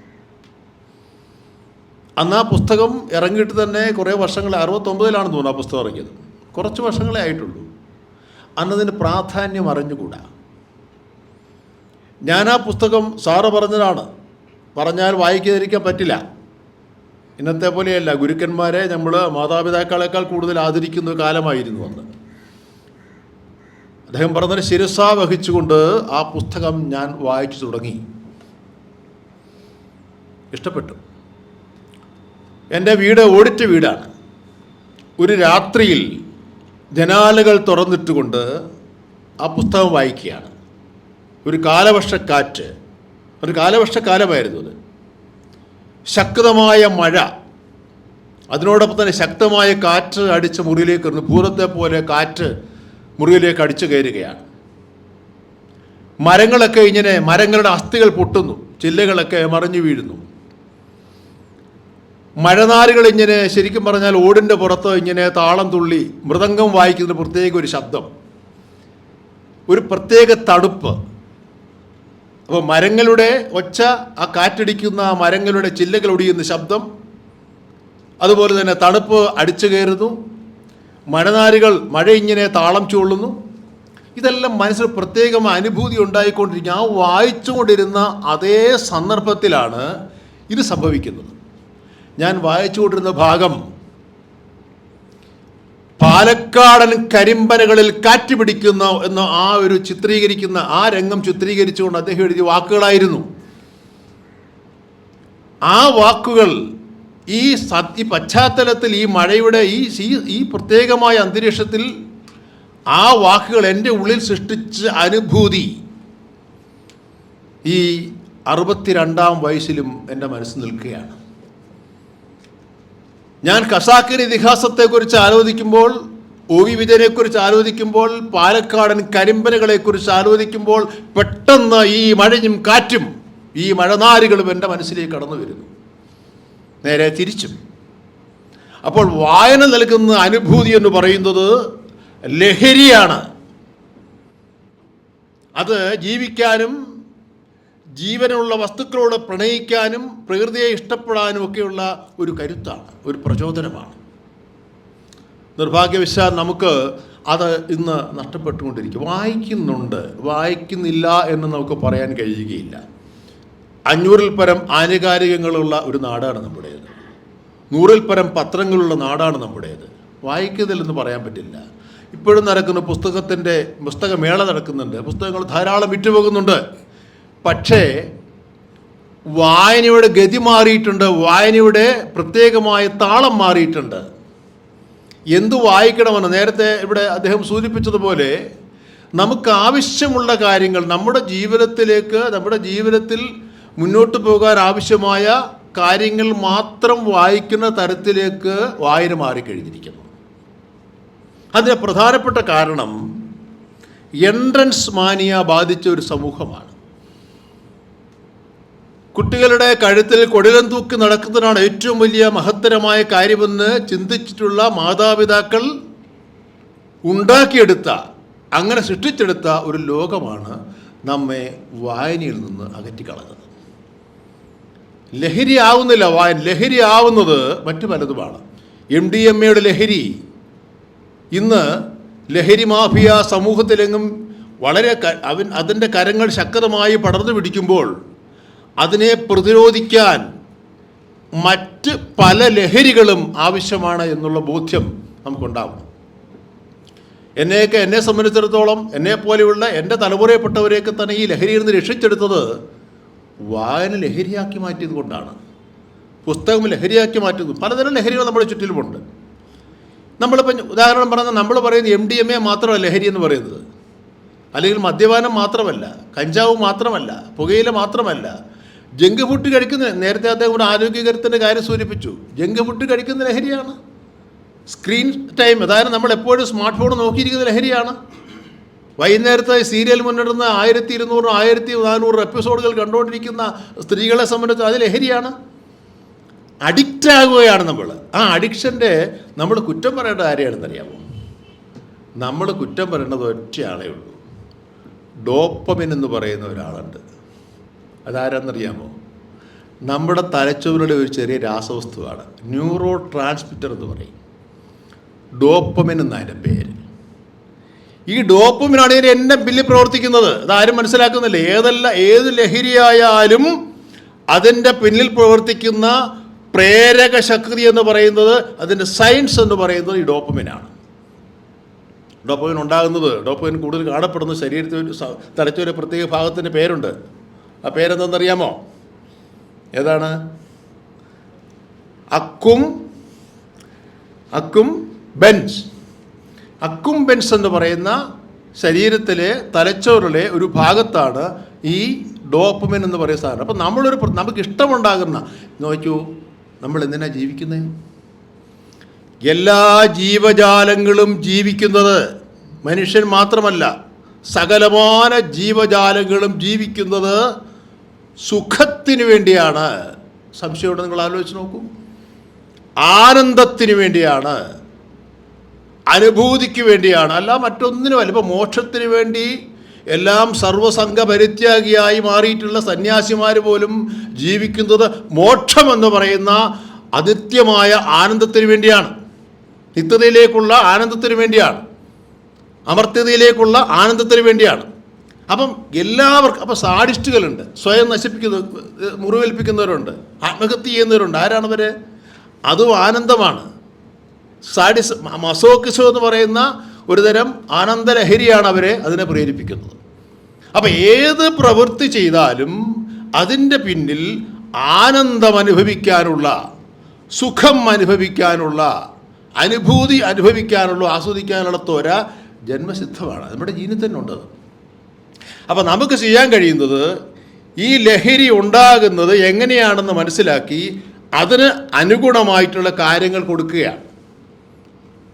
അന്ന് ആ പുസ്തകം ഇറങ്ങിയിട്ട് തന്നെ കുറേ വർഷങ്ങളെ, 69-ലാണ് തോന്നുന്നു ആ പുസ്തകം ഇറങ്ങിയത്. കുറച്ച് വർഷങ്ങളേ ആയിട്ടുള്ളൂ. അന്നതിന് പ്രാധാന്യം അറിഞ്ഞുകൂടാ. ഞാൻ ആ പുസ്തകം സാറ് പറഞ്ഞതാണ്, പറഞ്ഞാൽ വായിക്കാതിരിക്കാൻ പറ്റില്ല. ഇന്നത്തെ പോലെയല്ല, ഗുരുക്കന്മാരെ നമ്മൾ മാതാപിതാക്കളെക്കാൾ കൂടുതൽ ആദരിക്കുന്ന കാലമായിരുന്നു അന്ന്. അദ്ദേഹം പറഞ്ഞതിന് ശിരസാ വഹിച്ചുകൊണ്ട് ആ പുസ്തകം ഞാൻ വായിച്ചു തുടങ്ങി. ഇഷ്ടപ്പെട്ടു. എൻ്റെ വീട് ഓടിച്ച വീടാണ്. ഒരു രാത്രിയിൽ ജനാലകൾ തുറന്നിട്ടുകൊണ്ട് ആ പുസ്തകം വായിക്കുകയാണ്. ഒരു കാലവർഷക്കാറ്റ്, ഒരു കാലവർഷക്കാലമായിരുന്നു അത്. ശക്തമായ മഴ, അതിനോടൊപ്പം തന്നെ ശക്തമായ കാറ്റ് അടിച്ച് മുറിയിലേക്ക് വരുന്നു. ഭൂതത്തെ പോലെ കാറ്റ് മുറിയിലേക്ക് അടിച്ചു കയറുകയാണ്. മരങ്ങളൊക്കെ ഇങ്ങനെ, മരങ്ങളുടെ അസ്ഥികൾ പൊട്ടുന്നു, ചില്ലകളൊക്കെ മറിഞ്ഞു വീഴുന്നു. മഴനാരുകൾ ഇങ്ങനെ, ശരിക്കും പറഞ്ഞാൽ ഓടിൻ്റെ പുറത്ത് ഇങ്ങനെ താളം തുള്ളി മൃദംഗം വായിക്കുന്ന പ്രത്യേക ഒരു ശബ്ദം, ഒരു പ്രത്യേക തണുപ്പ്. അപ്പോൾ മരങ്ങളുടെ ഒച്ച, ആ കാറ്റടിക്കുന്ന മരങ്ങളുടെ ചില്ലകൾ ഒടിയുന്ന ശബ്ദം, അതുപോലെ തന്നെ തണുപ്പ് അടിച്ചു കയറുന്നു, മഴനാരുകൾ മഴ ഇങ്ങനെ താളം ചൊള്ളുന്നു. ഇതെല്ലാം മനസ്സിൽ പ്രത്യേകമായ അനുഭൂതി ഉണ്ടായിക്കൊണ്ടിരിക്കുക. ആ വായിച്ചുകൊണ്ടിരുന്ന അതേ സന്ദർഭത്തിലാണ് ഇത് സംഭവിക്കുന്നത്. ഞാൻ വായിച്ചുകൊണ്ടിരുന്ന ഭാഗം പാലക്കാടൻ കരിമ്പനകളിൽ കാറ്റ് പിടിക്കുന്ന എന്ന ആ ഒരു ചിത്രീകരിക്കുന്ന ആ രംഗം ചിത്രീകരിച്ചുകൊണ്ട് അദ്ദേഹം എഴുതിയ വാക്കുകളായിരുന്നു. ആ വാക്കുകൾ ഈ പശ്ചാത്തലത്തിൽ, ഈ മഴയുടെ ഈ പ്രത്യേകമായ അന്തരീക്ഷത്തിൽ ആ വാക്കുകൾ എൻ്റെ ഉള്ളിൽ സൃഷ്ടിച്ച അനുഭൂതി ഈ 62-ാം വയസ്സിലും എൻ്റെ മനസ്സ് നിൽക്കുകയാണ്. ഞാൻ ഖസാക്കിന്റെ ഇതിഹാസത്തെക്കുറിച്ച് ആലോചിക്കുമ്പോൾ, OV വിജയനെക്കുറിച്ച് ആലോചിക്കുമ്പോൾ, പാലക്കാടൻ കരിമ്പനകളെക്കുറിച്ച് ആലോചിക്കുമ്പോൾ പെട്ടെന്ന് ഈ മഴയും കാറ്റും ഈ മഴനാരുകളും എൻ്റെ മനസ്സിലേക്ക് കടന്നു വരുന്നു. നേരെ തിരിച്ചും. അപ്പോൾ വായന നൽകുന്ന അനുഭൂതി എന്ന് പറയുന്നത് ലഹരിയാണ്. അത് ജീവിക്കാനും ജീവനുള്ള വസ്തുക്കളോട് പ്രണയിക്കാനും പ്രകൃതിയെ ഇഷ്ടപ്പെടാനും ഒക്കെയുള്ള ഒരു കരുത്താണ്, ഒരു പ്രചോദനമാണ്. നിർഭാഗ്യവശാൽ നമുക്ക് അത് ഇന്ന് നഷ്ടപ്പെട്ടുകൊണ്ടിരിക്കും. വായിക്കുന്നുണ്ട്, വായിക്കുന്നില്ല എന്ന് നമുക്ക് പറയാൻ കഴിയുകയില്ല. 500-ൽ പരം ആനുകാലികങ്ങളുള്ള ഒരു നാടാണ് നമ്മുടേത്. 100-ൽ പരം പത്രങ്ങളുള്ള നാടാണ് നമ്മുടേത്. വായിക്കുന്നില്ലെന്ന് പറയാൻ പറ്റില്ല. ഇപ്പോഴും നടക്കുന്ന പുസ്തകമേള നടക്കുന്നുണ്ട്, പുസ്തകങ്ങൾ ധാരാളം വിറ്റുപോകുന്നുണ്ട്. പക്ഷേ വായനയുടെ ഗതി മാറിയിട്ടുണ്ട്, വായനയുടെ പ്രത്യേകമായ താളം മാറിയിട്ടുണ്ട്. എന്തു വായിക്കണമെന്ന് നേരത്തെ ഇവിടെ അദ്ദേഹം സൂചിപ്പിച്ചതുപോലെ നമുക്ക് ആവശ്യമുള്ള കാര്യങ്ങൾ നമ്മുടെ ജീവിതത്തിൽ മുന്നോട്ട് പോകാൻ ആവശ്യമായ കാര്യങ്ങൾ മാത്രം വായിക്കുന്ന തരത്തിലേക്ക് വായന മാറിക്കഴിഞ്ഞിരിക്കുന്നു. അതിന് പ്രധാനപ്പെട്ട കാരണം എൻട്രൻസ് മാനിയ ബാധിച്ച ഒരു സമൂഹമാണ്. കുട്ടികളുടെ കഴുത്തിൽ കൊടിലം തൂക്കി നടക്കുന്നതാണ് ഏറ്റവും വലിയ മഹത്തരമായ കാര്യമെന്ന് ചിന്തിച്ചിട്ടുള്ള മാതാപിതാക്കൾ ഉണ്ടാക്കിയെടുത്ത, അങ്ങനെ സൃഷ്ടിച്ചെടുത്ത ഒരു ലോകമാണ് നമ്മെ വായനയിൽ നിന്ന് അകറ്റിക്കളഞ്ഞത്. ലഹരി ആവുന്നില്ല വായന, ലഹരി ആവുന്നത് മറ്റു പലതുമാണ്. MDMA ലഹരി ഇന്ന് ലഹരി മാഫിയ സമൂഹത്തിലെങ്ങും വളരെ അതിൻ്റെ കരങ്ങൾ ശക്തമായി പടർന്നു പിടിക്കുമ്പോൾ അതിനെ പ്രതിരോധിക്കാൻ മറ്റ് പല ലഹരികളും ആവശ്യമാണ് എന്നുള്ള ബോധ്യം നമുക്കുണ്ടാവും. എന്നെ സംബന്ധിച്ചിടത്തോളം എന്നെപ്പോലെയുള്ള എൻ്റെ തലമുറയിൽപ്പെട്ടവരെയൊക്കെ തന്നെ ഈ ലഹരിയിൽ നിന്ന് രക്ഷിച്ചെടുത്തത് വായന ലഹരിയാക്കി മാറ്റിയത് കൊണ്ടാണ്. പുസ്തകം ലഹരിയാക്കി മാറ്റുന്നു. പലതരം ലഹരികൾ നമ്മുടെ ചുറ്റിലുമുണ്ട്. നമ്മളിപ്പം ഉദാഹരണം പറഞ്ഞാൽ നമ്മൾ പറയുന്നത് MDMA മാത്രമല്ല ലഹരി എന്ന് പറയുന്നത്, അല്ലെങ്കിൽ മദ്യപാനം മാത്രമല്ല, കഞ്ചാവ് മാത്രമല്ല, പുകയില മാത്രമല്ല, ജങ്ക് ഫുഡ് കഴിക്കുന്ന, നേരത്തെ അദ്ദേഹം ഒരു ആരോഗ്യകരത്തിൻ്റെ കാര്യം സൂചിപ്പിച്ചു, ജങ്ക് ഫുഡ് കഴിക്കുന്ന ലഹരിയാണ്. സ്ക്രീൻ ടൈം, അതായത് നമ്മളെപ്പോഴും സ്മാർട്ട് ഫോൺ നോക്കിയിരിക്കുന്ന ലഹരിയാണ്. വൈകുന്നേരത്തെ സീരിയൽ മുന്നിടുന്ന 1200 1400 എപ്പിസോഡുകൾ കണ്ടുകൊണ്ടിരിക്കുന്ന സ്ത്രീകളെ സംബന്ധിച്ച് അത് ലഹരിയാണ്. അഡിക്റ്റ് ആകുകയാണ് നമ്മൾ. ആ അഡിക്ഷൻ്റെ നമ്മൾ കുറ്റം പറയേണ്ട കാര്യമാണെന്നറിയാമോ? നമ്മൾ കുറ്റം പറയേണ്ടത് ഒറ്റയാളേ ഉള്ളൂ. ഡോപ്പമിൻ എന്ന് പറയുന്ന ഒരാളുണ്ട്. അതാരാന്നറിയാമോ? നമ്മുടെ തലച്ചോറിലെ ഒരു ചെറിയ രാസവസ്തുവാണ്, ന്യൂറോ ട്രാൻസ്മിറ്റർ എന്ന് പറയും. ഡോപ്പമിൻ എന്നതിൻ്റെ പേര്. ഈ ഡോപ്പമിനാണ് ഇതിന് എന്നെ ബില്ലിൽ പ്രവർത്തിക്കുന്നത്. അതാരും മനസ്സിലാക്കുന്നില്ല. ഏത് ലഹരിയായാലും അതിൻ്റെ പിന്നിൽ പ്രവർത്തിക്കുന്ന പ്രേരക ശക്തി എന്ന് പറയുന്നത്, അതിൻ്റെ സയൻസ് എന്ന് പറയുന്നത് ഈ ഡോപ്പമിനാണ്. ഡോപ്പമിൻ ഉണ്ടാകുന്നത്, ഡോപ്പമിൻ കൂടുതൽ കാണപ്പെടുന്ന ശരീരത്തിൽ തലച്ചോറ് പ്രത്യേക ഭാഗത്തിൻ്റെ പേരുണ്ട്. ആ പേരെന്തെന്നറിയാമോ? ഏതാണ്? അക്കുംബെൻസ് എന്ന് പറയുന്ന ശരീരത്തിലെ തലച്ചോറിലെ ഒരു ഭാഗത്താണ് ഈ ഡോപ്പമിൻ എന്ന് പറയുന്ന സാധനം. അപ്പം നമുക്ക് ഇഷ്ടമുണ്ടാകുന്ന, നോക്കൂ, നമ്മൾ എന്തിനാണ് ജീവിക്കുന്നത്? എല്ലാ ജീവജാലങ്ങളും ജീവിക്കുന്നത്, മനുഷ്യൻ മാത്രമല്ല, സകലമാന ജീവജാലങ്ങളും ജീവിക്കുന്നത് സുഖത്തിന് വേണ്ടിയാണ്. സംശയമുണ്ട്? നിങ്ങൾ ആലോചിച്ച് നോക്കൂ. ആനന്ദത്തിന് വേണ്ടിയാണ്, അനുഭൂതിക്ക് വേണ്ടിയാണ്, അല്ല മറ്റൊന്നിനുമല്ല. ഇപ്പോൾ മോക്ഷത്തിന് വേണ്ടി എല്ലാം സർവസംഘ പരിത്യാഗിയായി മാറിയിട്ടുള്ള സന്യാസിമാർ പോലും ജീവിക്കുന്നത് മോക്ഷമെന്ന് പറയുന്ന അനിത്യമായ ആനന്ദത്തിന് വേണ്ടിയാണ്, നിത്യതയിലേക്കുള്ള ആനന്ദത്തിന് വേണ്ടിയാണ്, അമർത്യതയിലേക്കുള്ള ആനന്ദത്തിന് വേണ്ടിയാണ്. അപ്പം എല്ലാവർക്കും, അപ്പം സാഡിസ്റ്റുകളുണ്ട്, സ്വയം മുറിവേൽപ്പിക്കുന്നവരുണ്ട്, ആത്മഹത്യ ചെയ്യുന്നവരുണ്ട്. ആരാണവർ? അതും ആനന്ദമാണ്. മസോക്കിസോ എന്ന് പറയുന്ന ഒരുതരം ആനന്ദലഹരിയാണ് അതിനെ പ്രേരിപ്പിക്കുന്നത്. അപ്പം ഏത് പ്രവൃത്തി ചെയ്താലും അതിൻ്റെ പിന്നിൽ ആനന്ദം അനുഭവിക്കാനുള്ള, സുഖം അനുഭവിക്കാനുള്ള, അനുഭൂതി അനുഭവിക്കാനുള്ള, ആസ്വദിക്കാനുള്ള ത്വര ജന്മസിദ്ധമാണ്. നമ്മുടെ ജീനിൽ തന്നെ ഉണ്ട്. അപ്പം നമുക്ക് ചെയ്യാൻ കഴിയുന്നത് ഈ ലഹരി ഉണ്ടാകുന്നത് എങ്ങനെയാണെന്ന് മനസ്സിലാക്കി അതിന് അനുഗുണമായിട്ടുള്ള കാര്യങ്ങൾ കൊടുക്കുകയാണ്.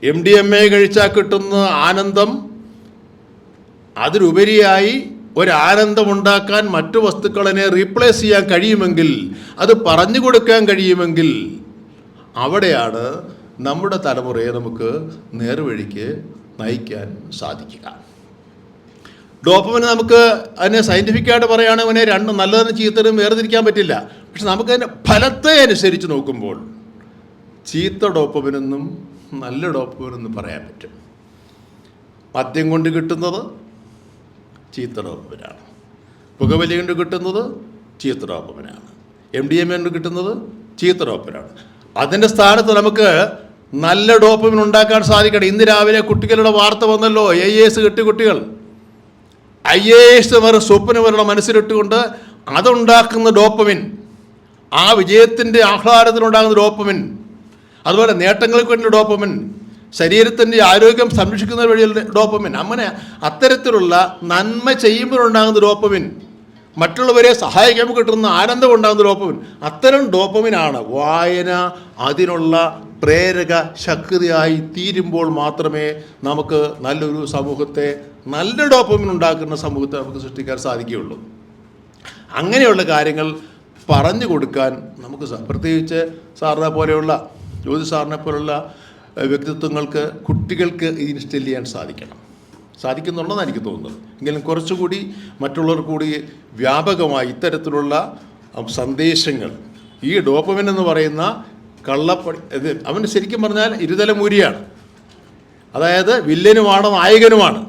MDMA കഴിച്ചാൽ കിട്ടുന്ന ആനന്ദം അതിലുപരിയായി ഒരാനന്ദമുണ്ടാക്കാൻ മറ്റു വസ്തുക്കളെ റീപ്ലേസ് ചെയ്യാൻ കഴിയുമെങ്കിൽ, അത് പറഞ്ഞു കൊടുക്കാൻ കഴിയുമെങ്കിൽ, അവിടെയാണ് നമ്മുടെ തലമുറയെ നമുക്ക് നേർവഴിക്ക് നയിക്കാൻ സാധിക്കുക. ഡോപ്പമിന് നമുക്ക് അതിനെ സയൻറ്റിഫിക്കായിട്ട് പറയുകയാണെങ്കിൽ അവനെ രണ്ട് നല്ലതിനും ചീത്തനും വേർതിരിക്കാൻ പറ്റില്ല. പക്ഷെ നമുക്കതിൻ്റെ ഫലത്തെ അനുസരിച്ച് നോക്കുമ്പോൾ ചീത്ത ഡോപ്പമിനെന്നും നല്ല ഡോപ്പമിനെന്നും പറയാൻ പറ്റും. മദ്യം കൊണ്ട് കിട്ടുന്നത് ചീത്ത ഡോപ്പമിനാണ്, പുകവലി കൊണ്ട് കിട്ടുന്നത് ചീത്ത ഡോപ്പമിനാണ്, MDMA കൊണ്ട് കിട്ടുന്നത് ചീത്ത ഡോപ്പമിനാണ്. അതിൻ്റെ സ്ഥാനത്ത് നമുക്ക് നല്ല ഡോപ്പമിൻ ഉണ്ടാക്കാൻ സാധിക്കണം. ഇന്ന് രാവിലെ കുട്ടികളുടെ വാർത്ത വന്നല്ലോ, IAS കിട്ടിയ കുട്ടികൾ IAS സ്വപ്നം അവരുടെ മനസ്സിലിട്ടുകൊണ്ട് അതുണ്ടാക്കുന്ന ഡോപ്പമിൻ, ആ വിജയത്തിൻ്റെ ആഹ്ലാദത്തിനുണ്ടാകുന്ന ഡോപ്പമിൻ, അതുപോലെ നേട്ടങ്ങൾക്ക് വേണ്ടി ഡോപ്പമിൻ, ശരീരത്തിൻ്റെ ആരോഗ്യം സംരക്ഷിക്കുന്ന വഴിയുള്ള ഡോപ്പമിൻ, അങ്ങനെ അത്തരത്തിലുള്ള നന്മ ചെയ്യുമ്പോഴുണ്ടാകുന്ന ഡോപ്പമിൻ, മറ്റുള്ളവരെ സഹായിക്കാൻ കിട്ടുന്ന ആനന്ദം ഉണ്ടാകുന്ന ഡോപ്പമിൻ, അത്തരം ഡോപ്പമിനാണ് വായന അതിനുള്ള പ്രേരക ശക്തിയായി തീരുമ്പോൾ മാത്രമേ നമുക്ക് നല്ലൊരു സമൂഹത്തെ, നല്ല ഡോപ്പമിൻ ഉണ്ടാക്കുന്ന സമൂഹത്തെ നമുക്ക് സൃഷ്ടിക്കാൻ സാധിക്കുകയുള്ളൂ. അങ്ങനെയുള്ള കാര്യങ്ങൾ പറഞ്ഞു കൊടുക്കാൻ നമുക്ക് പ്രത്യേകിച്ച് സാറിനെ പോലെയുള്ള, ജ്യോതി സാറിനെ പോലുള്ള വ്യക്തിത്വങ്ങൾക്ക് കുട്ടികൾക്ക് ഇൻസ്റ്റിൽ ചെയ്യാൻ സാധിക്കുന്നുണ്ടെന്നാണ് എനിക്ക് തോന്നുന്നത്. എങ്കിലും കുറച്ചുകൂടി മറ്റുള്ളവർ കൂടി വ്യാപകമായി ഇത്തരത്തിലുള്ള സന്ദേശങ്ങൾ, ഈ ഡോപ്പമിൻ എന്ന് പറയുന്ന കള്ളപ്പടി, അവൻ ശരിക്കും പറഞ്ഞാൽ ഇരുതലമൂരിയാണ്. അതായത് വില്ലനുമാണ് നായകനുമാണ്.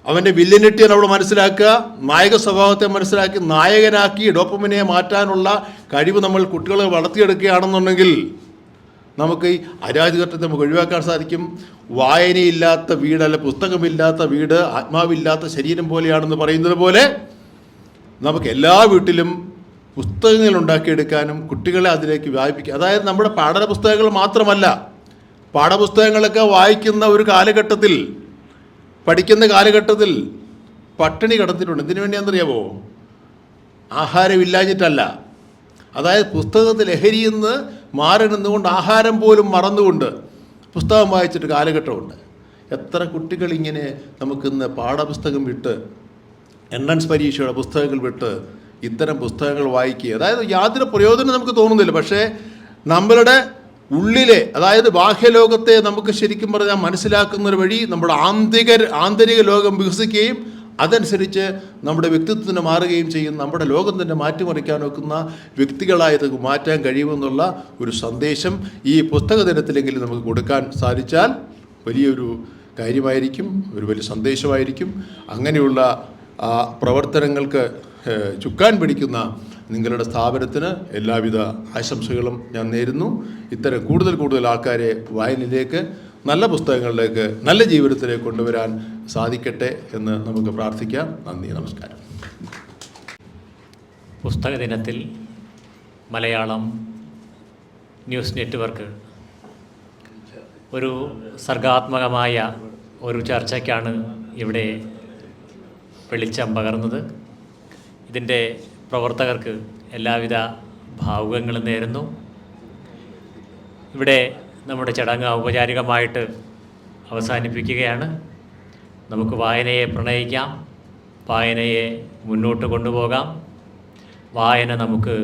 അവൻ്റെ വില്ലനിറ്റി നമ്മൾ മനസ്സിലാക്കുക, നായക സ്വഭാവത്തെ മനസ്സിലാക്കി നായകനാക്കി ഡോപ്പമിനെ മാറ്റാനുള്ള കഴിവ് നമ്മൾ കുട്ടികളെ വളർത്തിയെടുക്കുകയാണെന്നുണ്ടെങ്കിൽ നമുക്ക് ഈ അരാജകത്വത്തെ നമുക്ക് ഒഴിവാക്കാൻ സാധിക്കും. വായനയില്ലാത്ത വീട്, അല്ല പുസ്തകമില്ലാത്ത വീട് ആത്മാവില്ലാത്ത ശരീരം പോലെയാണെന്ന് പറയുന്നത് പോലെ നമുക്ക് എല്ലാ വീട്ടിലും പുസ്തകങ്ങൾ ഉണ്ടാക്കിയെടുക്കാനും കുട്ടികളെ അതിലേക്ക് വ്യാപിപ്പിക്കുക. അതായത് നമ്മുടെ പഠന പുസ്തകങ്ങൾ മാത്രമല്ല, പാഠപുസ്തകങ്ങളൊക്കെ വായിക്കുന്ന ഒരു കാലഘട്ടത്തിൽ, പഠിക്കുന്ന കാലഘട്ടത്തിൽ പട്ടിണി കിടന്നിട്ടുണ്ട്. എന്തിനു വേണ്ടിയാണെന്നറിയാമോ? ആഹാരമില്ലാഞ്ഞിട്ടല്ല. അതായത് പുസ്തകത്തിൽ ലഹരിയിൽ നിന്ന് മാറി നിന്നുകൊണ്ട് ആഹാരം പോലും മറന്നുകൊണ്ട് പുസ്തകം വായിച്ചിട്ട് കാലഘട്ടമുണ്ട്. എത്ര കുട്ടികൾ ഇങ്ങനെ നമുക്കിന്ന് പാഠപുസ്തകം വിട്ട്, എൻട്രൻസ് പരീക്ഷയുടെ പുസ്തകങ്ങൾ വിട്ട് ഇത്തരം പുസ്തകങ്ങൾ വായിക്കുക. അതായത് യാതൊരു പ്രയോജനം നമുക്ക് തോന്നുന്നില്ല. പക്ഷേ നമ്മളുടെ ഉള്ളിലെ, അതായത് ബാഹ്യലോകത്തെ നമുക്ക് ശരിക്കും പറഞ്ഞാൽ മനസ്സിലാക്കുന്നൊരു വഴി നമ്മുടെ ആന്തരിക ലോകം വികസിക്കുകയും അതനുസരിച്ച് നമ്മുടെ വ്യക്തിത്വത്തിന് മാറുകയും ചെയ്യും. നമ്മുടെ ലോകം തന്നെ മാറ്റിമറിക്കാൻ നോക്കുന്ന വ്യക്തികളായത് മാറ്റാൻ കഴിയുമെന്നുള്ള ഒരു സന്ദേശം ഈ പുസ്തക ദിനത്തിലെങ്കിലും നമുക്ക് കൊടുക്കാൻ സാധിച്ചാൽ വലിയൊരു കാര്യമായിരിക്കും, ഒരു വലിയ സന്ദേശമായിരിക്കും. അങ്ങനെയുള്ള പ്രവർത്തനങ്ങൾക്ക് ചുക്കാൻ പിടിക്കുന്ന നിങ്ങളുടെ സ്ഥാപനത്തിന് എല്ലാവിധ ആശംസകളും ഞാൻ നേരുന്നു. ഇത്തരം കൂടുതൽ ആൾക്കാരെ വായനയിലേക്ക്, നല്ല പുസ്തകങ്ങളിലേക്ക്, നല്ല ജീവിതത്തിലേക്ക് കൊണ്ടുവരാൻ സാധിക്കട്ടെ എന്ന് നമുക്ക് പ്രാർത്ഥിക്കാം. നന്ദി, നമസ്കാരം.
പുസ്തക ദിനത്തിൽ മലയാളം ന്യൂസ് നെറ്റ്വർക്ക് ഒരു സർഗാത്മകമായ ഒരു ചർച്ചയ്ക്കാണ് ഇവിടെ വെളിച്ചം പകർന്നത്. ഇതിൻ്റെ പ്രവർത്തകർക്ക് എല്ലാവിധ ഭാവുകങ്ങളും നേരുന്നു. ഇവിടെ നമ്മുടെ ചടങ്ങ് ഔപചാരികമായിട്ട് അവസാനിപ്പിക്കുകയാണ്. നമുക്ക് വായനയെ പ്രണയിക്കാം, വായനയെ മുന്നോട്ട് കൊണ്ടുപോകാം, വായന നമുക്ക്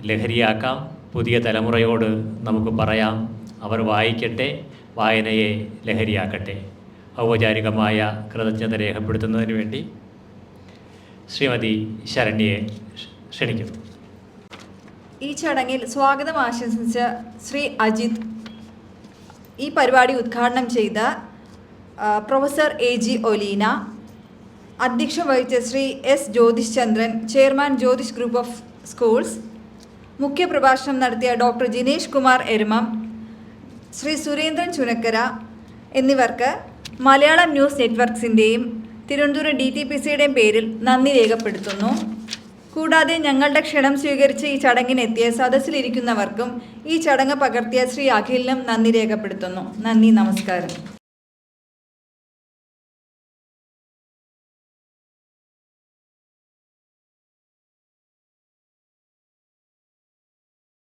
ലഹരിയാക്കാം. പുതിയ തലമുറയോട് നമുക്ക് പറയാം, അവർ വായിക്കട്ടെ, വായനയെ ലഹരിയാക്കട്ടെ. ഔപചാരികമായ കൃതജ്ഞത രേഖപ്പെടുത്തുന്നതിന് വേണ്ടി ശ്രീമതി ശരണ്യയെ ക്ഷണിക്കുന്നു.
ഈ ചടങ്ങിൽ സ്വാഗതം ആശംസിച്ച ശ്രീ അജിത്, ഈ പരിപാടി ഉദ്ഘാടനം ചെയ്ത പ്രൊഫസർ AG ഒലീന, അധ്യക്ഷം വഹിച്ച Shri S Jyothish Chandran, chairman Jyothish group of schools, മുഖ്യപ്രഭാഷണം നടത്തിയ ഡോക്ടർ ജിനേഷ് കുമാർ എരുമം, ശ്രീ സുരേന്ദ്രൻ ചുനക്കര എന്നിവർക്ക് മലയാളം ന്യൂസ് നെറ്റ്വർക്സിൻ്റെയും തിരുവനന്തപുരം DTPCയുടെയും പേരിൽ നന്ദി രേഖപ്പെടുത്തുന്നു. കൂടാതെ ഞങ്ങളുടെ ക്ഷണം സ്വീകരിച്ച് ഈ ചടങ്ങിനെത്തിയ സദസ്സിലിരിക്കുന്നവർക്കും ഈ ചടങ്ങ് പകർത്തിയ ശ്രീ അഖിലിനും നന്ദി രേഖപ്പെടുത്തുന്നു. നന്ദി, നമസ്കാരം.